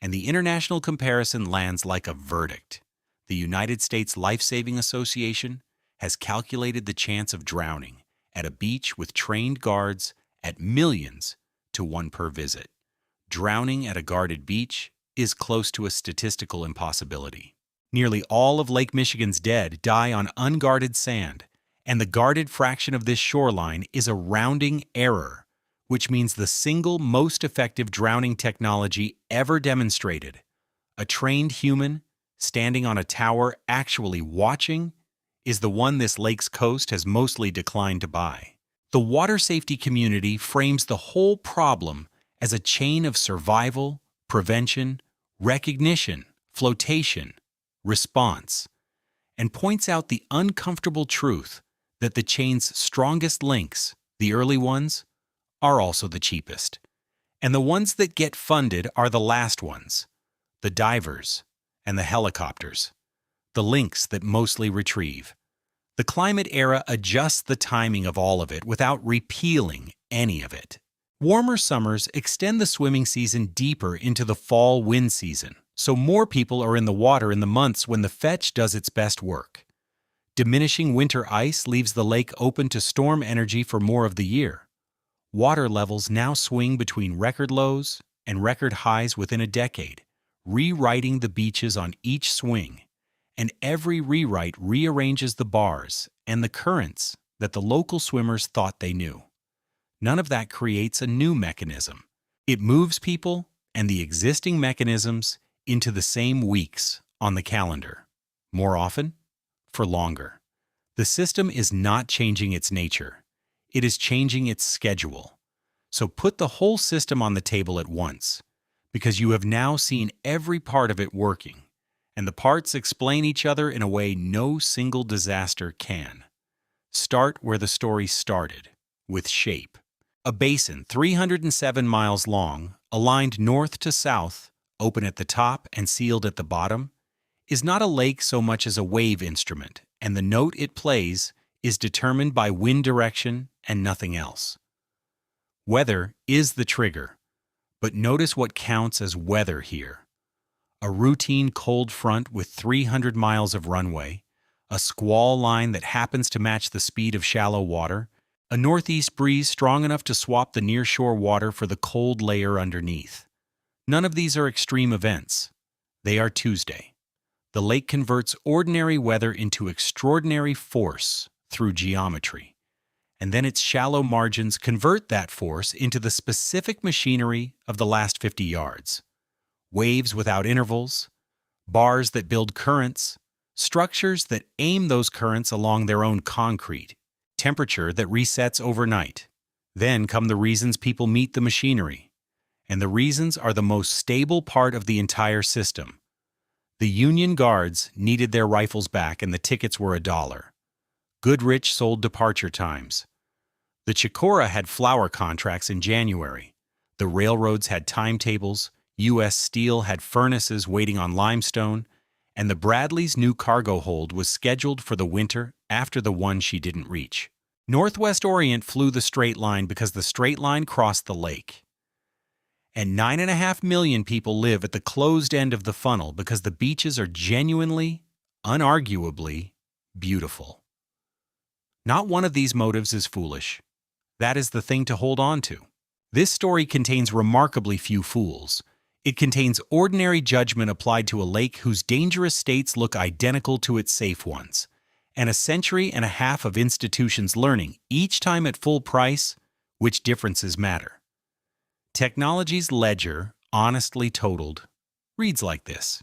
And the international comparison lands like a verdict. The United States Life-Saving Association has calculated the chance of drowning at a beach with trained guards at millions to 1 per visit. Drowning at a guarded beach is close to a statistical impossibility. Nearly all of Lake Michigan's dead die on unguarded sand, and the guarded fraction of this shoreline is a rounding error, which means the single most effective drowning technology ever demonstrated, a trained human standing on a tower actually watching, is the one this lake's coast has mostly declined to buy. The water safety community frames the whole problem as a chain of survival, prevention, recognition, flotation, response, and points out the uncomfortable truth that the chain's strongest links, the early ones, are also the cheapest. And the ones that get funded are the last ones, the divers and the helicopters, the links that mostly retrieve. The climate era adjusts the timing of all of it without repealing any of it. Warmer summers extend the swimming season deeper into the fall wind season, so more people are in the water in the months when the fetch does its best work. Diminishing winter ice leaves the lake open to storm energy for more of the year. Water levels now swing between record lows and record highs within a decade, rewriting the beaches on each swing, and every rewrite rearranges the bars and the currents that the local swimmers thought they knew. None of that creates a new mechanism. It moves people and the existing mechanisms into the same weeks on the calendar, more often, for longer. The system is not changing its nature. It is changing its schedule. So put the whole system on the table at once, because you have now seen every part of it working, and the parts explain each other in a way no single disaster can. Start where the story started, with shape. A basin 307 miles long, aligned north to south, open at the top and sealed at the bottom, is not a lake so much as a wave instrument, and the note it plays is determined by wind direction and nothing else. Weather is the trigger, but notice what counts as weather here. A routine cold front with 300 miles of runway, a squall line that happens to match the speed of shallow water, a northeast breeze strong enough to swap the nearshore water for the cold layer underneath. None of these are extreme events. They are Tuesday. The lake converts ordinary weather into extraordinary force through geometry, and then its shallow margins convert that force into the specific machinery of the last 50 yards. Waves without intervals, bars that build currents, structures that aim those currents along their own concrete, temperature that resets overnight. Then come the reasons people meet the machinery, and the reasons are the most stable part of the entire system. The Union Guards needed their rifles back and the tickets were $1. Goodrich sold departure times. The Chicora had flour contracts in January. The railroads had timetables, U.S. Steel had furnaces waiting on limestone, and the Bradley's new cargo hold was scheduled for the winter after the one she didn't reach. Northwest Orient flew the straight line because the straight line crossed the lake. And 9.5 million people live at the closed end of the funnel because the beaches are genuinely, unarguably, beautiful. Not one of these motives is foolish. That is the thing to hold on to. This story contains remarkably few fools. It contains ordinary judgment applied to a lake whose dangerous states look identical to its safe ones, and a century and a half of institutions learning, each time at full price, which differences matter. Technology's ledger, honestly totaled, reads like this.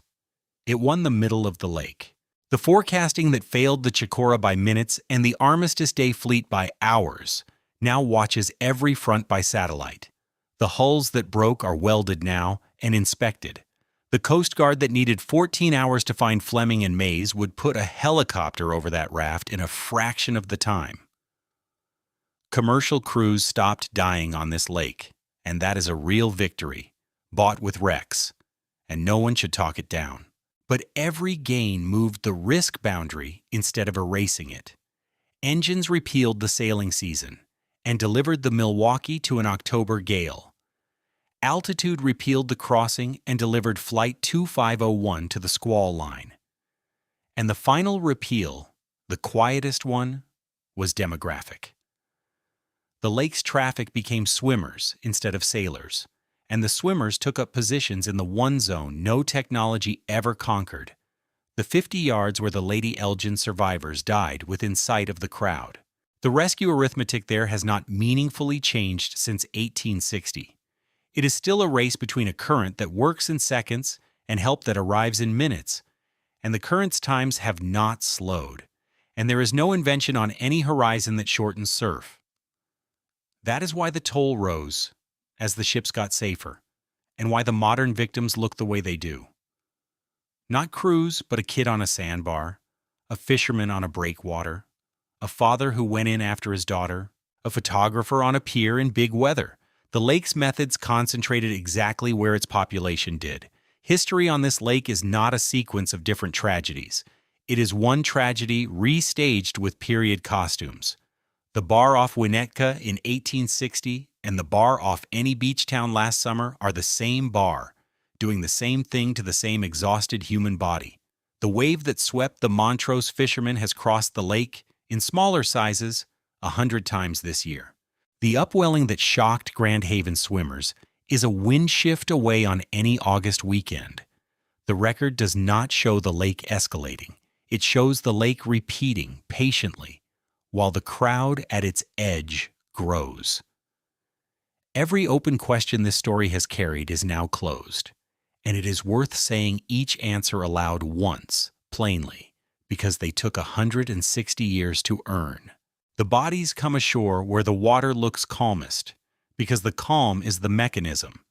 It won the middle of the lake. The forecasting that failed the Chicora by minutes and the Armistice Day fleet by hours now watches every front by satellite. The hulls that broke are welded now and inspected. The Coast Guard that needed 14 hours to find Fleming and Mays would put a helicopter over that raft in a fraction of the time. Commercial crews stopped dying on this lake, and that is a real victory, bought with wrecks, and no one should talk it down. But every gain moved the risk boundary instead of erasing it. Engines repealed the sailing season and delivered the Milwaukee to an October gale. Altitude repealed the crossing and delivered Flight 2501 to the squall line. And the final repeal, the quietest one, was demographic. The lake's traffic became swimmers instead of sailors, and the swimmers took up positions in the one zone no technology ever conquered, the 50 yards where the Lady Elgin survivors died within sight of the crowd. The rescue arithmetic there has not meaningfully changed since 1860. It is still a race between a current that works in seconds and help that arrives in minutes, and the current's times have not slowed, and there is no invention on any horizon that shortens surf. That is why the toll rose as the ships got safer, and why the modern victims look the way they do. Not crews, but a kid on a sandbar, a fisherman on a breakwater, a father who went in after his daughter, a photographer on a pier in big weather. The lake's methods concentrated exactly where its population did. History on this lake is not a sequence of different tragedies. It is one tragedy restaged with period costumes. The bar off Winnetka in 1860 and the bar off any beach town last summer are the same bar, doing the same thing to the same exhausted human body. The wave that swept the Montrose fishermen has crossed the lake, in smaller sizes, 100 times this year. The upwelling that shocked Grand Haven swimmers is a wind shift away on any August weekend. The record does not show the lake escalating. It shows the lake repeating patiently, while the crowd at its edge grows. Every open question this story has carried is now closed, and it is worth saying each answer aloud once, plainly, because they took 160 years to earn. The bodies come ashore where the water looks calmest, because the calm is the mechanism.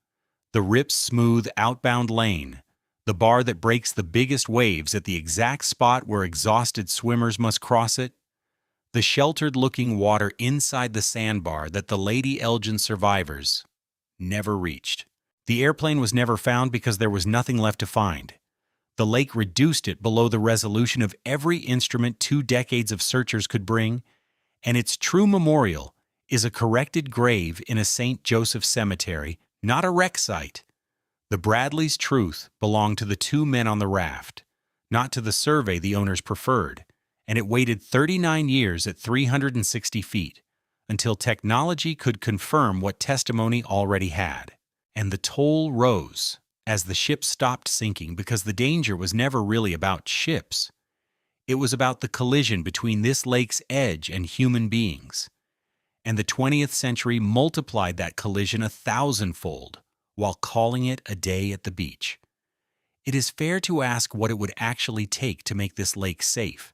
The rip's smooth outbound lane, the bar that breaks the biggest waves at the exact spot where exhausted swimmers must cross it, the sheltered-looking water inside the sandbar that the Lady Elgin survivors never reached. The airplane was never found because there was nothing left to find. The lake reduced it below the resolution of every instrument 2 decades of searchers could bring, and its true memorial is a corrected grave in a St. Joseph cemetery, not a wreck site. The Bradley's truth belonged to the 2 men on the raft, not to the survey the owners preferred, and it waited 39 years at 360 feet until technology could confirm what testimony already had. And the toll rose as the ship stopped sinking because the danger was never really about ships. It was about the collision between this lake's edge and human beings. And the 20th century multiplied that collision 1,000-fold while calling it a day at the beach. It is fair to ask what it would actually take to make this lake safe,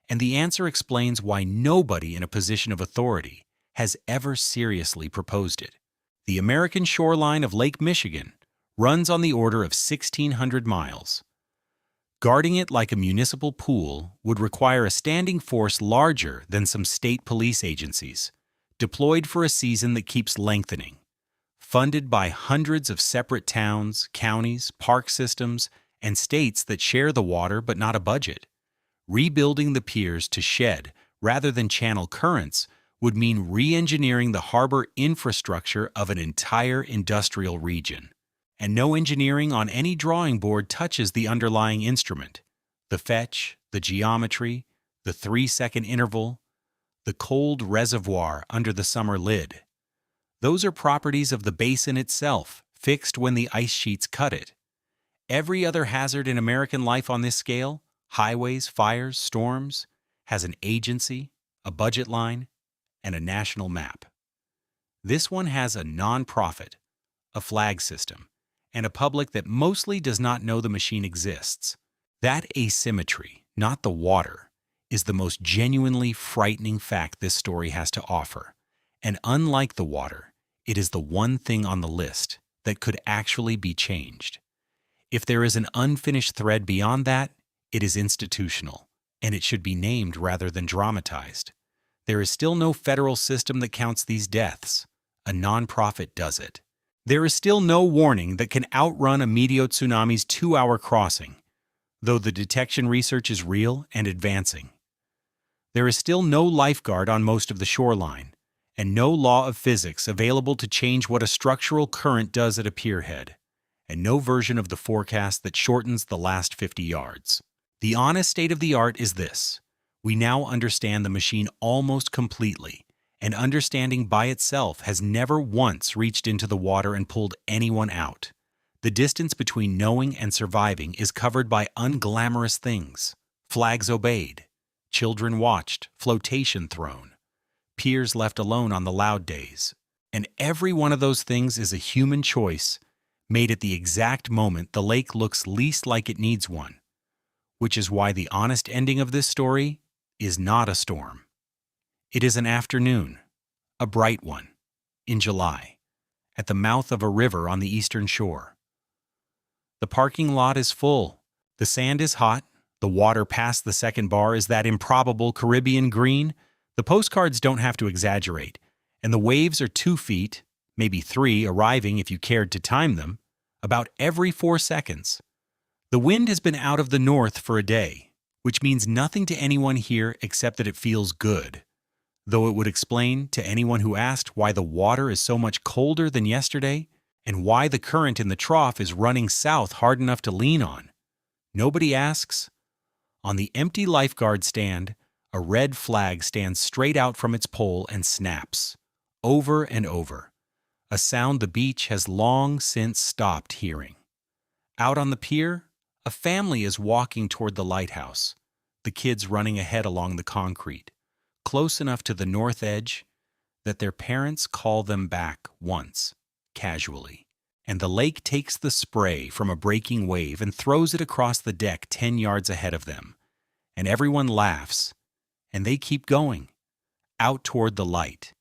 and the answer explains why nobody in a position of authority has ever seriously proposed it. The American shoreline of Lake Michigan runs on the order of 1,600 miles. Guarding it like a municipal pool would require a standing force larger than some state police agencies, deployed for a season that keeps lengthening, funded by hundreds of separate towns, counties, park systems, and states that share the water but not a budget. Rebuilding the piers to shed rather than channel currents would mean re-engineering the harbor infrastructure of an entire industrial region. And no engineering on any drawing board touches the underlying instrument: the fetch, the geometry, the 3-second interval, the cold reservoir under the summer lid. Those are properties of the basin itself, fixed when the ice sheets cut it. Every other hazard in American life on this scale, highways, fires, storms, has an agency, a budget line, and a national map. This one has a non-profit, a flag system, and a public that mostly does not know the machine exists. That asymmetry, not the water, is the most genuinely frightening fact this story has to offer. And unlike the water, it is the one thing on the list that could actually be changed. If there is an unfinished thread beyond that, it is institutional, and it should be named rather than dramatized. There is still no federal system that counts these deaths. A nonprofit does it. There is still no warning that can outrun a Meteo tsunami's 2-hour crossing, though the detection research is real and advancing. There is still no lifeguard on most of the shoreline, and no law of physics available to change what a structural current does at a pierhead, and no version of the forecast that shortens the last 50 yards. The honest state of the art is this: we now understand the machine almost completely, and understanding by itself has never once reached into the water and pulled anyone out. The distance between knowing and surviving is covered by unglamorous things: flags obeyed, children watched, flotation thrown, piers left alone on the loud days. And every one of those things is a human choice made at the exact moment the lake looks least like it needs one, which is why the honest ending of this story is not a storm. It is an afternoon, a bright one, in July, at the mouth of a river on the eastern shore. The parking lot is full, the sand is hot, the water past the second bar is that improbable Caribbean green. The postcards don't have to exaggerate, and the waves are 2 feet, maybe 3, arriving if you cared to time them, about every 4 seconds. The wind has been out of the north for a day, which means nothing to anyone here except that it feels good, though it would explain to anyone who asked why the water is so much colder than yesterday and why the current in the trough is running south hard enough to lean on. Nobody asks. On the empty lifeguard stand, a red flag stands straight out from its pole and snaps, over and over, a sound the beach has long since stopped hearing. Out on the pier, a family is walking toward the lighthouse, the kids running ahead along the concrete, close enough to the north edge that their parents call them back once, casually, and the lake takes the spray from a breaking wave and throws it across the deck 10 yards ahead of them, and everyone laughs, and they keep going, out toward the light,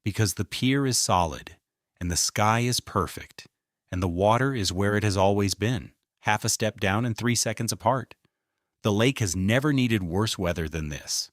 because the pier is solid, and the sky is perfect, and the water is where it has always been, half a step down and 3 seconds apart. The lake has never needed worse weather than this.